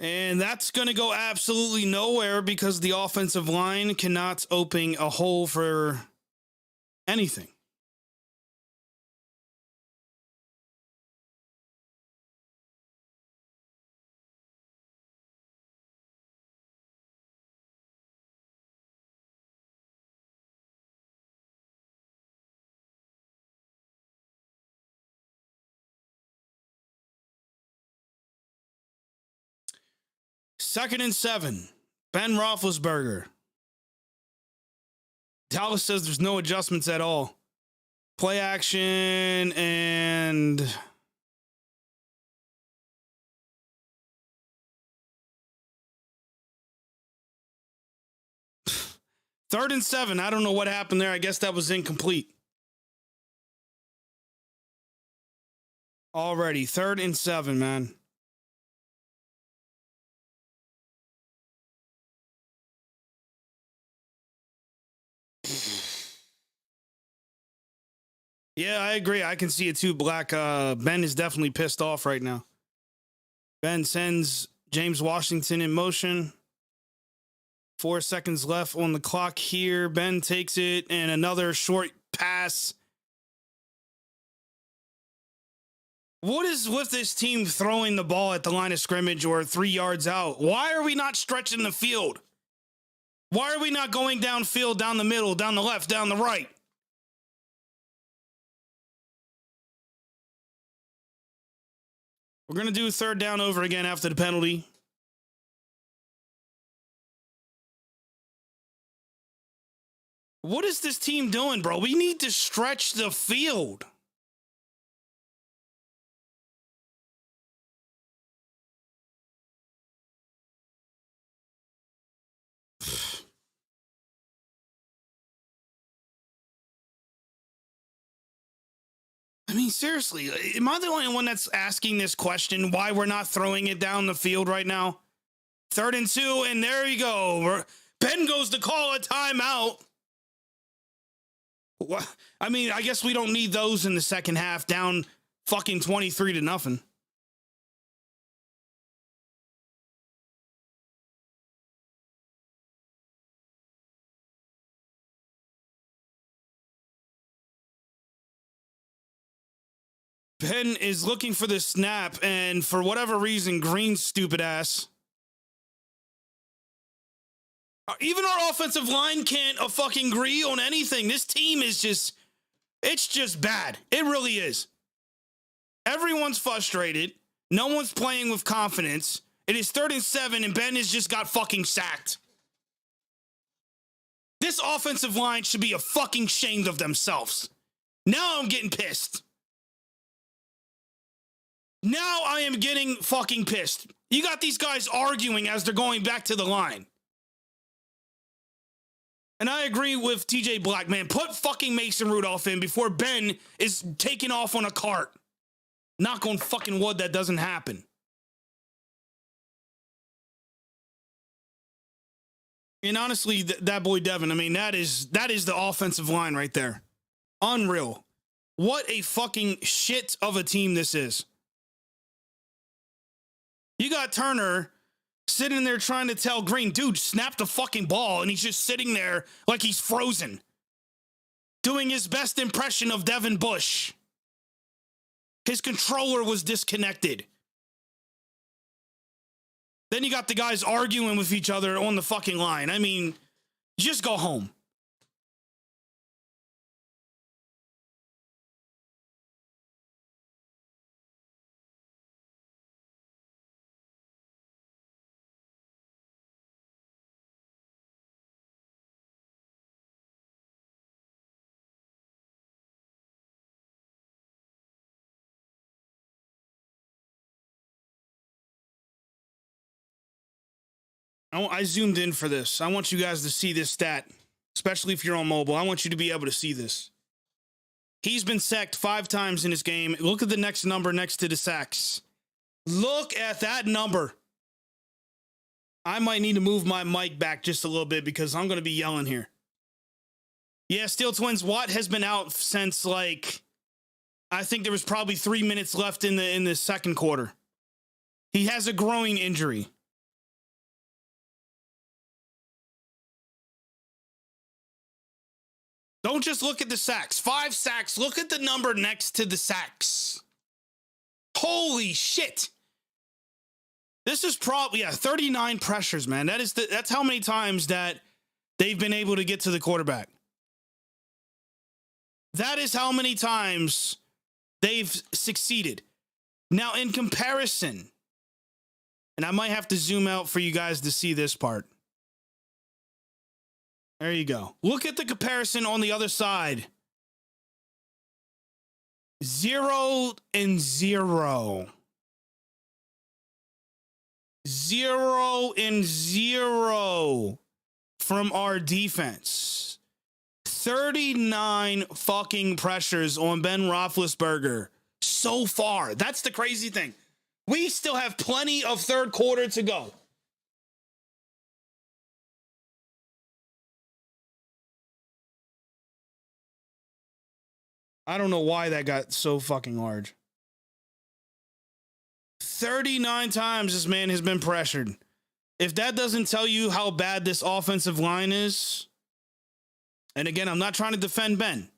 And that's going to go absolutely nowhere because the offensive line cannot open a hole for anything. Second and 7. Ben Roethlisberger. Dallas says there's no adjustments at all. Play action and third and 7. I don't know what happened there. I guess that was incomplete. Already, third and 7, man. Yeah, I agree. I can see it too, Black. Ben is definitely pissed off right now. Ben sends James Washington in motion. 4 seconds left on the clock here. Ben takes it and another short pass. What is with this team throwing the ball at the line of scrimmage or 3 yards out? Why are we not stretching the field? Why are we not going downfield, down the middle, down the left, down the right? We're going to do third down over again after the penalty. What is this team doing, bro? We need to stretch the field. I mean, seriously, am I the only one that's asking this question? Why we're not throwing it down the field right now? 3rd and 2, and there you go. Ben goes to call a timeout. I mean, I guess we don't need those in the second half, down fucking 23-0. Ben is looking for the snap, and for whatever reason, Green's stupid ass. Even our offensive line can't fucking agree on anything. This team is it's just bad. It really is. Everyone's frustrated. No one's playing with confidence. It is 3rd and 7, and Ben has just got fucking sacked. This offensive line should be fucking ashamed of themselves. Now I'm getting pissed. Now I am getting fucking pissed. You got these guys arguing as they're going back to the line. And I agree with TJ Black, man. Put fucking Mason Rudolph in before Ben is taking off on a cart. Knock on fucking wood that doesn't happen. And honestly, that boy Devin, I mean, that is the offensive line right there. Unreal. What a fucking shit of a team this is. You got Turner sitting there trying to tell Green, dude, snap the fucking ball. And he's just sitting there like he's frozen, doing his best impression of Devin Bush. His controller was disconnected. Then you got the guys arguing with each other on the fucking line. I mean, just go home. I zoomed in for this. I want you guys to see this stat, especially if you're on mobile. I want you to be able to see this. He's been sacked 5 times in this game. Look at the next number next to the sacks. Look at that number. I might need to move my mic back just a little bit because I'm going to be yelling here. Yeah, Steel Twins, Watt has been out since, like, I think there was probably 3 minutes left in the second quarter. He has a growing injury. Don't just look at the sacks. 5 sacks. Look at the number next to the sacks. Holy shit. This is probably, 39 pressures, man. That's how many times that they've been able to get to the quarterback. That is how many times they've succeeded. Now, in comparison, and I might have to zoom out for you guys to see this part. There you go. Look at the comparison on the other side. 0 and 0. 0 and 0 from our defense. 39 fucking pressures on Ben Roethlisberger so far. That's the crazy thing. We still have plenty of third quarter to go. I don't know why that got so fucking large. 39 times this man has been pressured. If that doesn't tell you how bad this offensive line is, and again, I'm not trying to defend Ben,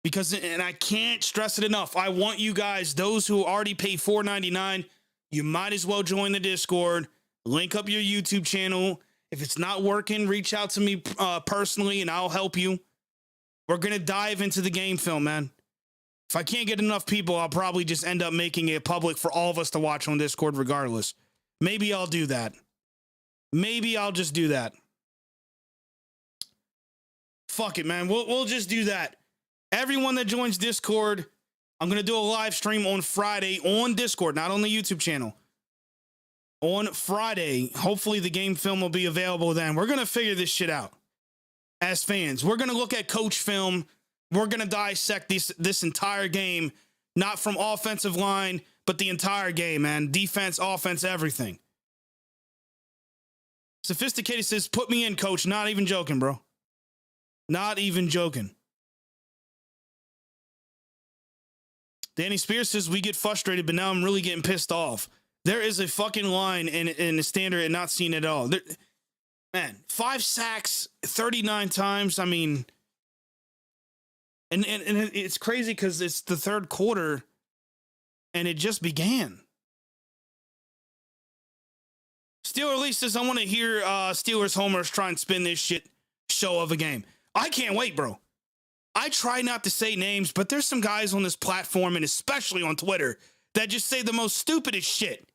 because, and I can't stress it enough, I want you guys, those who already pay $4.99, you might as well join the Discord, link up your YouTube channel. If it's not working, reach out to me personally and I'll help you. We're going to dive into the game film, man. If I can't get enough people, I'll probably just end up making it public for all of us to watch on Discord regardless. Maybe I'll do that. Maybe I'll just do that. Fuck it, man. We'll just do that. Everyone that joins Discord, I'm going to do a live stream on Friday on Discord, not on the YouTube channel. On Friday, hopefully the game film will be available then. We're going to figure this shit out. As fans, we're going to look at coach film. We're going to dissect this entire game, not from offensive line, but the entire game, man. Defense, offense, everything. Sophisticated says, put me in, coach. Not even joking, bro. Not even joking. Danny Spears says, we get frustrated, but now I'm really getting pissed off. There is a fucking line in the standard and not seen it at all. Man, 5 sacks, 39 times. I mean, and it's crazy because it's the third quarter and it just began. Steeler Lee says, I want to hear Steelers homers try and spin this shit show of a game. I can't wait, bro. I try not to say names, but there's some guys on this platform and especially on Twitter that just say the most stupidest shit.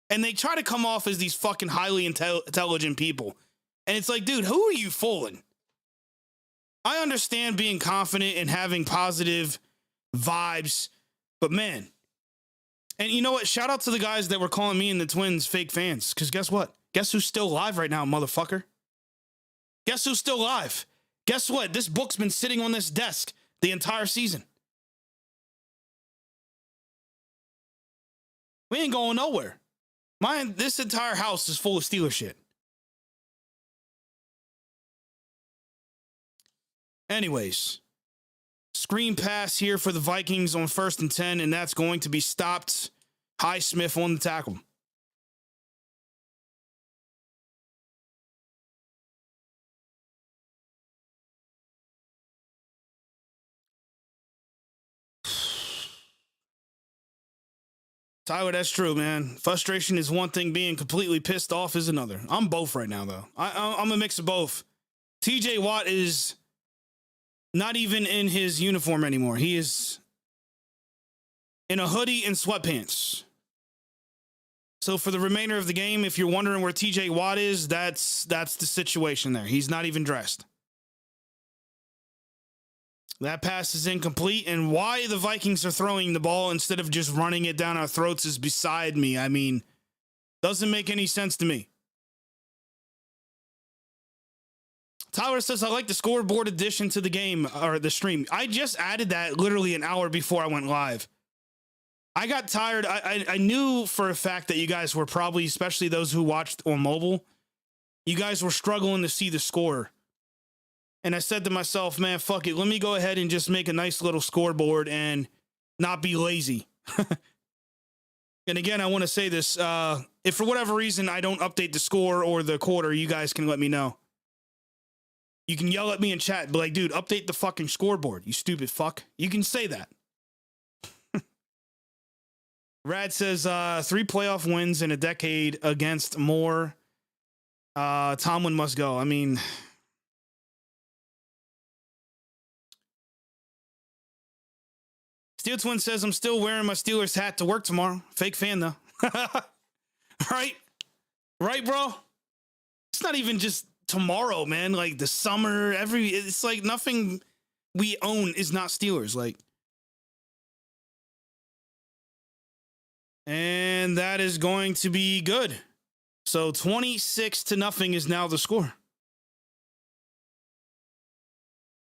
And they try to come off as these fucking highly intelligent people. And it's like, dude, who are you fooling? I understand being confident and having positive vibes, but man. And you know what? Shout out to the guys that were calling me and the Twins fake fans. Because guess what? Guess who's still alive right now, motherfucker? Guess who's still alive? Guess what? This book's been sitting on this desk the entire season. We ain't going nowhere. This entire house is full of Steeler shit. Anyways, screen pass here for the Vikings on 1st and 10, and that's going to be stopped. Highsmith on the tackle. Tyler, that's true, man. Frustration is one thing. Being completely pissed off is another. I'm both right now, though. I'm a mix of both. TJ Watt is not even in his uniform anymore. He is in a hoodie and sweatpants. So for the remainder of the game, if you're wondering where TJ Watt is, that's the situation there. He's not even dressed. That pass is incomplete, and why the Vikings are throwing the ball instead of just running it down our throats is beside me. I mean, doesn't make any sense to me. Tyler says, I like the scoreboard addition to the game or the stream. I just added that literally an hour before I went live. I got tired. I knew for a fact that you guys were probably, especially those who watched on mobile, you guys were struggling to see the score. And I said to myself, man, fuck it. Let me go ahead and just make a nice little scoreboard and not be lazy. And again, I want to say this. If for whatever reason I don't update the score or the quarter, you guys can let me know. You can yell at me in chat, be like, dude, update the fucking scoreboard, you stupid fuck. You can say that. Rad says 3 playoff wins in a decade against more. Tomlin must go. I mean, Steel Twin says I'm still wearing my Steelers hat to work tomorrow. Fake fan though. Right, bro. It's not even just tomorrow, man. Like the summer, it's like nothing we own is not Steelers. Like. And that is going to be good. So 26-0 is now the score.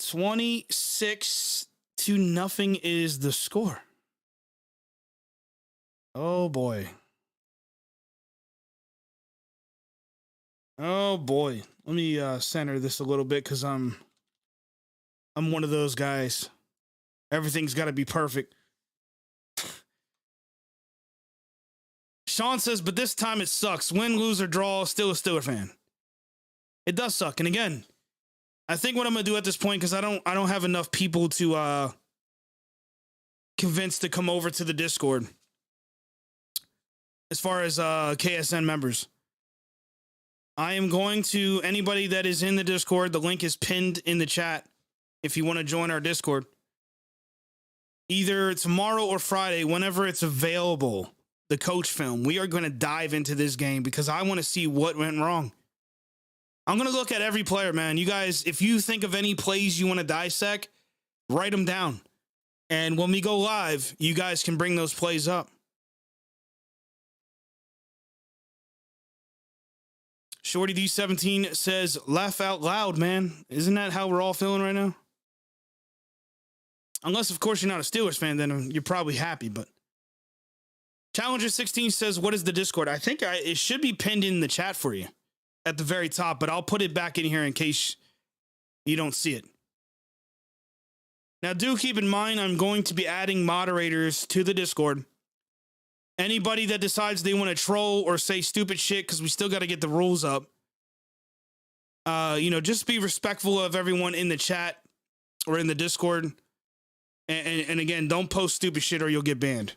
26-0 is the score. Oh boy. Oh boy. Let me center this a little bit because I'm one of those guys. Everything's got to be perfect. Sean says, but this time it sucks. Win, lose, or draw, still a Steeler fan. It does suck. And again, I think what I'm going to do at this point, because I don't have enough people to convince to come over to the Discord as far as KSN members. I am going to, anybody that is in the Discord, the link is pinned in the chat if you want to join our Discord. Either tomorrow or Friday, whenever it's available, the coach film, we are going to dive into this game because I want to see what went wrong. I'm going to look at every player, man. You guys, if you think of any plays you want to dissect, write them down. And when we go live, you guys can bring those plays up. Shorty D17 says, laugh out loud, man. Isn't that how we're all feeling right now? Unless, of course, you're not a Steelers fan, then you're probably happy, but Challenger 16 says, what is the Discord? I think it should be pinned in the chat for you at the very top, but I'll put it back in here in case you don't see it. Now, do keep in mind, I'm going to be adding moderators to the Discord. Anybody that decides they want to troll or say stupid shit, because we still got to get the rules up, just be respectful of everyone in the chat or in the Discord. And again, don't post stupid shit or you'll get banned.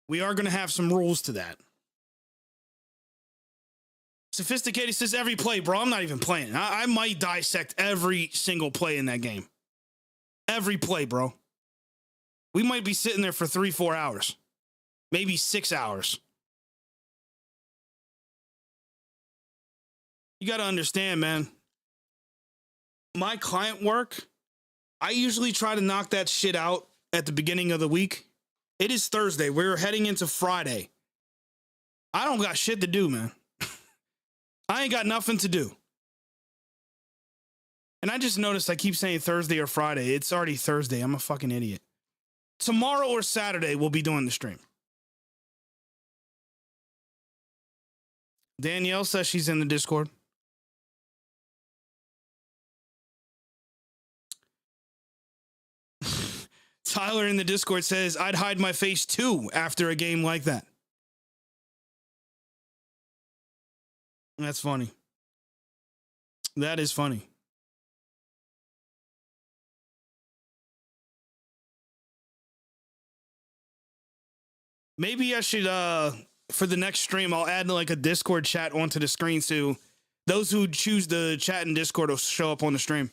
We are going to have some rules to that. Sophisticated says every play, bro. I'm not even playing. I might dissect every single play in that game. Every play, bro. We might be sitting there for 3-4 hours. Maybe 6 hours. You got to understand, man. My client work, I usually try to knock that shit out at the beginning of the week. It is Thursday. We're heading into Friday. I don't got shit to do, man. I ain't got nothing to do. And I just noticed I keep saying Thursday or Friday. It's already Thursday. I'm a fucking idiot. Tomorrow or Saturday, we'll be doing the stream. Danielle says she's in the Discord. Tyler in the Discord says, I'd hide my face too after a game like that. That's funny. That is funny. Maybe I should, for the next stream, I'll add like a Discord chat onto the screen so those who choose the chat in Discord will show up on the stream.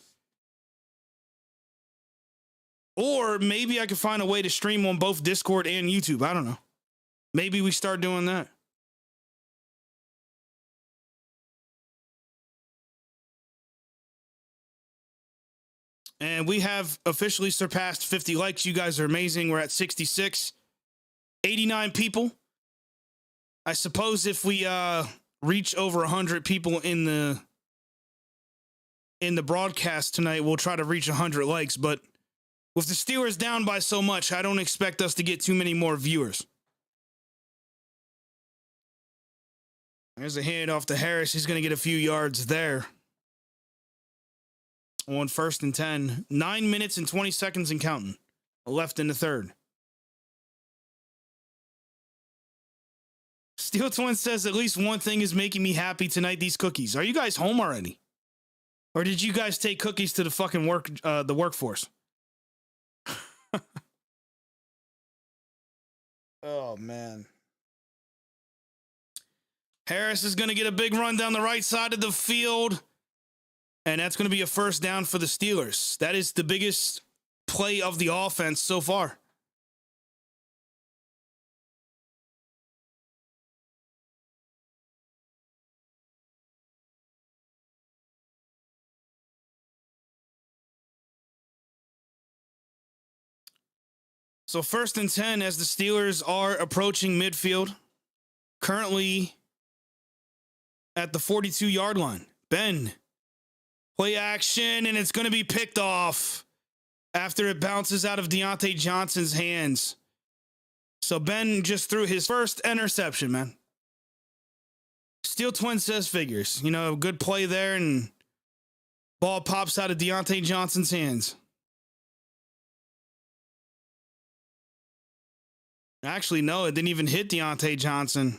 Or maybe I could find a way to stream on both Discord and YouTube. I don't know. Maybe we start doing that. And we have officially surpassed 50 likes. You guys are amazing. We're at 66. 89 people. I suppose if we reach over 100 people in the broadcast tonight, we'll try to reach 100 likes. But with the Steelers down by so much, I don't expect us to get too many more viewers. There's a handoff to Harris. He's going to get a few yards there. On 1st and 10. 9 minutes and 20 seconds and counting. Left in the third. Steel Twin says, at least one thing is making me happy tonight, these cookies. Are you guys home already? Or did you guys take cookies to the fucking the workforce? Oh, man. Harris is going to get a big run down the right side of the field. And that's going to be a first down for the Steelers. That is the biggest play of the offense so far. So 1st and 10 as the Steelers are approaching midfield. Currently at the 42-yard line. Ben. Play action, and it's going to be picked off after it bounces out of Deontay Johnson's hands. So Ben just threw his first interception, man. Steel Twin says figures. You know, good play there, and ball pops out of Deontay Johnson's hands. Actually, no, it didn't even hit Deontay Johnson.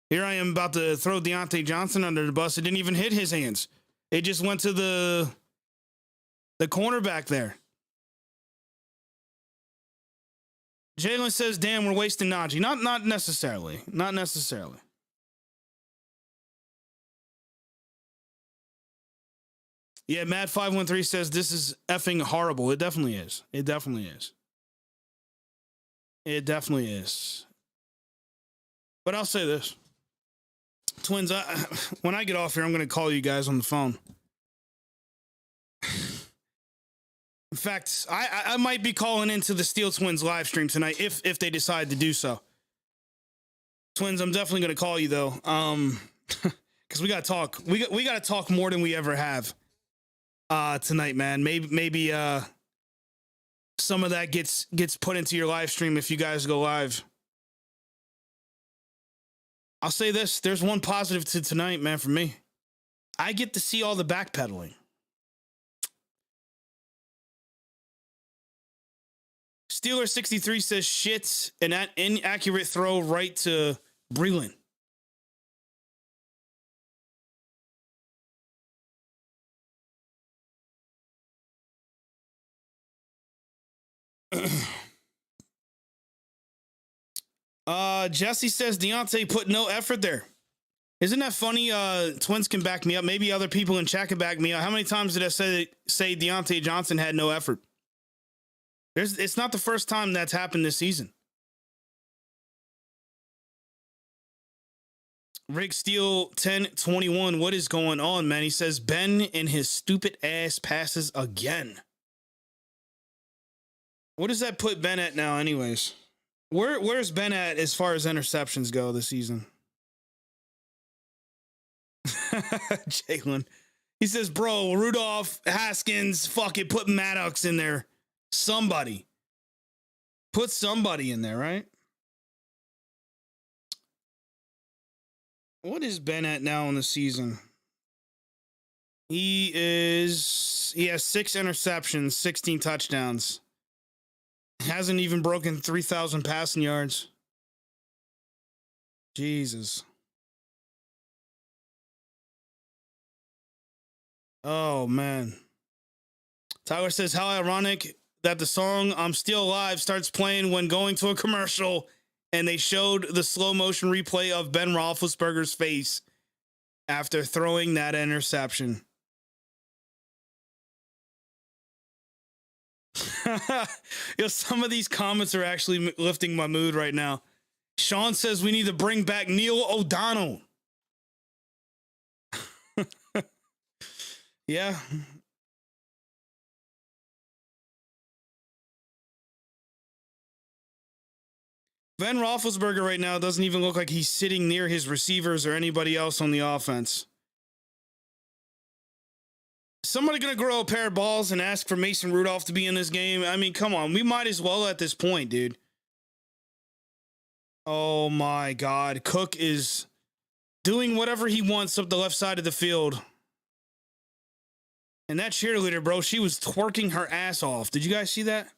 Here I am about to throw Deontay Johnson under the bus. It didn't even hit his hands. It just went to the cornerback there. Jalen says, damn, we're wasting Najee. Not necessarily. Not necessarily. Yeah, Matt513 says this is effing horrible. It definitely is. It definitely is. It definitely is. But I'll say this. Twins, when I get off here, I'm going to call you guys on the phone. In fact, I might be calling into the Steel Twins live stream tonight if they decide to do so. Twins, I'm definitely going to call you though, because we got to talk. We got to talk more than we ever have tonight, man. Maybe some of that gets put into your live stream if you guys go live. I'll say this. There's one positive to tonight, man, for me. I get to see all the backpedaling. Steeler 63 says shit, an inaccurate throw right to Breland. Jesse says Deontay put no effort there. Isn't that funny? Twins can back me up. Maybe other people in chat can back me up. How many times did I say Deontay Johnson had no effort? It's not the first time that's happened this season. Rick Steele 1021. What is going on, man? He says Ben and his stupid ass passes again. What does that put Ben at now, anyways? Where's Ben at as far as interceptions go this season? Jalen. He says, bro, Rudolph, Haskins, fuck it, put Maddox in there. Somebody. Put somebody in there, right? What is Ben at now in the season? He has 6 interceptions, 16 touchdowns. Hasn't even broken 3,000 passing yards. Jesus. Oh, man. Tyler says, how ironic that the song I'm Still Alive starts playing when going to a commercial, and they showed the slow motion replay of Ben Roethlisberger's face after throwing that interception. Yo, some of these comments are actually lifting my mood right now. Sean says we need to bring back Neil O'Donnell. Yeah. Ben Roethlisberger right now doesn't even look like he's sitting near his receivers or anybody else on the offense. Somebody going to grow a pair of balls and ask for Mason Rudolph to be in this game? I mean, come on. We might as well at this point, dude. Oh, my God. Cook is doing whatever he wants up the left side of the field. And that cheerleader, bro, she was twerking her ass off. Did you guys see that?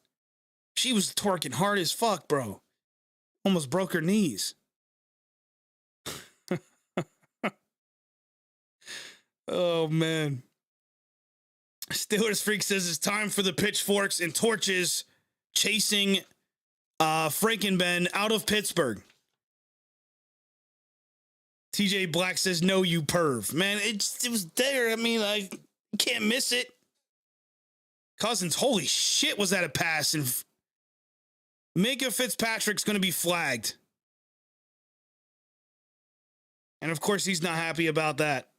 She was twerking hard as fuck, bro. Almost broke her knees. Oh, man. Steelers Freak says it's time for the pitchforks and torches chasing Frankenben out of Pittsburgh. TJ Black says, no, you perv. Man, it was there. I mean, I can't miss it. Cousins, holy shit, was that a pass? And Minka Fitzpatrick's going to be flagged. And of course, he's not happy about that.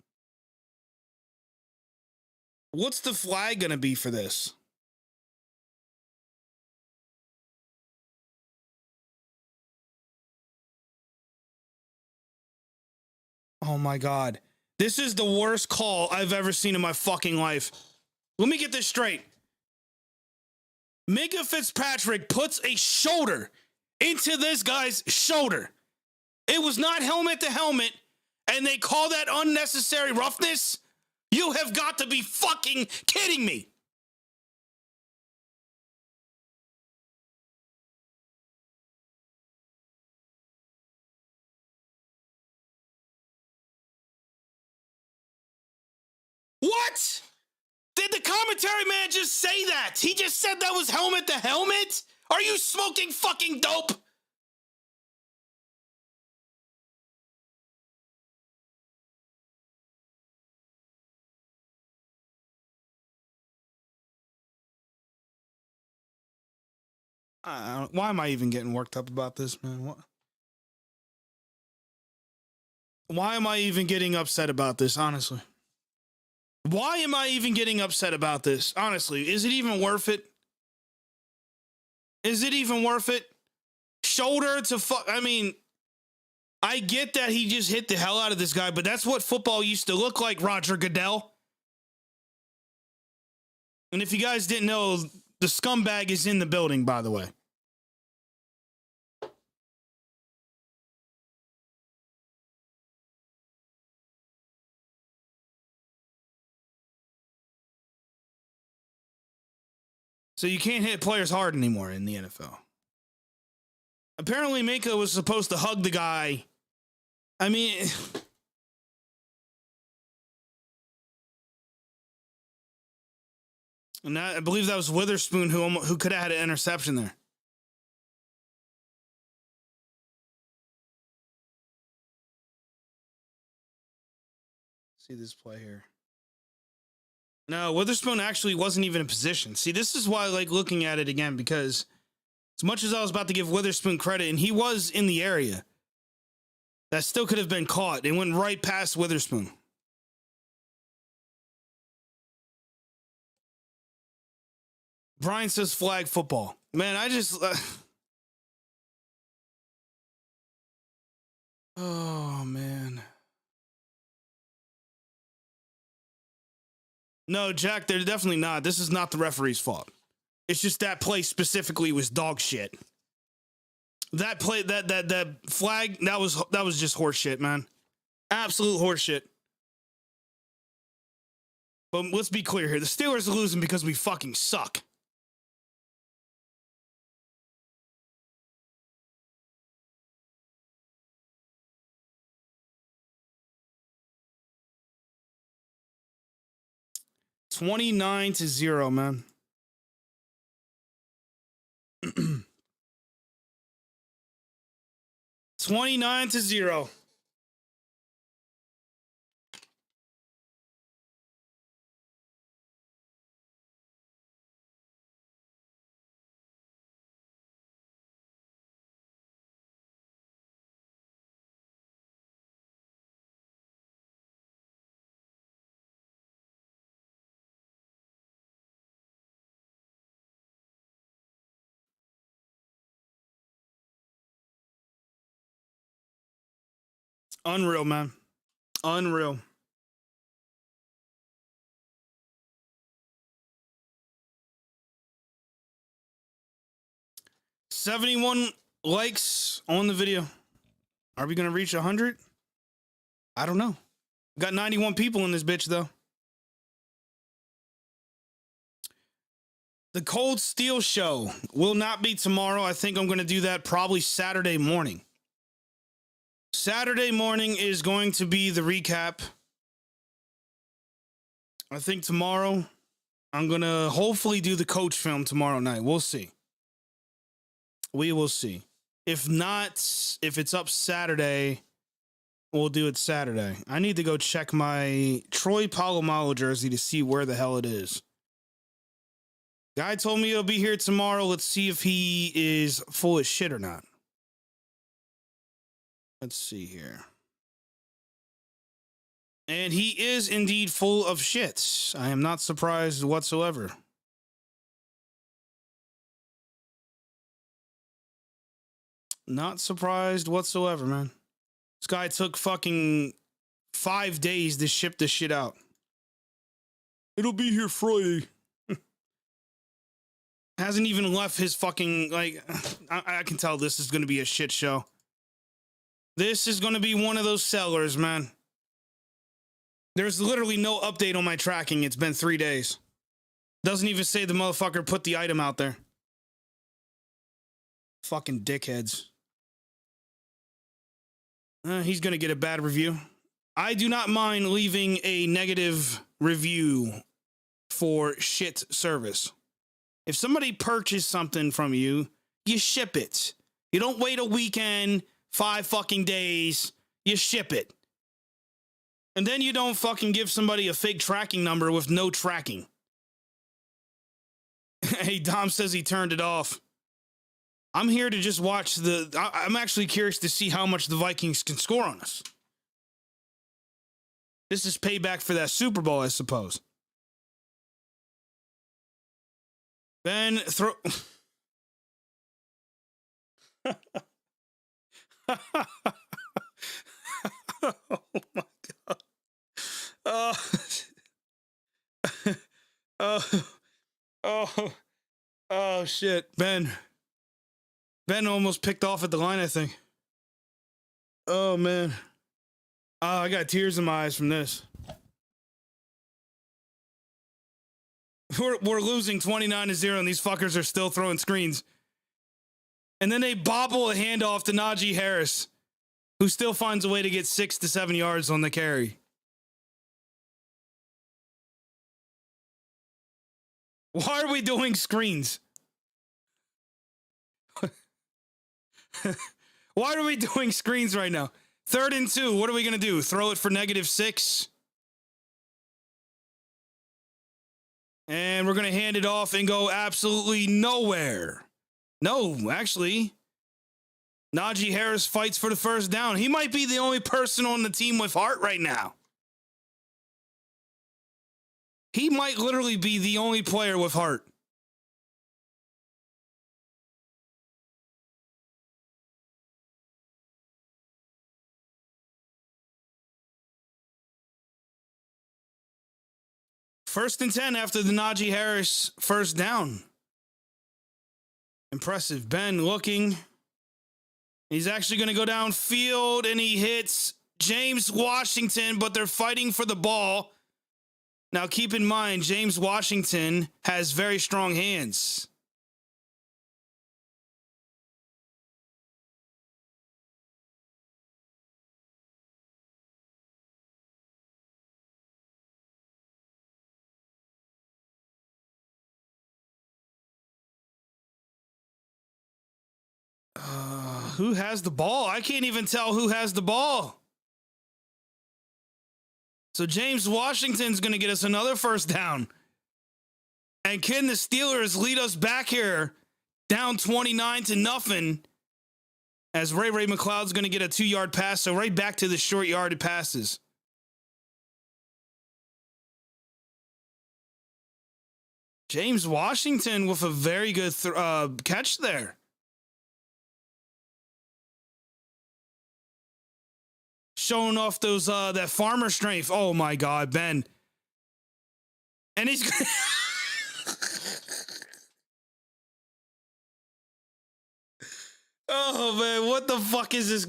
What's the flag going to be for this? Oh my God. This is the worst call I've ever seen in my fucking life. Let me get this straight. Minka Fitzpatrick puts a shoulder into this guy's shoulder. It was not helmet to helmet, and they call that unnecessary roughness? You have got to be fucking kidding me. What? Did the commentary man just say that? He just said that was helmet to helmet? Are you smoking fucking dope? Why am I even getting worked up about this, man? What? Why am I even getting upset about this, honestly? Why am I even getting upset about this? Honestly, is it even worth it? Is it even worth it? Shoulder to fuck. I mean, I get that he just hit the hell out of this guy, but that's what football used to look like, Roger Goodell. And if you guys didn't know, the scumbag is in the building, by the way. So you can't hit players hard anymore in the NFL. Apparently, Minka was supposed to hug the guy. I mean, and I believe that was Witherspoon who could have had an interception there. See this play here. No, Witherspoon actually wasn't even in position. See, this is why I like looking at it again, because as much as I was about to give Witherspoon credit, and he was in the area, that still could have been caught. It went right past Witherspoon. Brian says flag football. Man, I just... oh, man. No, Jack, they're definitely not. This is not the referee's fault. It's just that play specifically was dog shit. That play, that flag, that was just horse shit, man. Absolute horse shit. But let's be clear here. The Steelers are losing because we fucking suck. $29-0, man. 29-0. Unreal, man. Unreal. $71 likes on the video. Are we gonna reach 100? I don't know. Got 91 people in this bitch though. The Kold Steel show will not be tomorrow. I think I'm gonna do that probably Saturday morning. Saturday morning is going to be the recap. I think tomorrow I'm gonna hopefully do the coach film tomorrow night. We'll see. We will see. If not, if it's up Saturday, we'll do it Saturday. I need to go check my Troy Polamalu jersey to see where the hell it is. Guy told me he'll be here tomorrow. Let's see if he is full of shit or not. Let's see here. And he is indeed full of shit. I am not surprised whatsoever. Not surprised whatsoever, man. This guy took fucking 5 days to ship this shit out. It'll be here Friday. Hasn't even left his fucking, like, I can tell this is going to be a shit show. This is going to be one of those sellers, man. There's literally no update on my tracking. It's been 3 days. Doesn't even say the motherfucker put the item out there. Fucking dickheads. He's going to get a bad review. I do not mind leaving a negative review for shit service. If somebody purchased something from you, you ship it. You don't wait a weekend, 5 fucking days. You ship it. And then you don't fucking give somebody a fake tracking number with no tracking. Hey, Dom says he turned it off. I'm here to just watch I'm actually curious to see how much the Vikings can score on us. This is payback for that Super Bowl, I suppose. Ben, throw... Oh, my God. Oh, shit. Ben almost picked off at the line, I think. Oh, man. I got tears in my eyes from this. We're losing 29-0, and these fuckers are still throwing screens. And then they bobble a handoff to Najee Harris, who still finds a way to get 6 to 7 yards on the carry. Why are we doing screens? Why are we doing screens right now? 3rd and 2. What are we going to do? Throw it for -6? And we're going to hand it off and go absolutely nowhere. No, actually, Najee Harris fights for the first down. He might be the only person on the team with heart right now. He might literally be the only player with heart. First and 10 after the Najee Harris first down. Impressive. Ben looking. He's actually going to go downfield, and he hits James Washington, but they're fighting for the ball. Now, keep in mind, James Washington has very strong hands. Who has the ball? I can't even tell who has the ball. So James Washington's going to get us another first down. And can the Steelers lead us back here down 29-0 as Ray McLeod's going to get a 2-yard pass. So right back to the short yarded passes. James Washington with a very good catch there. showing off those that farmer strength. Oh my God, Ben. And he's oh man, what the fuck is this?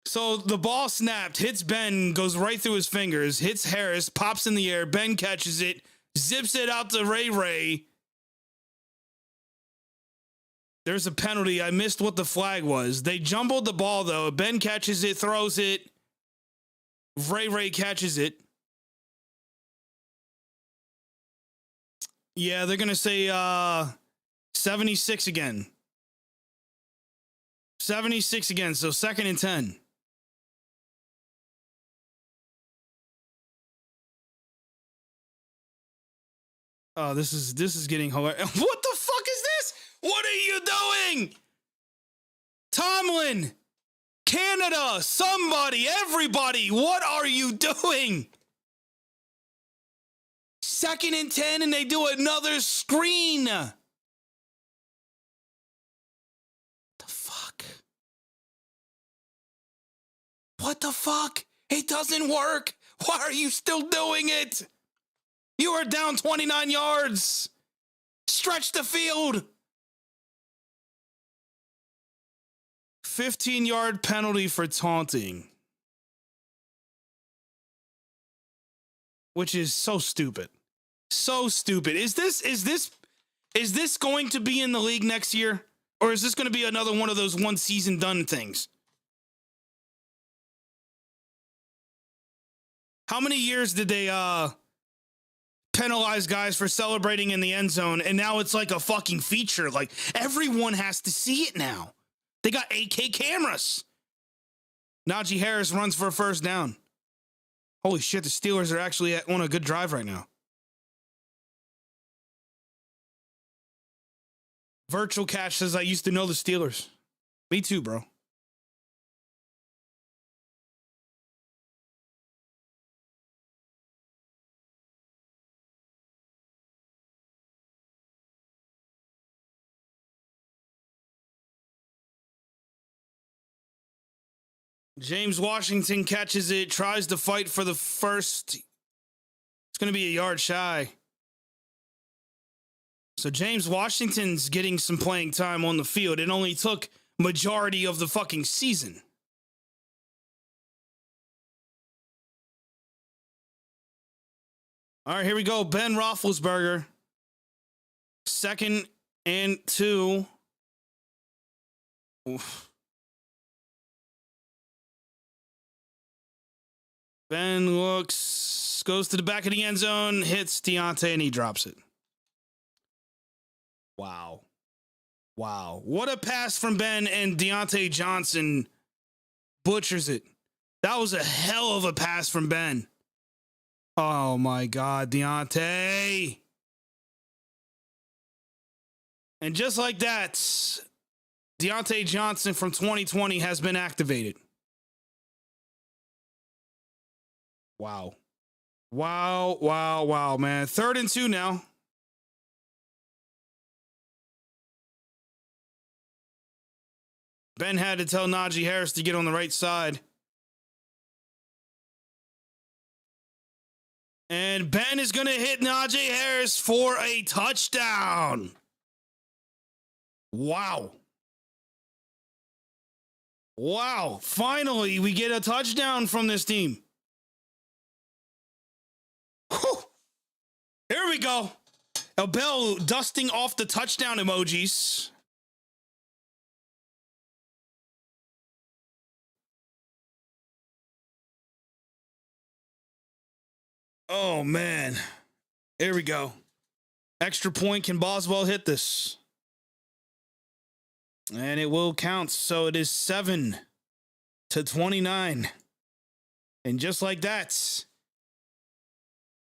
So the ball snapped, hits Ben, goes right through his fingers, hits Harris, pops in the air. Ben catches it, zips it out to Ray. There's a penalty. I missed what the flag was. They jumbled the ball, though. Ben catches it, throws it. Ray catches it. Yeah, they're going to say 76 again. 76 again, so 2nd and 10. Oh, this is getting hilarious. What the fuck is this? What are you doing? Tomlin, Canada, somebody, everybody, what are you doing? 2nd and 10, and they do another screen. The fuck? What the fuck? It doesn't work. Why are you still doing it? You are down 29 yards. Stretch the field. 15-yard penalty for taunting. Which is so stupid. So stupid. Is this going to be in the league next year? Or is this going to be another one of those one season done things? How many years did they penalize guys for celebrating in the end zone, and now it's like a fucking feature? Like, everyone has to see it now. They got 8K cameras. Najee Harris runs for a first down. Holy shit, the Steelers are actually on a good drive right now. Virtual Catch says, I used to know the Steelers. Me too, bro. James Washington catches it, tries to fight for the first. It's going to be a yard shy. So James Washington's getting some playing time on the field. It only took majority of the fucking season. All right, here we go. Ben Roethlisberger. 2nd and 2. Oof. Ben looks, goes to the back of the end zone, hits Deontay, and he drops it. Wow. Wow. What a pass from Ben, and Deontay Johnson butchers it. That was a hell of a pass from Ben. Oh, my God, Deontay. And just like that, Deontay Johnson from 2020 has been activated. Wow. Wow, wow, wow, man. 3rd and 2 now. Ben had to tell Najee Harris to get on the right side. And Ben is going to hit Najee Harris for a touchdown. Wow. Wow. Finally, we get a touchdown from this team. Whew. Here we go. Bell dusting off the touchdown emojis. Oh, man. Here we go. Extra point. Can Boswell hit this? And it will count. So it is 7-29. And just like that,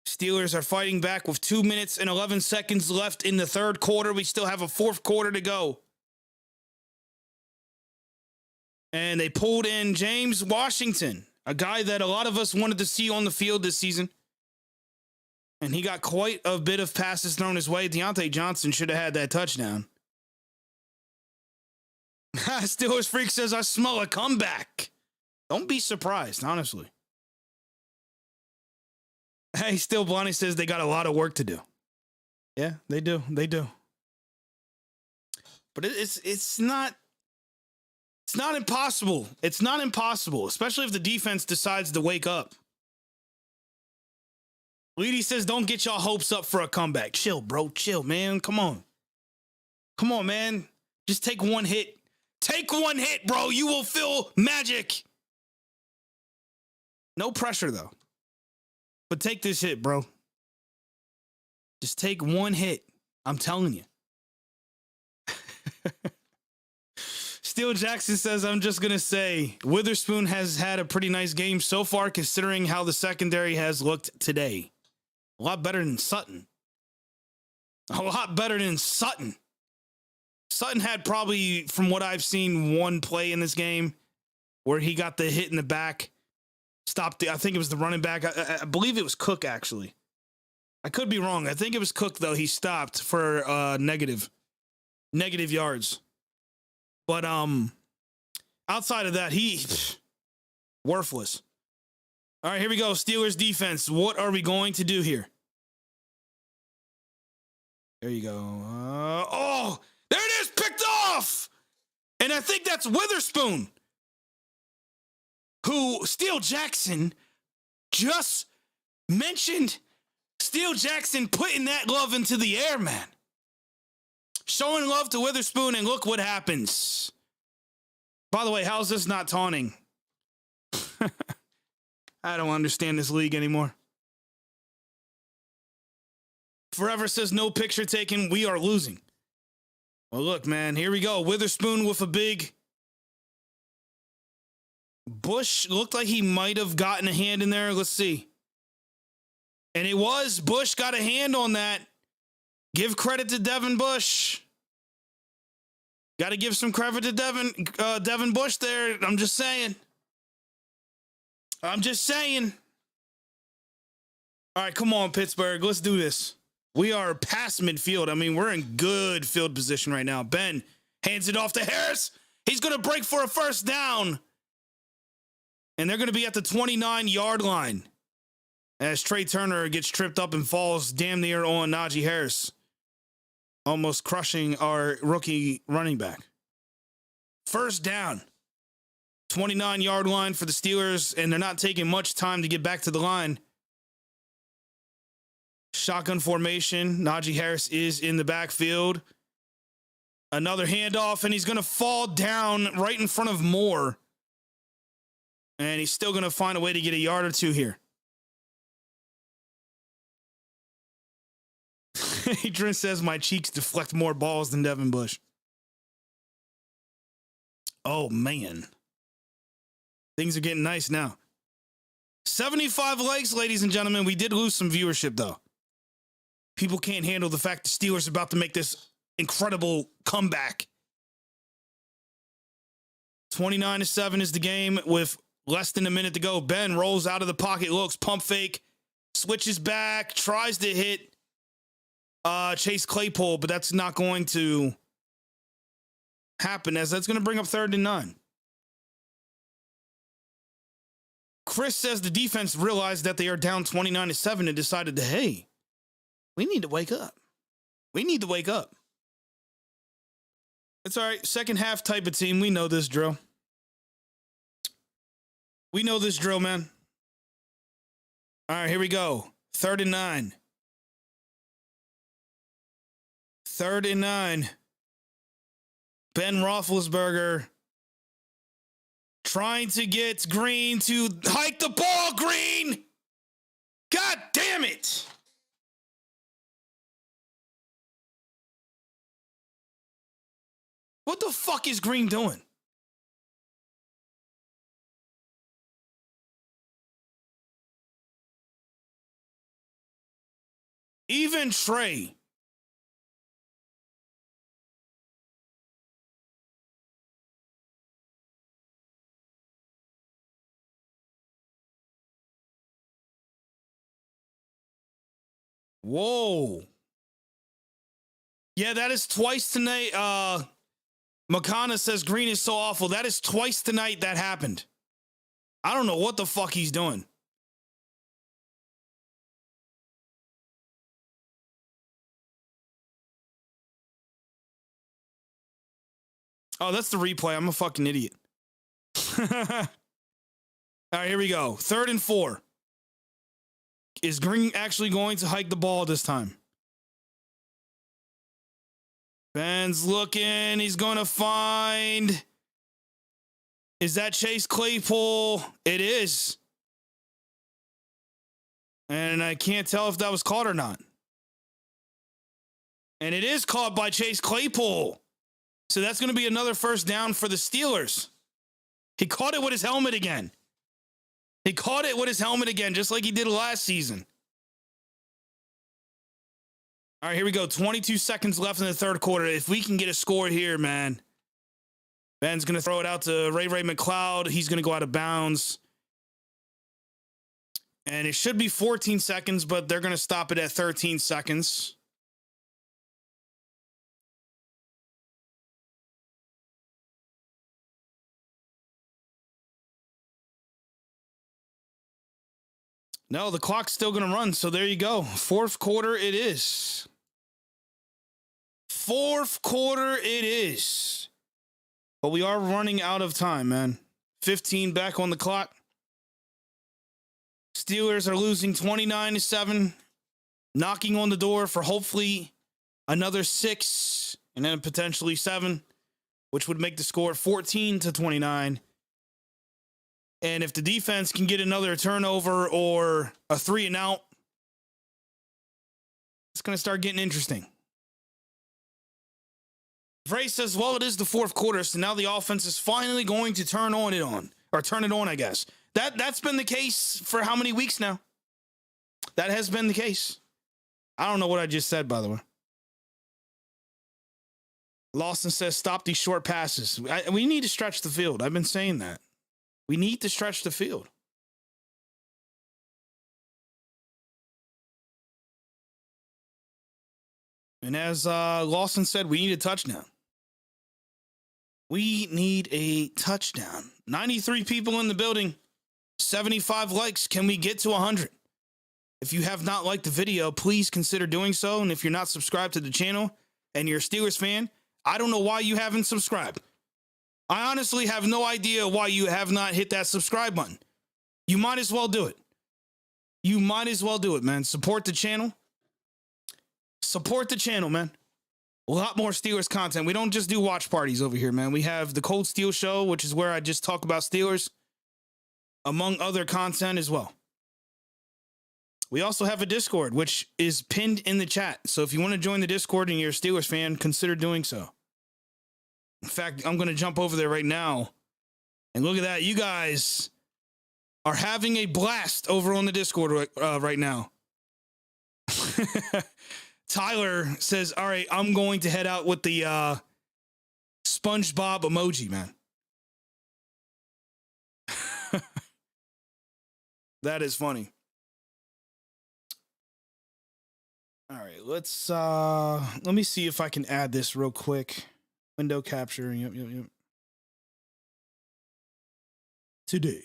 Steelers are fighting back with 2 minutes and 11 seconds left in the third quarter. We still have a fourth quarter to go. And they pulled in James Washington, a guy that a lot of us wanted to see on the field this season. And he got quite a bit of passes thrown his way. Deontay Johnson should have had that touchdown. Steelers Freak says, I smell a comeback. Don't be surprised, honestly. Hey, Still Blondie says they got a lot of work to do. Yeah, they do. They do. But it's not impossible. It's not impossible, especially if the defense decides to wake up. Leedy says, don't get y'all hopes up for a comeback. Chill, bro. Chill, man. Come on. Come on, man. Just take one hit. Take one hit, bro. You will feel magic. No pressure, though. But take this hit, bro. Just take one hit. I'm telling you. Steel Jackson says, I'm just going to say, Witherspoon has had a pretty nice game so far, considering how the secondary has looked today. A lot better than Sutton. A lot better than Sutton. Sutton had probably, from what I've seen, one play in this game where he got the hit in the back. Stopped I think it was the running back. I believe it was Cook, actually. I could be wrong. I think it was Cook, though. He stopped for negative yards. But outside of that, worthless. All right, here we go. Steelers defense. What are we going to do here? There you go. Oh, there it is. Picked off. And I think that's Witherspoon, who Steel Jackson just mentioned. Steel Jackson putting that love into the air, man. Showing love to Witherspoon, and look what happens. By the way, how's this not taunting? I don't understand this league anymore. Forever says no picture taken. We are losing. Well, look, man, here we go. Witherspoon with a big. Bush looked like he might have gotten a hand in there. Let's see. And it was. Bush got a hand on that. Give credit to Devin Bush. Got to give some credit to Devin Bush there. I'm just saying. All right, come on, Pittsburgh. Let's do this. We are past midfield. I mean, we're in good field position right now. Ben hands it off to Harris. He's going to break for a first down. And they're going to be at the 29-yard line as Trey Turner gets tripped up and falls damn near on Najee Harris, almost crushing our rookie running back. First down. 29-yard line for the Steelers, and they're not taking much time to get back to the line. Shotgun formation. Najee Harris is in the backfield. Another handoff, and he's going to fall down right in front of Moore. And he's still going to find a way to get a yard or two here. Adrian says my cheeks deflect more balls than Devin Bush. Oh, man. Things are getting nice now. 75 likes, ladies and gentlemen. We did lose some viewership, though. People can't handle the fact the Steelers are about to make this incredible comeback. 29-7 is the game with less than a minute to go. Ben rolls out of the pocket, looks, pump fake, switches back, tries to hit Chase Claypool, but that's not going to happen, as that's going to bring up 3rd and 9. Chris says the defense realized that they are down 29-7 and decided to, hey, we need to wake up. It's all right. Second half type of team. We know this drill. Man. All right, here we go. 3rd and 9. 3rd and 9. Ben Roethlisberger trying to get Green to hike the ball. Green! God damn it! What the fuck is Green doing? Even Trey. Whoa. Yeah, that is twice tonight. Makana says Green is so awful. That is twice tonight that happened. I don't know what the fuck he's doing. Oh, that's the replay. I'm a fucking idiot. All right, here we go. 3rd and 4. Is Green actually going to hike the ball this time? Ben's looking. He's going to find. Is that Chase Claypool? It is. And I can't tell if that was caught or not. And it is caught by Chase Claypool. So that's going to be another first down for the Steelers. He caught it with his helmet again. Just like he did last season. All right, here we go. 22 seconds left in the third quarter. If we can get a score here, man. Ben's going to throw it out to Ray McLeod. He's going to go out of bounds. And it should be 14 seconds, but they're going to stop it at 13 seconds. No, the clock's still going to run, so there you go. Fourth quarter it is. But we are running out of time, man. 15 back on the clock. Steelers are losing 29-7, knocking on the door for hopefully another 6 and then potentially 7, which would make the score 14-29. And if the defense can get another turnover or a 3 and out, it's going to start getting interesting. Frey says, well, it is the fourth quarter, so now the offense is finally going to turn it on, I guess. That's been the case for how many weeks now? That has been the case. I don't know what I just said, by the way. Lawson says, stop these short passes. We need to stretch the field. I've been saying that. We need to stretch the field. And as Lawson said, we need a touchdown. We need a touchdown. 93 people in the building. 75 likes. Can we get to 100? If you have not liked the video, please consider doing so. And if you're not subscribed to the channel and you're a Steelers fan, I don't know why you haven't subscribed. I honestly have no idea why you have not hit that subscribe button. You might as well do it. Man. Support the channel. Man. A lot more Steelers content. We don't just do watch parties over here, man. We have the Kold Steel show, which is where I just talk about Steelers, among other content as well. We also have a Discord, which is pinned in the chat. So if you want to join the Discord and you're a Steelers fan, consider doing so. In fact, I'm going to jump over there right now. And look at that. You guys are having a blast over on the Discord right now. Tyler says, all right, I'm going to head out with the SpongeBob emoji, man. That is funny. All right, let me see if I can add this real quick. Window capture. Yep. Today.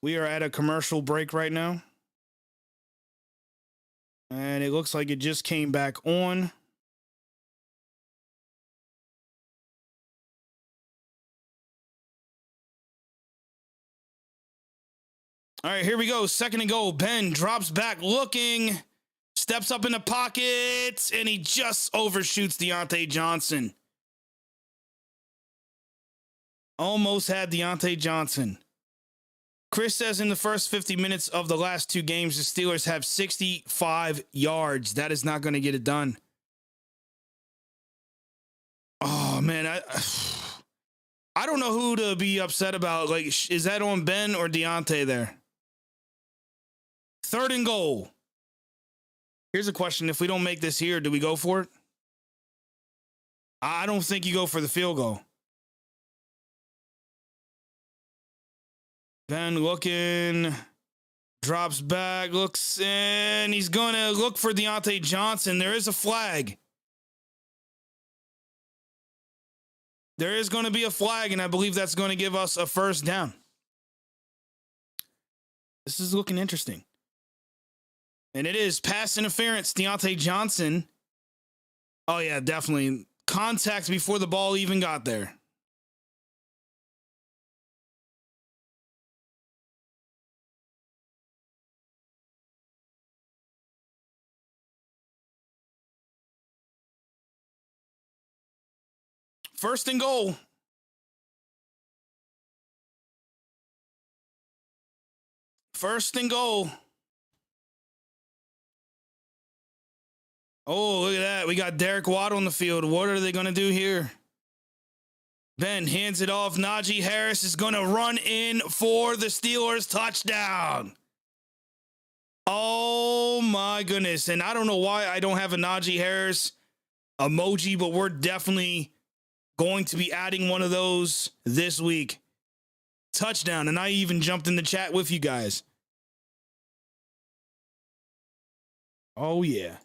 We are at a commercial break right now. And it looks like it just came back on. All right, here we go. Second and goal. Ben drops back looking, steps up in the pocket, and he just overshoots Deontay Johnson. Almost had Deontay Johnson. Chris says in the first 50 minutes of the last 2 games, the Steelers have 65 yards. That is not going to get it done. Oh, man. I don't know who to be upset about. Like, is that on Ben or Deontay there? Third and goal. Here's a question. If we don't make this here, do we go for it? I don't think you go for the field goal. Ben looking, drops back, looks in. He's going to look for Deontay Johnson. There is a flag. There is going to be a flag, and I believe that's going to give us a first down. This is looking interesting. And it is pass interference, Deontay Johnson. Oh, yeah, definitely. Contact before the ball even got there. First and goal. First and goal. Oh, look at that. We got Derek Watt on the field. What are they going to do here? Ben hands it off. Najee Harris is going to run in for the Steelers touchdown. Oh, my goodness. And I don't know why I don't have a Najee Harris emoji, but we're definitely going to be adding one of those this week. Touchdown. And I even jumped in the chat with you guys. Oh, yeah.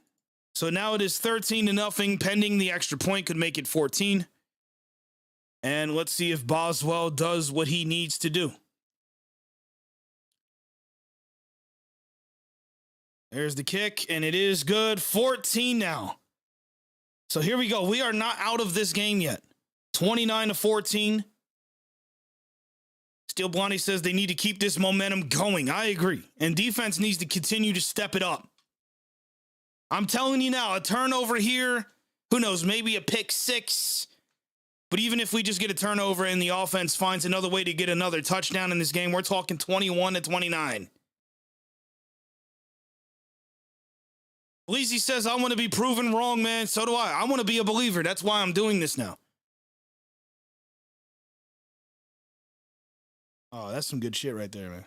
So now it is 13-0, pending the extra point could make it 14. And let's see if Boswell does what he needs to do. There's the kick, and it is good. 14 now. So here we go. We are not out of this game yet. 29-14. Steel Blondie says they need to keep this momentum going. I agree. And defense needs to continue to step it up. I'm telling you now, a turnover here, who knows, maybe a pick six. But even if we just get a turnover and the offense finds another way to get another touchdown in this game, we're talking 21-29. Leezy says, I want to be proven wrong, man. So do I. I want to be a believer. That's why I'm doing this now. Oh, that's some good shit right there, man.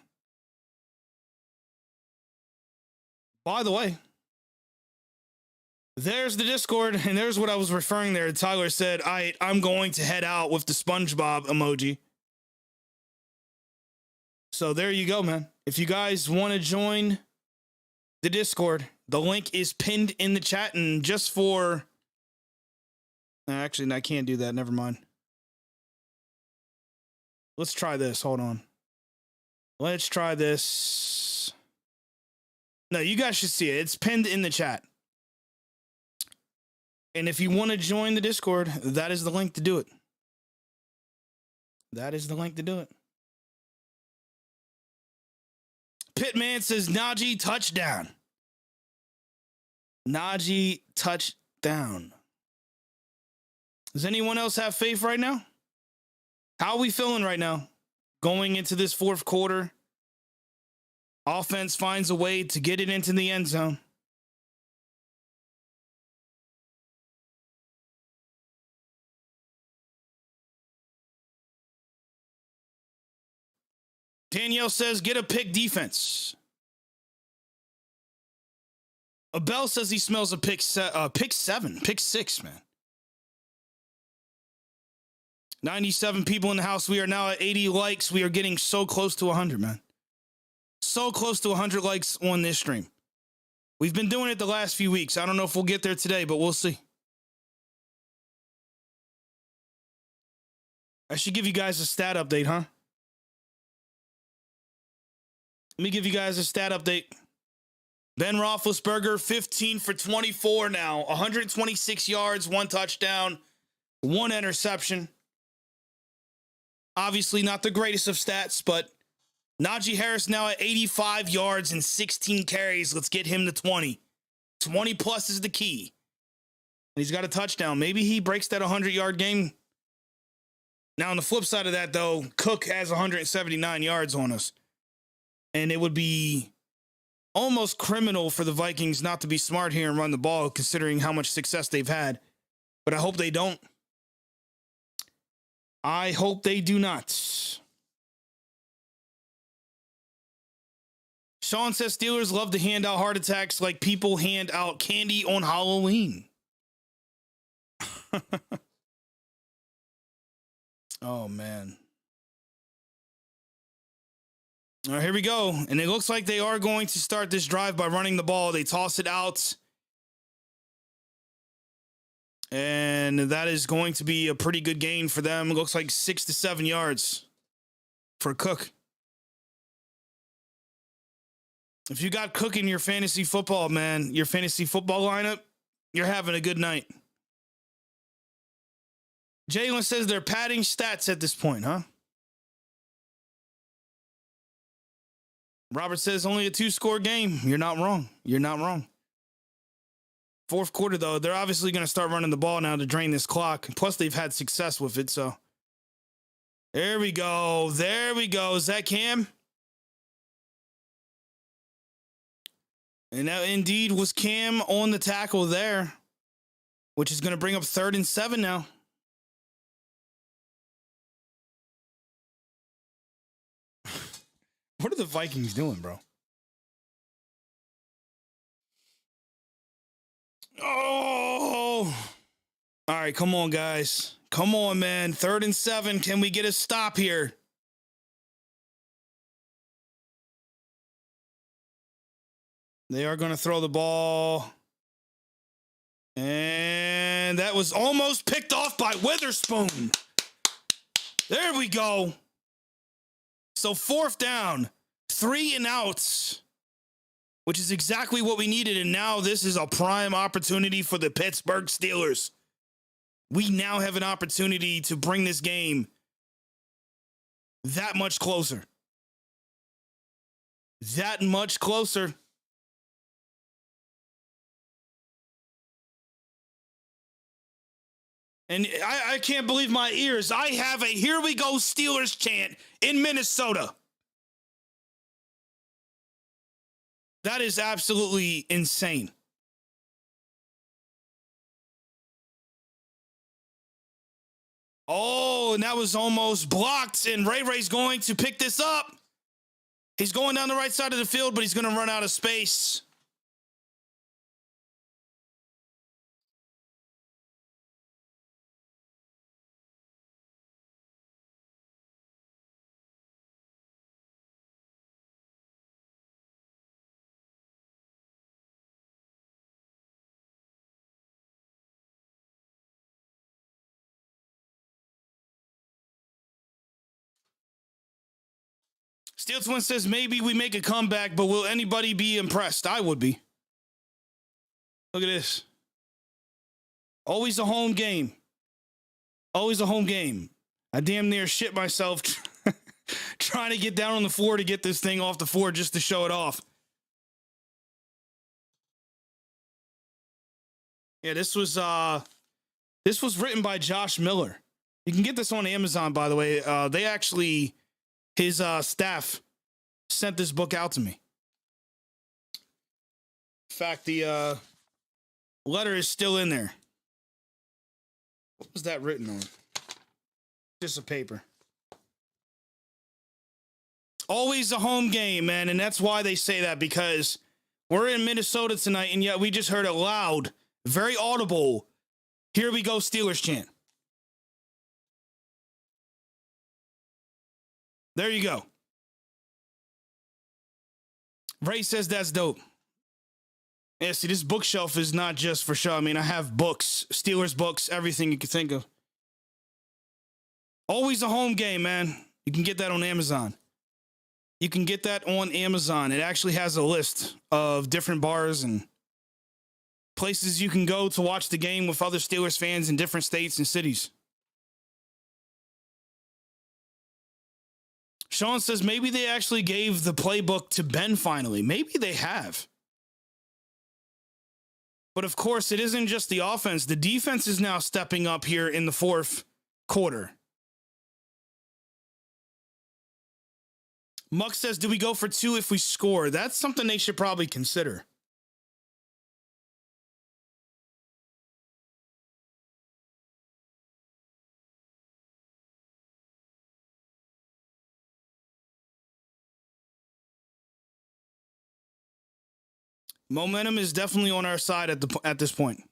By the way, there's the Discord, and there's what I was referring there. Tyler said, I'm going to head out with the SpongeBob emoji. So there you go, man. If you guys want to join the Discord, the link is pinned in the chat. And just for... Actually, I can't do that. Never mind. Let's try this. Hold on. Let's try this. No, you guys should see it. It's pinned in the chat. And if you want to join the Discord, that is the link to do it. That is the link to do it. Pitman says Najee touchdown. Najee touchdown. Does anyone else have faith right now? How are we feeling right now? Going into this fourth quarter, offense finds a way to get it into the end zone. Danielle says, get a pick defense. Abel says he smells a pick six, man. 97 people in the house. We are now at 80 likes. We are getting so close to 100, man. So close to 100 likes on this stream. We've been doing it the last few weeks. I don't know if we'll get there today, but we'll see. I should give you guys a stat update, huh? Let me give you guys a stat update. Ben Roethlisberger, 15 for 24 now. 126 yards, 1 touchdown, 1 interception. Obviously not the greatest of stats, but Najee Harris now at 85 yards and 16 carries. Let's get him to 20. 20 plus is the key. And he's got a touchdown. Maybe he breaks that 100-yard game. Now, on the flip side of that, though, Cook has 179 yards on us. And it would be almost criminal for the Vikings not to be smart here and run the ball, considering how much success they've had. But I hope they don't. I hope they do not. Sean says Steelers love to hand out heart attacks like people hand out candy on Halloween. Oh, man. All right, here we go. And it looks like they are going to start this drive by running the ball. They toss it out. And that is going to be a pretty good gain for them. It looks like 6 to 7 yards for Cook. If you got Cook in your fantasy football, man, your fantasy football lineup, you're having a good night. Jalen says they're padding stats at this point, huh? Robert says only a 2-score game. You're not wrong. You're not wrong. Fourth quarter, though, they're obviously going to start running the ball now to drain this clock. Plus, they've had success with it, so. There we go. There we go. Is that Cam? And that indeed was Cam on the tackle there, which is going to bring up 3rd and 7 now. What are the Vikings doing, bro? Oh! All right, come on, guys. Come on, man. 3rd and 7. Can we get a stop here? They are going to throw the ball. And that was almost picked off by Witherspoon. There we go. So 4th down, 3 and outs, which is exactly what we needed. And now this is a prime opportunity for the Pittsburgh Steelers. We now have an opportunity to bring this game that much closer. That much closer. And I can't believe my ears. I have a "Here we go Steelers" chant in Minnesota. That is absolutely insane. Oh, and that was almost blocked. And Ray's going to pick this up. He's going down the right side of the field, but he's going to run out of space. Steel Twin says maybe we make a comeback, but will anybody be impressed? I would be. Look at this. Always a home game. Always a home game. I damn near shit myself trying to get down on the floor to get this thing off the floor just to show it off. Yeah, this was written by Josh Miller. You can get this on Amazon, by the way. They actually, his staff sent this book out to me. In fact, the letter is still in there. What was that written on? Just a paper. Always a home game, man, and that's why they say that, because we're in Minnesota tonight, and yet we just heard a loud, very audible, "Here we go Steelers" chant. There you go. Ray says that's dope. Yeah, see, this bookshelf is not just for show. I mean, I have books, Steelers books, everything you can think of. Always a home game, man. You can get that on Amazon. You can get that on Amazon. It actually has a list of different bars and places you can go to watch the game with other Steelers fans in different states and cities. Sean says maybe they actually gave the playbook to Ben finally. Maybe they have. But of course, it isn't just the offense. The defense is now stepping up here in the 4th quarter. Muck says, do we go for 2 if we score? That's something they should probably consider. Momentum is definitely on our side at this point.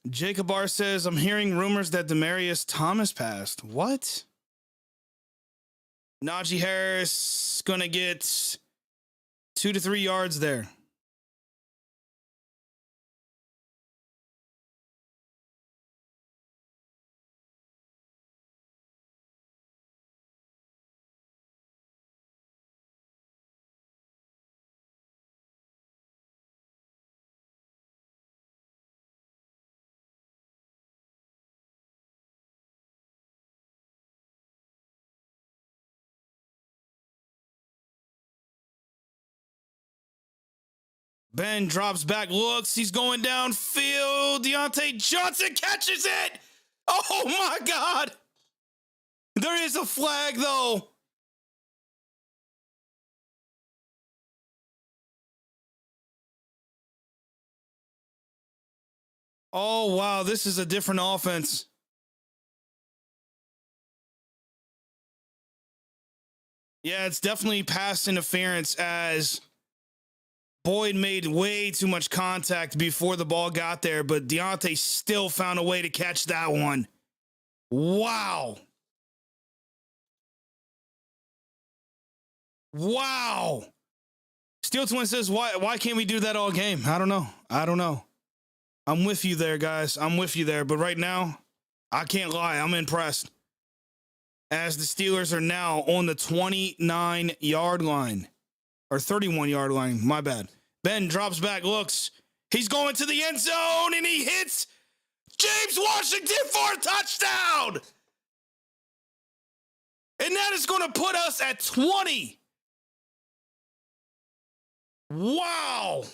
Jacob R says, I'm hearing rumors that Demaryius Thomas passed. What? Najee Harris going to get 2 to 3 yards there. Ben drops back, looks, he's going downfield. Deontay Johnson catches it. Oh my God. There is a flag though. Oh wow, this is a different offense. Yeah, it's definitely pass interference as Boyd made way too much contact before the ball got there, but Deontay still found a way to catch that one. Wow. Wow. Steel Twin says, why can't we do that all game? I don't know. I'm with you there, guys. I'm with you there. But right now, I can't lie. I'm impressed. As the Steelers are now on the 29-yard line. Or 31-yard line. My bad. Ben drops back, looks. He's going to the end zone, and he hits James Washington for a touchdown. And that is going to put us at 20. Wow.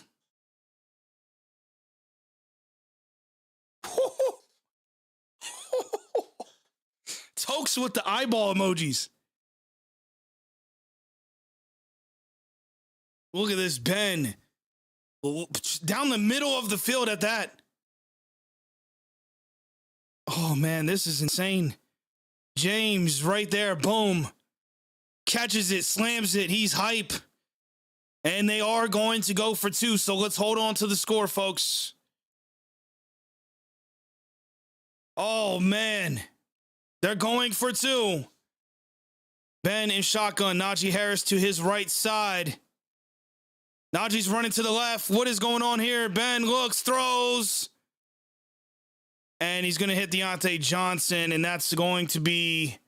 Tokes with the eyeball emojis. Look at this, Ben. Down the middle of the field at that. Oh, man, this is insane. James right there, boom. Catches it, slams it. He's hype. And they are going to go for 2, so let's hold on to the score, folks. Oh, man. They're going for 2. Ben in shotgun. Najee Harris to his right side. Najee's running to the left. What is going on here? Ben looks, throws. And he's going to hit Deontay Johnson, and that's going to be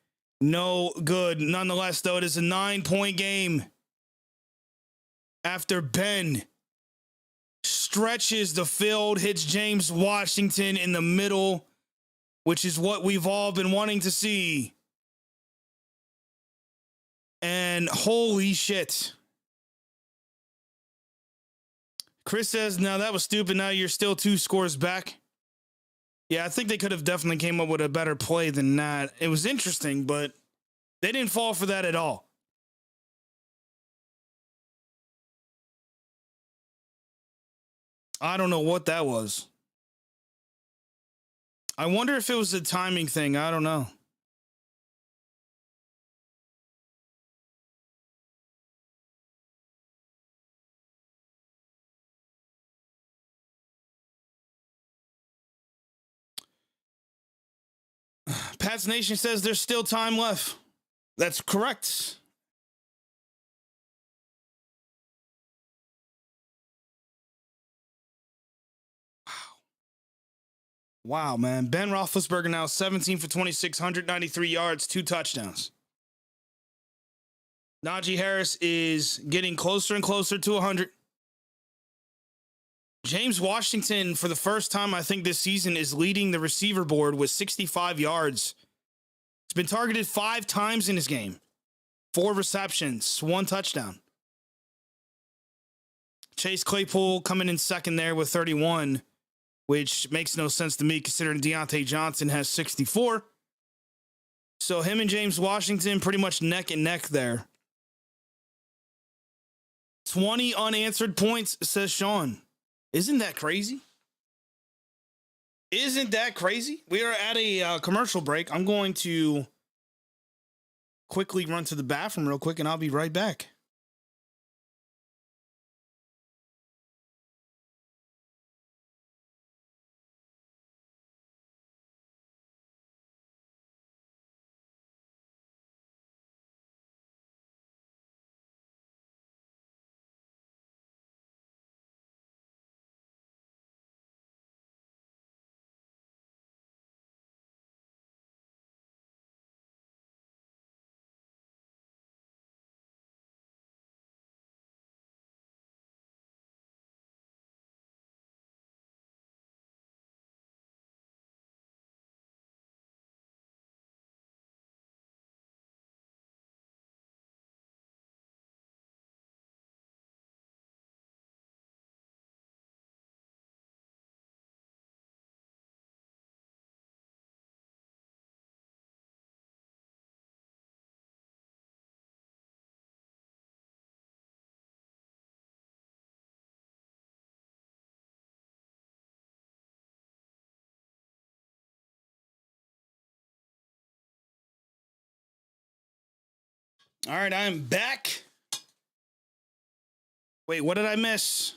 no good. Nonetheless, though, it is a 9-point game after Ben stretches the field, hits James Washington in the middle, which is what we've all been wanting to see. And holy shit. Chris says, now that was stupid. Now you're still 2 scores back. Yeah, I think they could have definitely came up with a better play than that. It was interesting, but they didn't fall for that at all. I don't know what that was. I wonder if it was a timing thing. I don't know. Pat's Nation says there's still time left. That's correct. Wow, man. Ben Roethlisberger now 17 for 26, 193 yards, 2 touchdowns. Najee Harris is getting closer and closer to 100. James Washington, for the first time, I think this season, is leading the receiver board with 65 yards. He's been targeted 5 times in his game. 4 receptions, 1 touchdown. Chase Claypool coming in second there with 31, which makes no sense to me considering Deontay Johnson has 64. So him and James Washington pretty much neck and neck there. 20 unanswered points, says Sean. Isn't that crazy? Isn't that crazy? We are at a commercial break. I'm going to quickly run to the bathroom real quick, and I'll be right back. All right, I'm back. Wait, what did I miss?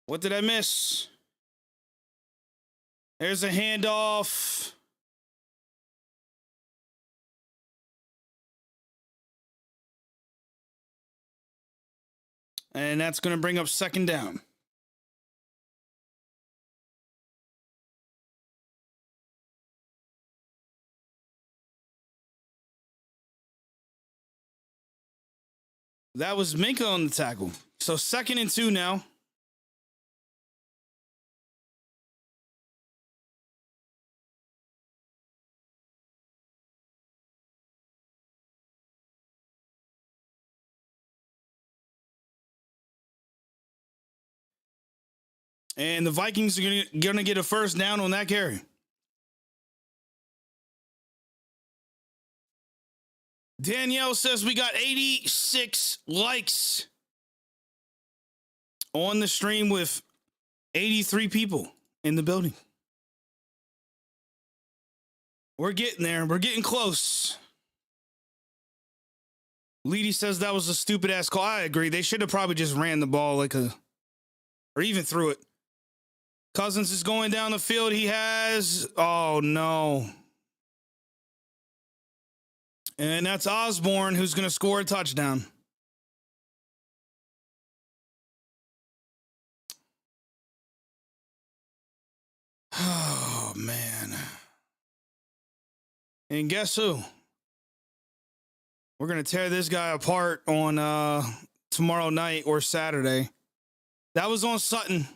What did I miss? There's a handoff. And that's going to bring up second down. That was Minka on the tackle. So 2nd and 2 now. And the Vikings are going to get a first down on that carry. Danielle says we got 86 likes on the stream with 83 people in the building. We're getting there. We're getting close. Leedy says that was a stupid ass call. I agree. They should have probably just ran the ball or even threw it. Cousins is going down the field. He has, oh no. And that's Osborne who's going to score a touchdown. Oh, man. And guess who? We're going to tear this guy apart on tomorrow night or Saturday. That was on Sutton.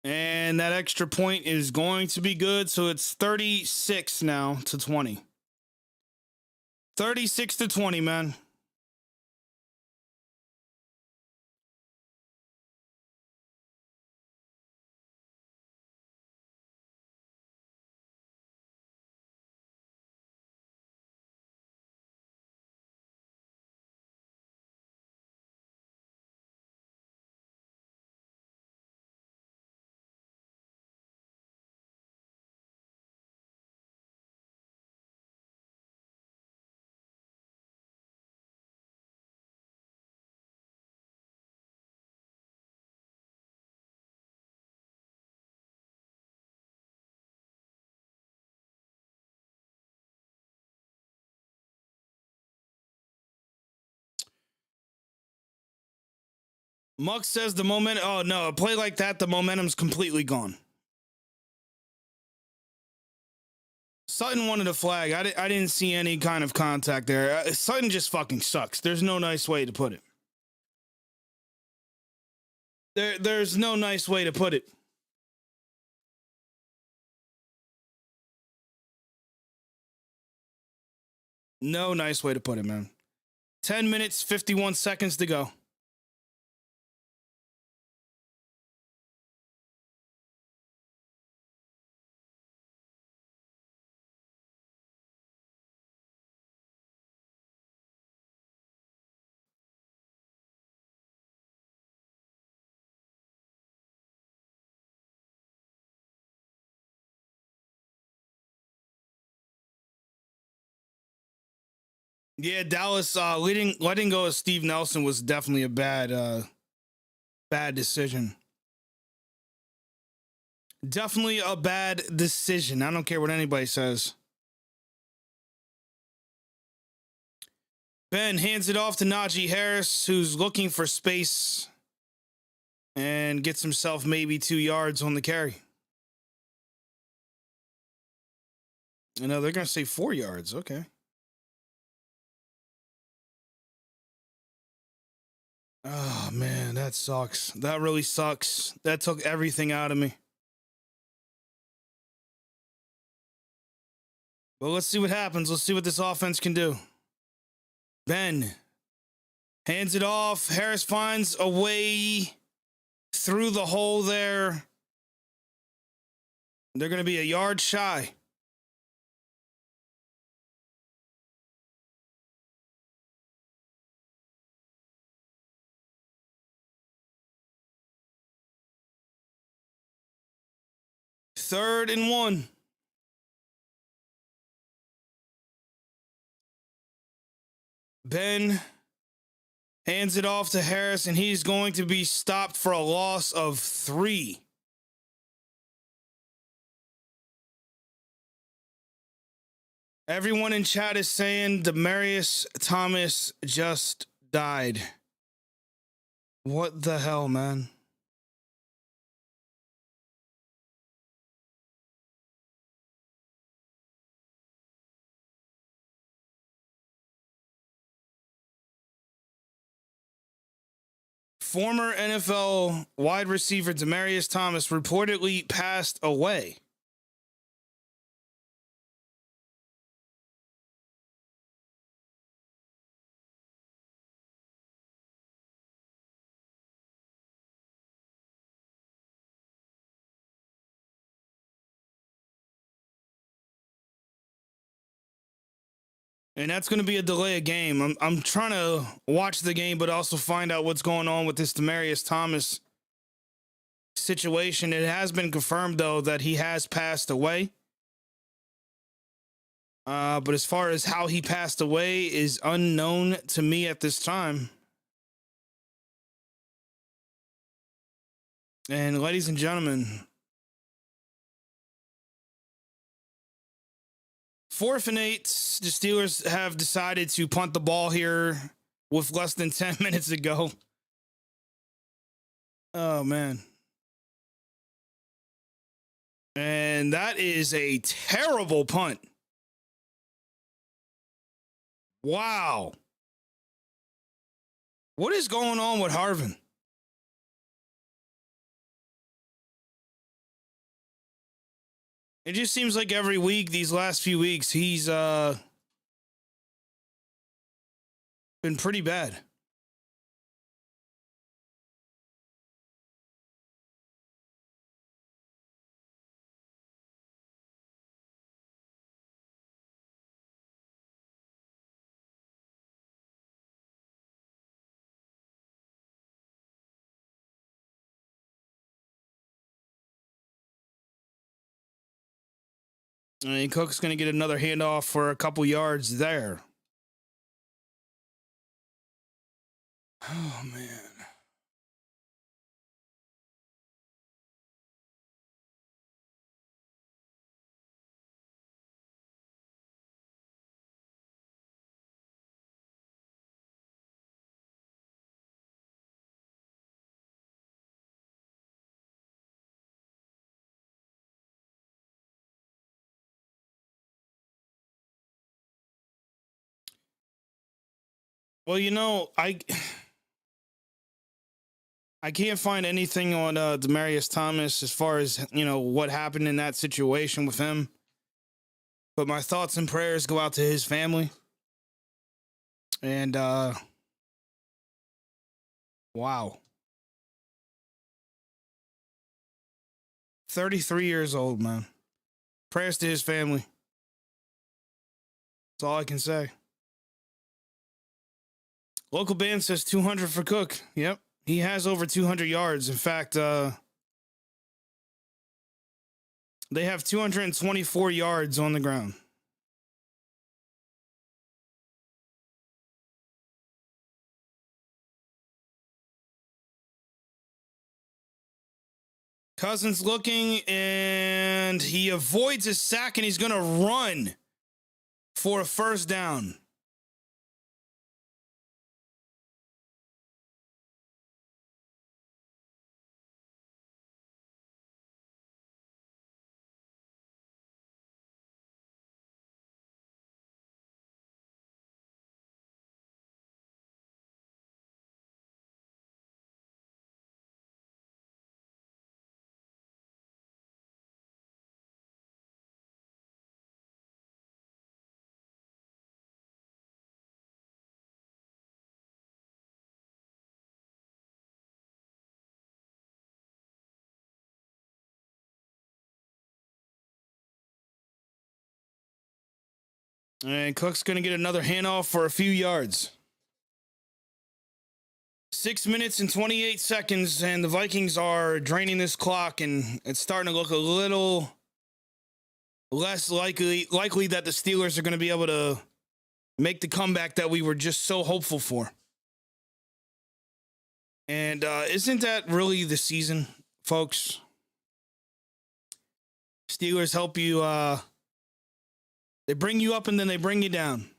And that extra point is going to be good. So it's 36 now to 20. 36 to 20, man. Muck says the moment. Oh, no. A play like that, the momentum's completely gone. Sutton wanted a flag. I didn't see any kind of contact there. Sutton just fucking sucks. There's no nice way to put it. There's no nice way to put it. No nice way to put it, man. 10 minutes, 51 seconds to go. Yeah, Dallas letting go of Steve Nelson was definitely a bad decision. Definitely a bad decision. I don't care what anybody says. Ben hands it off to Najee Harris, who's looking for space and gets himself maybe 2 yards on the carry. No, they're going to say 4 yards. Okay. Oh, man, that sucks. That really sucks. That took everything out of me. But let's see what happens. Let's see what this offense can do. Ben hands it off. Harris finds a way through the hole there. They're going to be a yard shy. Third and 1. Ben hands it off to Harris, and he's going to be stopped for a loss of 3. Everyone in chat is saying Demaryius Thomas just died. What the hell, man? Former NFL wide receiver Demaryius Thomas reportedly passed away. And that's going to be a delay of game. I'm trying to watch the game, but also find out what's going on with this Demaryius Thomas situation. It has been confirmed, though, that he has passed away. But as far as how he passed away is unknown to me at this time. And ladies and gentlemen, 4th and 8, the Steelers have decided to punt the ball here with less than 10 minutes to go. Oh, man. And that is a terrible punt. Wow. What is going on with Harvin? It just seems like every week, these last few weeks, he's been pretty bad. I mean, Cook's going to get another handoff for a couple yards there. Oh, man. Well, you know, I can't find anything on Demaryius Thomas as far as, you know, what happened in that situation with him. But my thoughts and prayers go out to his family. And, wow. 33 years old, man. Prayers to his family. That's all I can say. Local band says 200 for Cook. Yep. He has over 200 yards. In fact, they have 224 yards on the ground. Cousins looking, and he avoids a sack, and he's going to run for a first down. And Cook's going to get another handoff for a few yards. 6 minutes and 28 seconds, and the Vikings are draining this clock, and it's starting to look a little less likely that the Steelers are going to be able to make the comeback that we were just so hopeful for. And isn't that really the season, folks? Steelers help you, they bring you up and then they bring you down.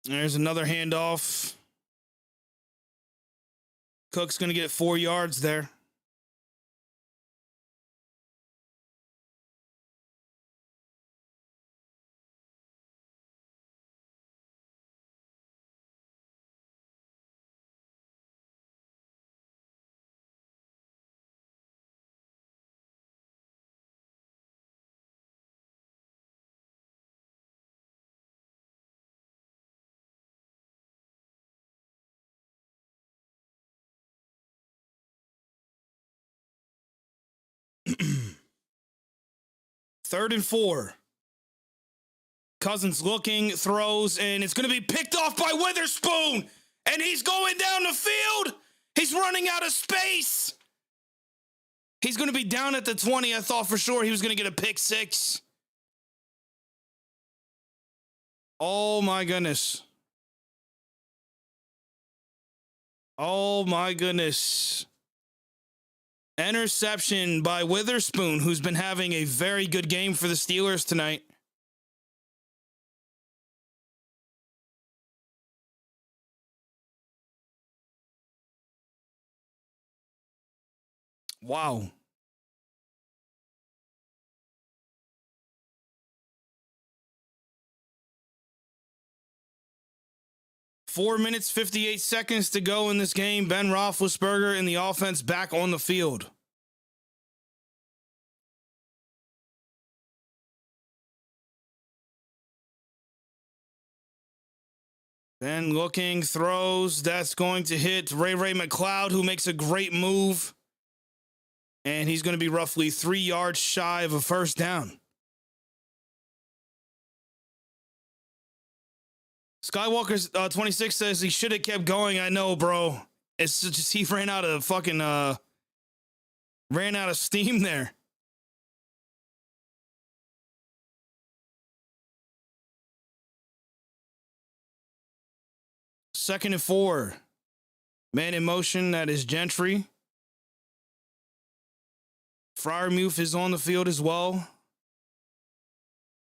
There's another handoff. Cook's going to get 4 yards there. Third and 4. Cousins looking, throws, and it's going to be picked off by Witherspoon. And he's going down the field. He's running out of space. He's going to be down at the 20. I thought for sure he was going to get a pick 6. Oh, my goodness. Oh, my goodness. Interception by Witherspoon, who's been having a very good game for the Steelers tonight. Wow. Four minutes, 58 seconds to go in this game. Ben Roethlisberger and the offense back on the field. Ben looking, throws. That's going to hit Ray McLeod, who makes a great move. And he's going to be roughly 3 yards shy of a first down. Skywalker's 26 says he should have kept going. I know, bro. It's just he ran out of steam there. Second and 4. Man in motion, that is Gentry. Freiermuth is on the field as well.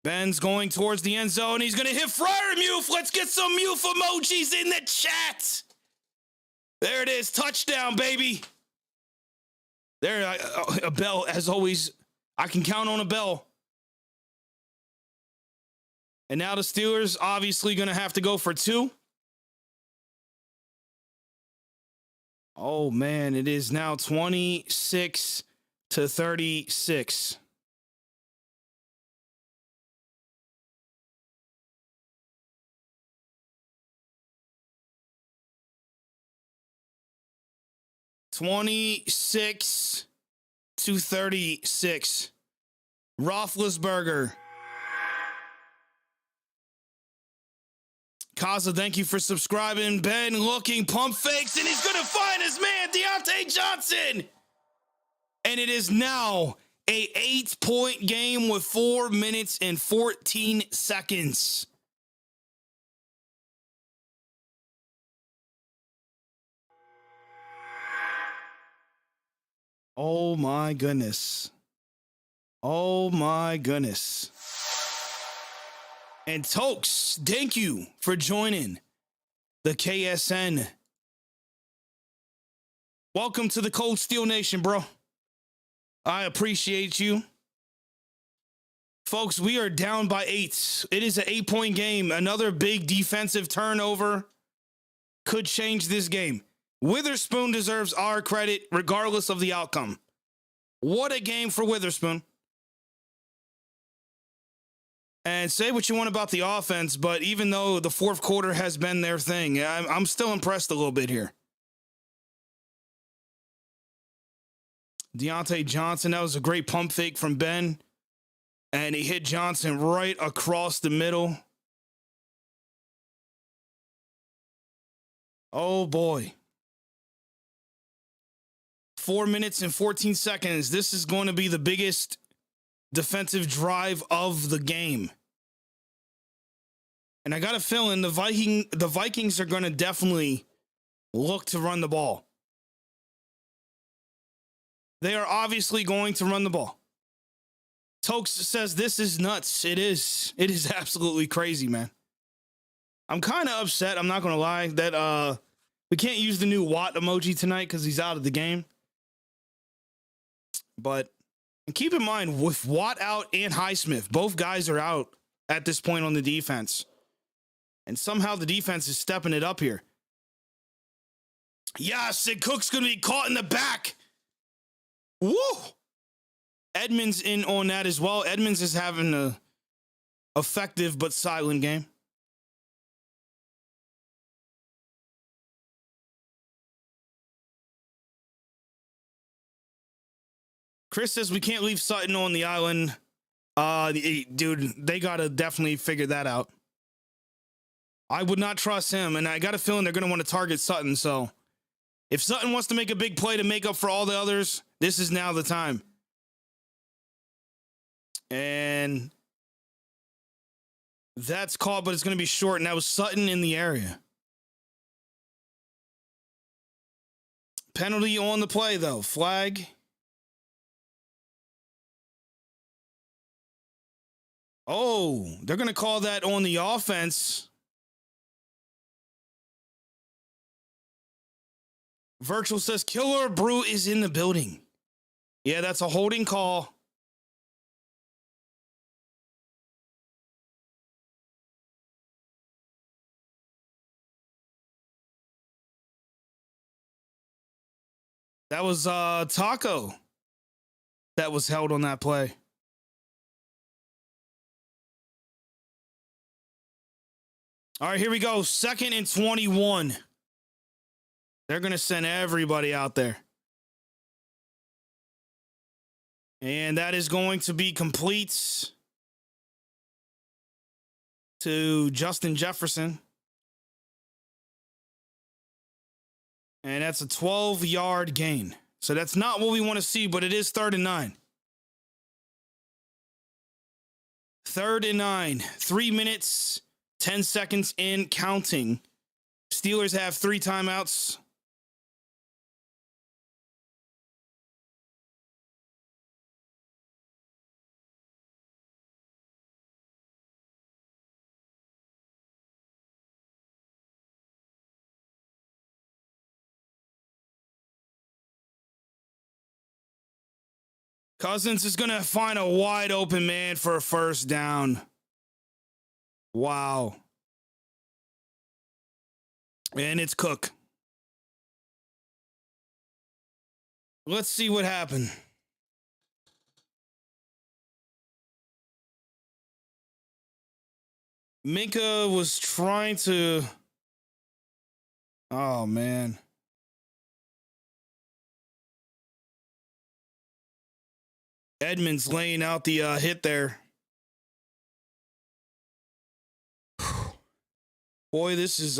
Ben's going towards the end zone. He's going to hit Freiermuth. Let's get some Muth emojis in the chat. There it is. Touchdown, baby. There, a bell, as always. I can count on a bell. And now the Steelers obviously going to have to go for 2. Oh, man, it is now 26-36. (26-36). Roethlisberger. Kaza, thank you for subscribing. Ben looking, pump fakes, and he's going to find his man, Deontay Johnson. And it is now a 8-point game with 4 minutes and 14 seconds. Oh my goodness. Oh my goodness. And Tokes, thank you for joining the KSN. Welcome to the Kold Steel Nation, bro. I appreciate you. Folks, we are down by 8. It is an 8-point game. Another big defensive turnover could change this game. Witherspoon deserves our credit regardless of the outcome. What a game for Witherspoon. And say what you want about the offense, but even though the fourth quarter has been their thing, I'm still impressed a little bit here. Deontay Johnson, that was a great pump fake from Ben. And he hit Johnson right across the middle. Oh, boy. 4 minutes and 14 seconds. This is going to be the biggest defensive drive of the game. And I got a feeling the Vikings are going to definitely look to run the ball. They are obviously going to run the ball. Tokes says this is nuts. It is. It is absolutely crazy, man. I'm kind of upset, I'm not going to lie, that we can't use the new Watt emoji tonight because he's out of the game. But and keep in mind, with Watt out and Highsmith, both guys are out at this point on the defense. And somehow the defense is stepping it up here. Yes, and Cook's going to be caught in the back. Woo! Edmonds in on that as well. Edmonds is having a effective but silent game. Chris says we can't leave Sutton on the island. Dude, they got to definitely figure that out. I would not trust him, and I got a feeling they're going to want to target Sutton. So if Sutton wants to make a big play to make up for all the others, this is now the time. And that's caught, but it's going to be short, and that was Sutton in the area. Penalty on the play, though. Flag. Oh, they're going to call that on the offense. Virtual says Killer Brew is in the building. Yeah, that's a holding call. That was Taco that was held on that play. All right, here we go. 2nd and 21. They're going to send everybody out there. And that is going to be complete to Justin Jefferson. And that's a 12-yard gain. So that's not what we want to see, but it is 3rd and 9. 3rd and 9. 3 minutes, 10 seconds in counting. Steelers have 3 timeouts. Cousins is going to find a wide open man for a first down. Wow. And it's Cook. Let's see what happened. Minka was trying to... Oh, man. Edmonds laying out the hit there. Boy, this is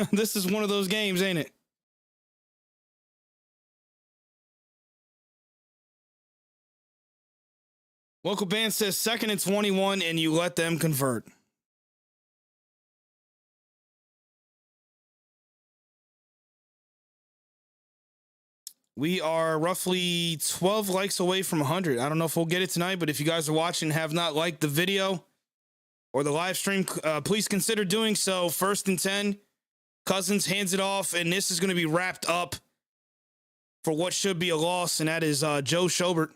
this is one of those games, ain't it? Local band says 2nd and 21, and you let them convert. We are roughly 12 likes away from 100. I don't know if we'll get it tonight, but if you guys are watching and have not liked the video or the live stream, please consider doing so. 1st and 10. Cousins hands it off, and this is going to be wrapped up for what should be a loss, and that is Joe Schobert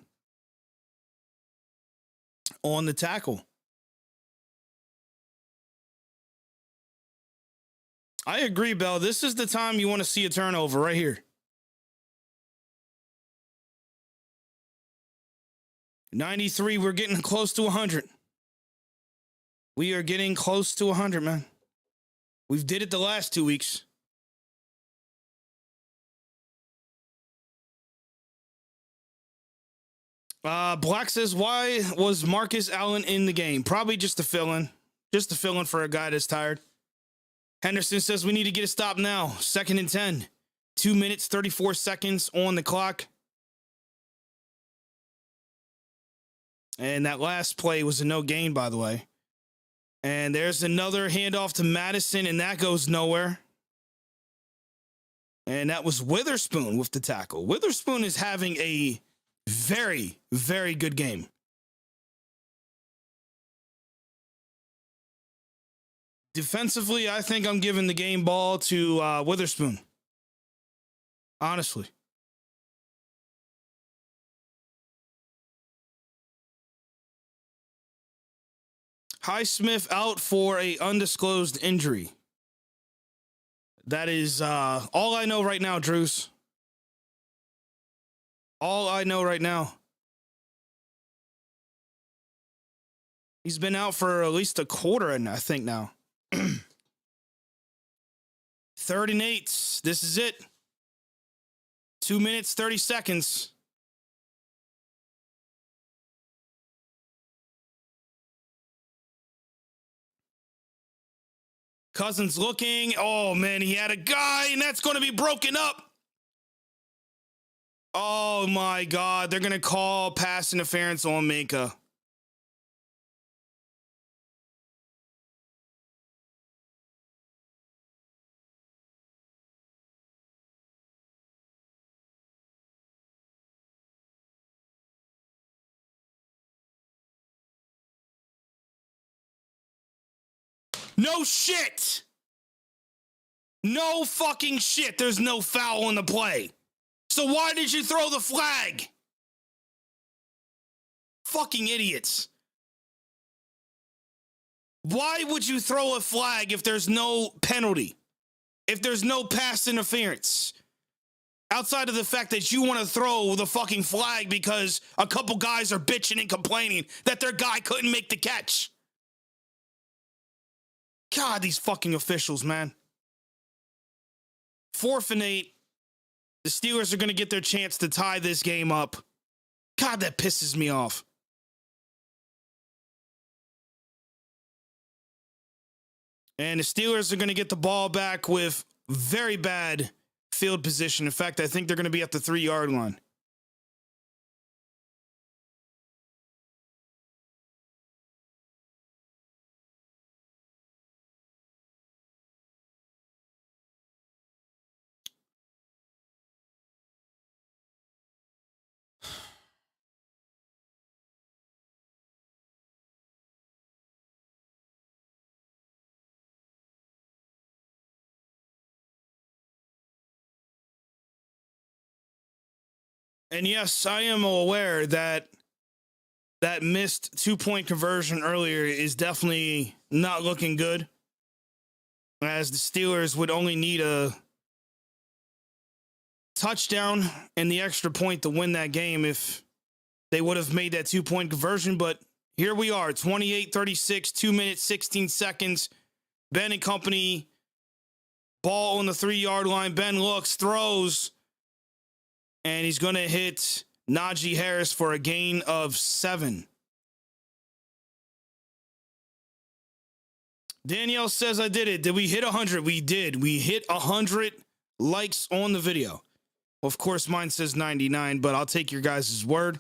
on the tackle. I agree, Bell. This is the time you want to see a turnover right here. 93, we're getting close to 100. We are getting close to 100, man. We've did it the last 2 weeks. Black says, why was Marcus Allen in the game? Probably just to fill in. Just to fill in for a guy that's tired. Henderson says, we need to get a stop now. 2nd and 10. 2 minutes, 34 seconds on the clock. And that last play was a no gain, by the way. And there's another handoff to Madison, and that goes nowhere. And that was Witherspoon with the tackle. Witherspoon is having a very, very good game. Defensively, I think I'm giving the game ball to Witherspoon. Honestly. Highsmith out for a undisclosed injury. That is all I know right now, Drews. All I know right now. He's been out for at least a quarter, and I think now. 3rd and 8. This is it. 2 minutes, 30 seconds. Cousins looking. Oh, man, he had a guy, and that's going to be broken up. Oh, my God. They're going to call pass interference on Minka. No shit. No fucking shit. There's no foul on the play. So why did you throw the flag? Fucking idiots. Why would you throw a flag if there's no penalty? If there's no pass interference? Outside of the fact that you want to throw the fucking flag because a couple guys are bitching and complaining that their guy couldn't make the catch. God, these fucking officials, man. 4th and 8. The Steelers are going to get their chance to tie this game up. God, that pisses me off. And the Steelers are going to get the ball back with very bad field position. In fact, I think they're going to be at the 3-yard line. And yes, I am aware that that missed 2-point conversion earlier is definitely not looking good, as the Steelers would only need a touchdown and the extra point to win that game if they would have made that 2-point conversion. But here we are, 28-36, 2 minutes, 16 seconds. Ben and company, ball on the 3-yard line. Ben looks, throws, and he's going to hit Najee Harris for a gain of 7. Danielle says, I did it. Did we hit 100? We did. We hit 100 likes on the video. Of course, mine says 99, but I'll take your guys' word.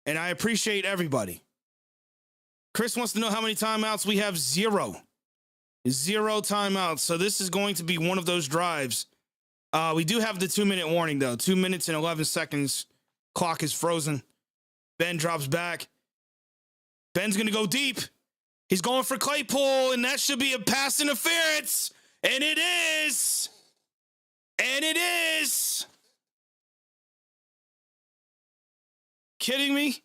And I appreciate everybody. Chris wants to know how many timeouts. We have 0. 0 timeouts. So this is going to be one of those drives. We do have the 2-minute warning, though. 2 minutes and 11 seconds. Clock is frozen. Ben drops back. Ben's going to go deep. He's going for Claypool, and that should be a pass interference. And it is. And it is. Kidding me?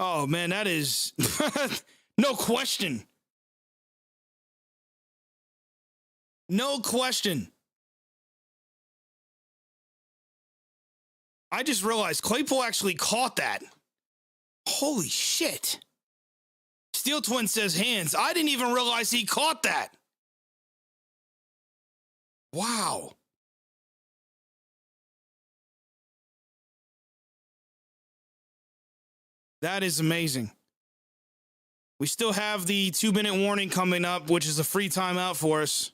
Oh, man, that is no question. No question. I just realized Claypool actually caught that. Holy shit. Steel Twin says hands. I didn't even realize he caught that. Wow. That is amazing. We still have the 2-minute warning coming up, which is a free timeout for us.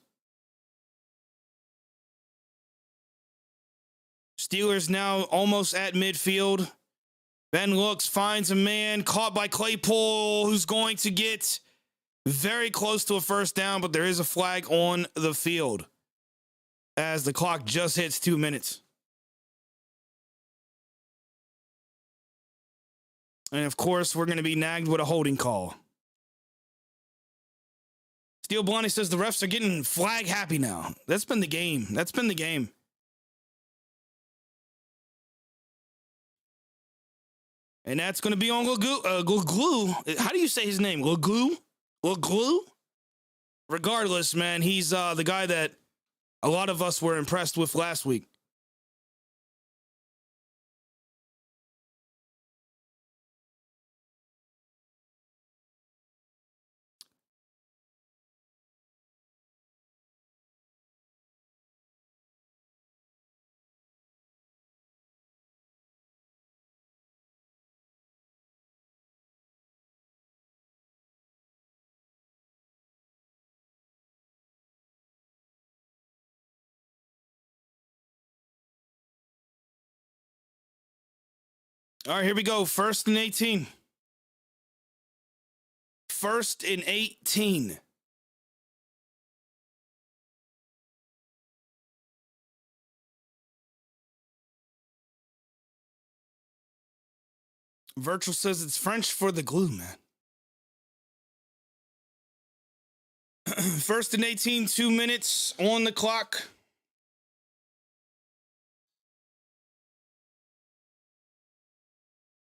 Steelers now almost at midfield. Ben looks, finds a man, caught by Claypool, who's going to get very close to a first down, but there is a flag on the field as the clock just hits 2 minutes. And of course, we're going to be nagged with a holding call. Steel Blondie says the refs are getting flag happy now. That's been the game. That's been the game. And that's going to be on Glue. How do you say his name? Glue? Regardless, man, he's the guy that a lot of us were impressed with last week. All right, here we go. 1st and 18. 1st and 18. Virtual says it's French for the glue, man. 1st and 18, 2 minutes on the clock.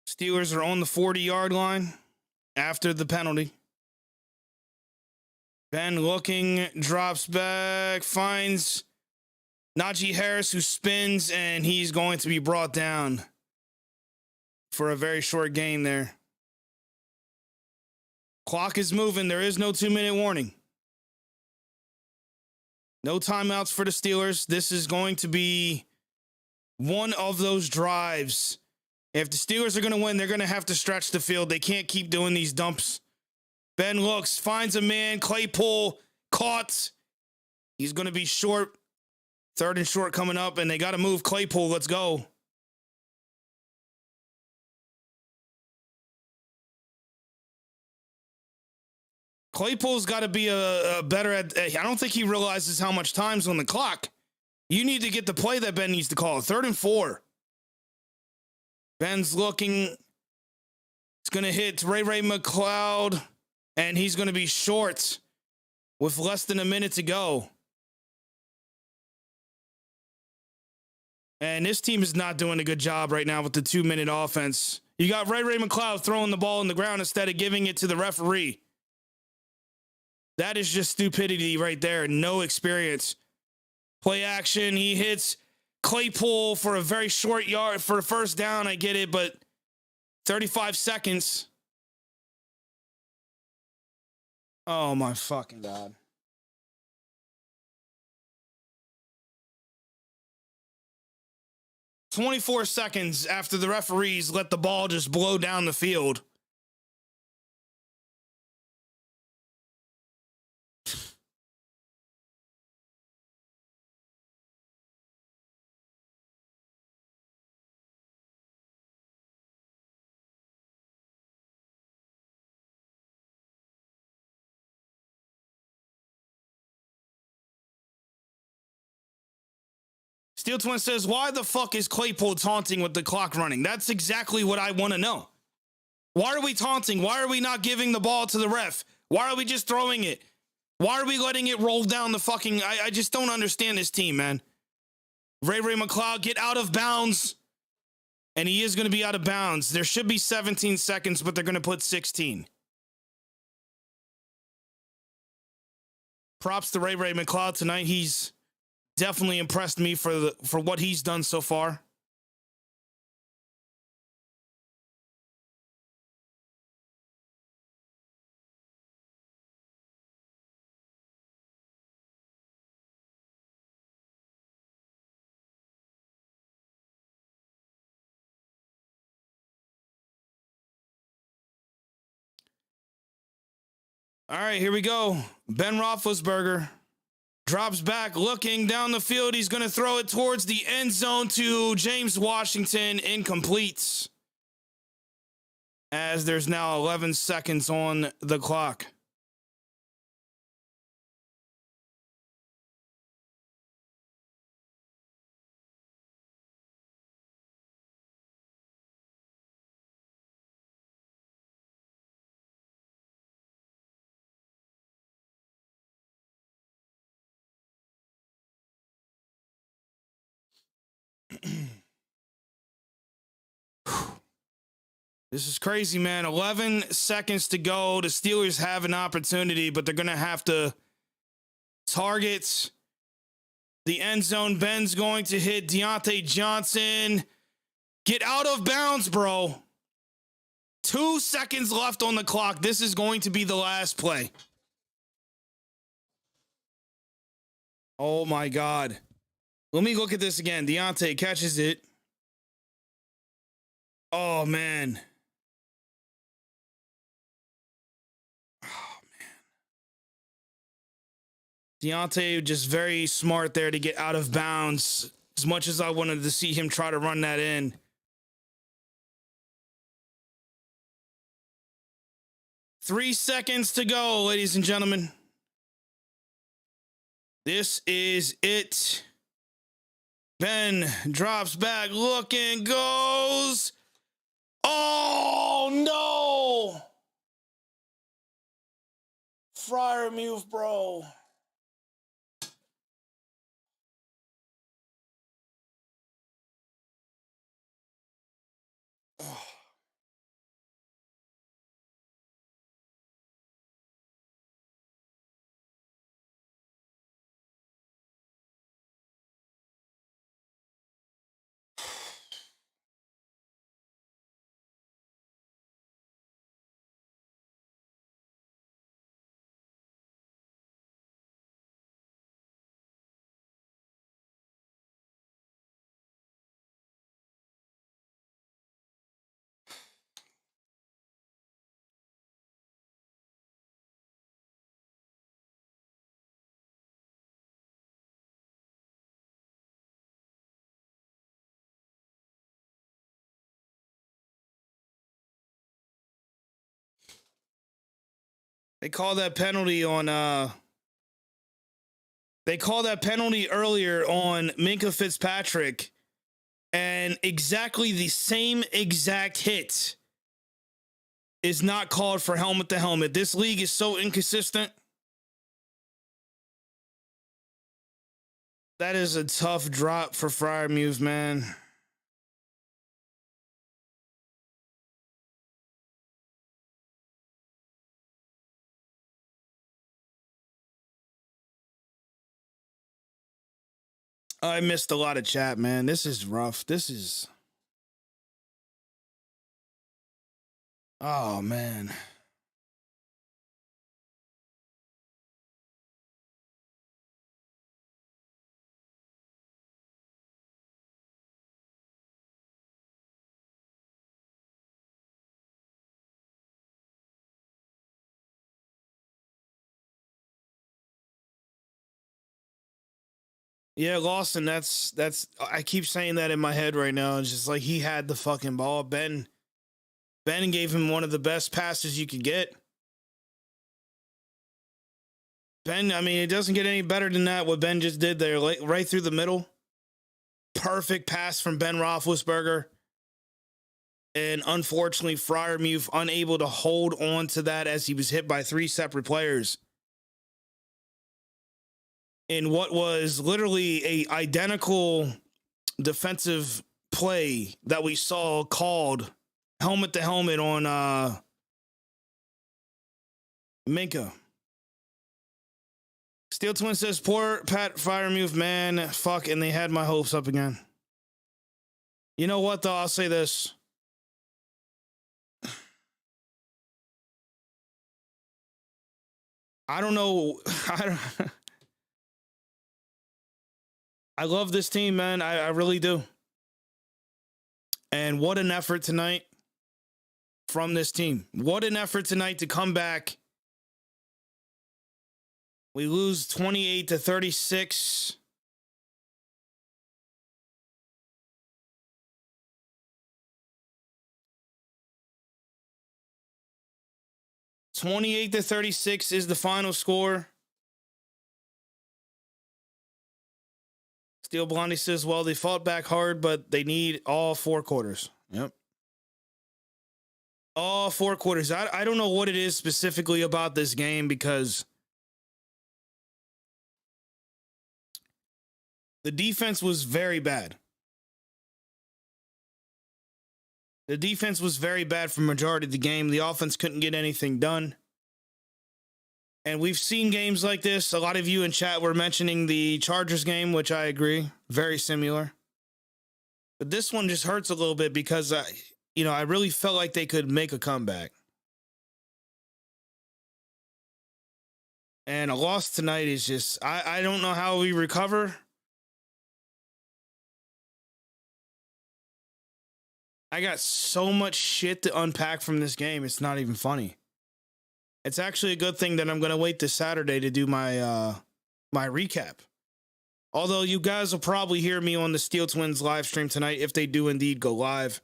Steelers are on the 40-yard line after the penalty. Ben looking, drops back, finds Najee Harris, who spins, and he's going to be brought down for a very short gain there. Clock is moving. There is no 2-minute warning. No timeouts for the Steelers. This is going to be one of those drives. If the Steelers are going to win, they're going to have to stretch the field. They can't keep doing these dumps. Ben looks, finds a man. Claypool caught. He's going to be short. 3rd and short coming up, and they got to move Claypool. Let's go. Claypool's got to be a better at. I don't think he realizes how much time's on the clock. You need to get the play that Ben needs to call. 3rd and 4. Ben's looking. It's going to hit Ray McLeod, and he's going to be short with less than a minute to go. And this team is not doing a good job right now with the 2-minute offense. You got Ray McLeod throwing the ball on the ground instead of giving it to the referee. That is just stupidity right there. No experience. Play action. He hits Claypool for a very short yard for a first down. I get it, but 35 seconds. Oh, my fucking God. "24 seconds after the referees let the ball just blow down the field. Steel Twin says, why the fuck is Claypool taunting with the clock running? That's exactly what I want to know. Why are we taunting? Why are we not giving the ball to the ref? Why are we just throwing it? Why are we letting it roll down the fucking... I just don't understand this team, man. Ray McLeod, get out of bounds. And he is going to be out of bounds. There should be 17 seconds, but they're going to put 16. Props to Ray McLeod tonight. He's definitely impressed me for what he's done so far. All right, here we go. Ben Roethlisberger drops back, looking down the field. He's going to throw it towards the end zone to James Washington. Incomplete. As there's now 11 seconds on the clock. This is crazy, man. 11 seconds to go. The Steelers have an opportunity, but they're going to have to target the end zone. Ben's going to hit Deontay Johnson. Get out of bounds, bro. 2 seconds left on the clock. This is going to be the last play. Oh, my God. Let me look at this again. Deontay catches it. Oh, man. Deontay just very smart there to get out of bounds. As much as I wanted to see him try to run that in. Three seconds to go, ladies and gentlemen. This is it. Ben drops back, looking, goes. Oh, no. Freiermuth, bro. Oh. They call that penalty on they call that penalty earlier on Minkah Fitzpatrick, and exactly the same exact hit is not called for helmet to helmet. This league is so inconsistent. That is a tough drop for Freiermuth, man. I missed a lot of chat, man. This is rough. This is... Oh, man. Yeah, Lawson, that's I keep saying that in my head right now. It's just like he had the fucking ball. Ben gave him one of the best passes you could get. Ben, I mean, it doesn't get any better than that, what Ben just did there. Like, right through the middle. Perfect pass from Ben Roethlisberger. And unfortunately, Freiermuth unable to hold on to that as he was hit by three separate players. In what was literally a identical defensive play that we saw called helmet to helmet on Minkah. Steel Twin says, poor Pat Freiermuth, man. Fuck, and they had my hopes up again. You know what, though? I'll say this. I don't know. I love this team, man. I really do. And what an effort tonight from this team. What an effort tonight to come back We lose 28-36. (28-36) is the final score. Steel Blondie says, well, they fought back hard, but they need all 4 quarters. Yep. All 4 quarters. I don't know what it is specifically about this game because the defense was very bad. The defense was very bad for majority of the game. The offense couldn't get anything done. And we've seen games like this. A lot of you in chat were mentioning the Chargers game, which I agree. Very similar. But this one just hurts a little bit because, I really felt like they could make a comeback. And a loss tonight is just, I don't know how we recover. I got so much shit to unpack from this game. It's not even funny. It's actually a good thing that I'm going to wait this Saturday to do my my recap. Although you guys will probably hear me on the Steel Twins live stream tonight if they do indeed go live.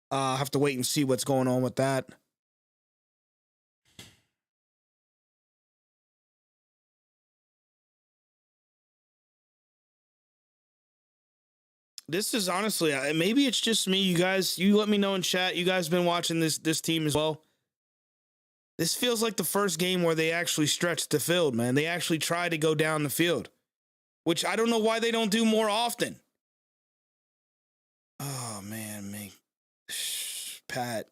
I'll have to wait and see what's going on with that. This is honestly, maybe it's just me. You guys, you let me know in chat. You guys been watching this team as well. This feels like the first game where they actually stretched the field, man. They actually tried to go down the field, which I don't know why they don't do more often. Oh, man, Pat.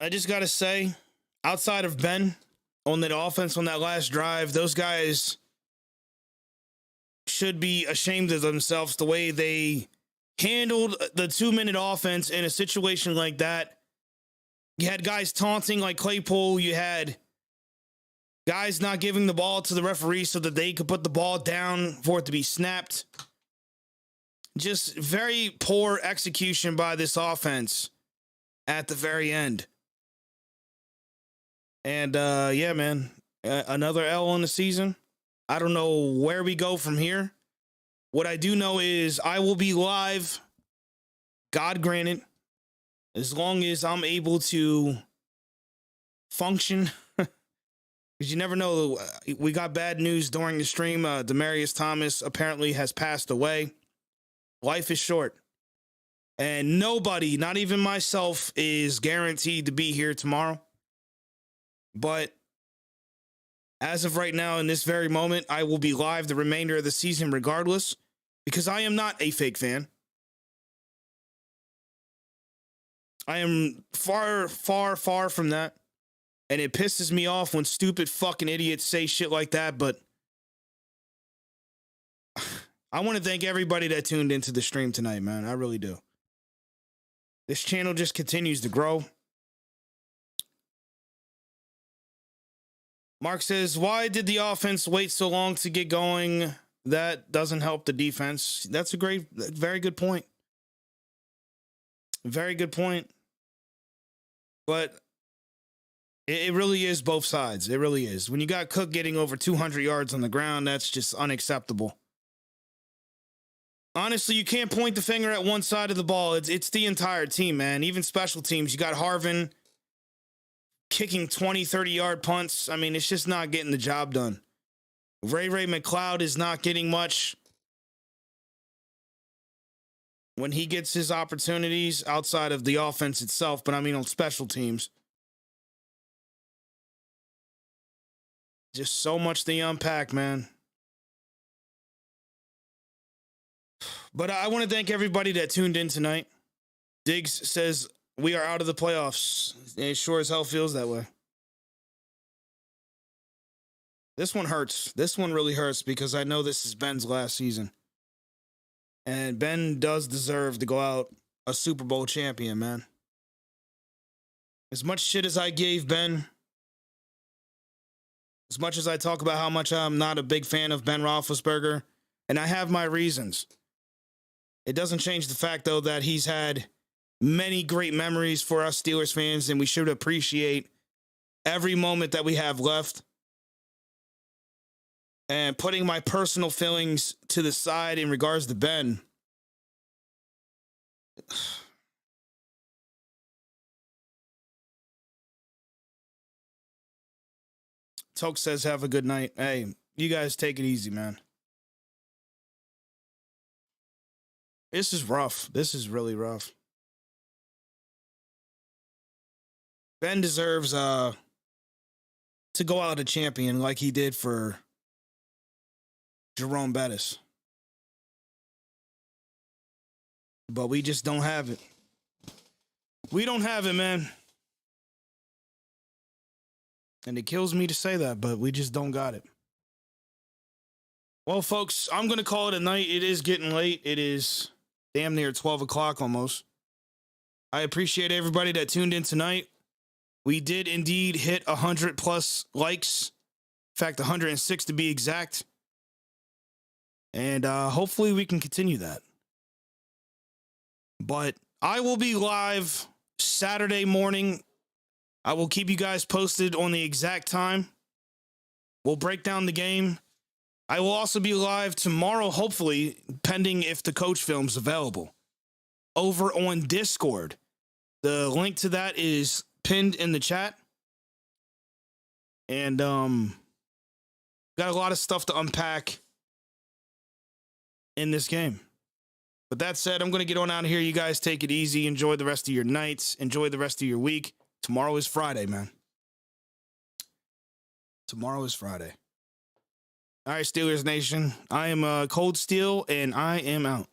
I just got to say, outside of Ben on that offense on that last drive, those guys should be ashamed of themselves the way they handled the 2-minute offense in a situation like that. You had guys taunting like Claypool. You had guys not giving the ball to the referee so that they could put the ball down for it to be snapped. Just very poor execution by this offense at the very end. And, yeah, man, another L on the season. I don't know where we go from here. What I do know is I will be live, God granted, as long as I'm able to function. Because you never know. We got bad news during the stream. Demaryius Thomas apparently has passed away. Life is short. And nobody, not even myself, is guaranteed to be here tomorrow. But as of right now, in this very moment, I will be live the remainder of the season regardless, because I am not a fake fan. I am far, far, far from that. And it pisses me off when stupid fucking idiots say shit like that, but I want to thank everybody that tuned into the stream tonight, man. I really do. This channel just continues to grow. Mark says, why did the offense wait so long to get going? That doesn't help the defense. That's a very good point. Very good point. But it really is both sides. It really is. When you got Cook getting over 200 yards on the ground, that's just unacceptable. Honestly, you can't point the finger at one side of the ball. It's the entire team, man. Even special teams. You got Harvin kicking 20, 30-yard punts. I mean, it's just not getting the job done. Ray McLeod is not getting much when he gets his opportunities outside of the offense itself, but I mean on special teams. Just so much to unpack, man. But I want to thank everybody that tuned in tonight. Diggs says we are out of the playoffs. It sure as hell feels that way. This one hurts. This one really hurts because I know this is Ben's last season. And Ben does deserve to go out a Super Bowl champion, man. As much shit as I gave Ben As much as I talk about how much I'm not a big fan of Ben Roethlisberger, and I have my reasons, it doesn't change the fact, though, that he's had many great memories for us Steelers fans, and we should appreciate every moment that we have left. And putting my personal feelings to the side in regards to Ben, Toke says, have a good night. Hey, you guys take it easy, man. This is rough. This is really rough. Ben deserves to go out a champion like he did for Jerome Bettis. But we just don't have it. We don't have it, man. And it kills me to say that, but we just don't got it. Well, folks, I'm going to call it a night. It is getting late. It is damn near 12 o'clock almost. I appreciate everybody that tuned in tonight. We did indeed hit 100 plus likes. In fact, 106 to be exact. And hopefully we can continue that. But I will be live Saturday morning. I will keep you guys posted on the exact time. We'll break down the game. I will also be live tomorrow, hopefully, pending if the coach film's available, over on Discord. The link to that is pinned in the chat. And got a lot of stuff to unpack in this game. But that said, I'm going to get on out of here. You guys take it easy. Enjoy the rest of your nights. Enjoy the rest of your week. Tomorrow is Friday, man. Tomorrow is Friday. All right, Steelers Nation. I am Kold Steel, and I am out.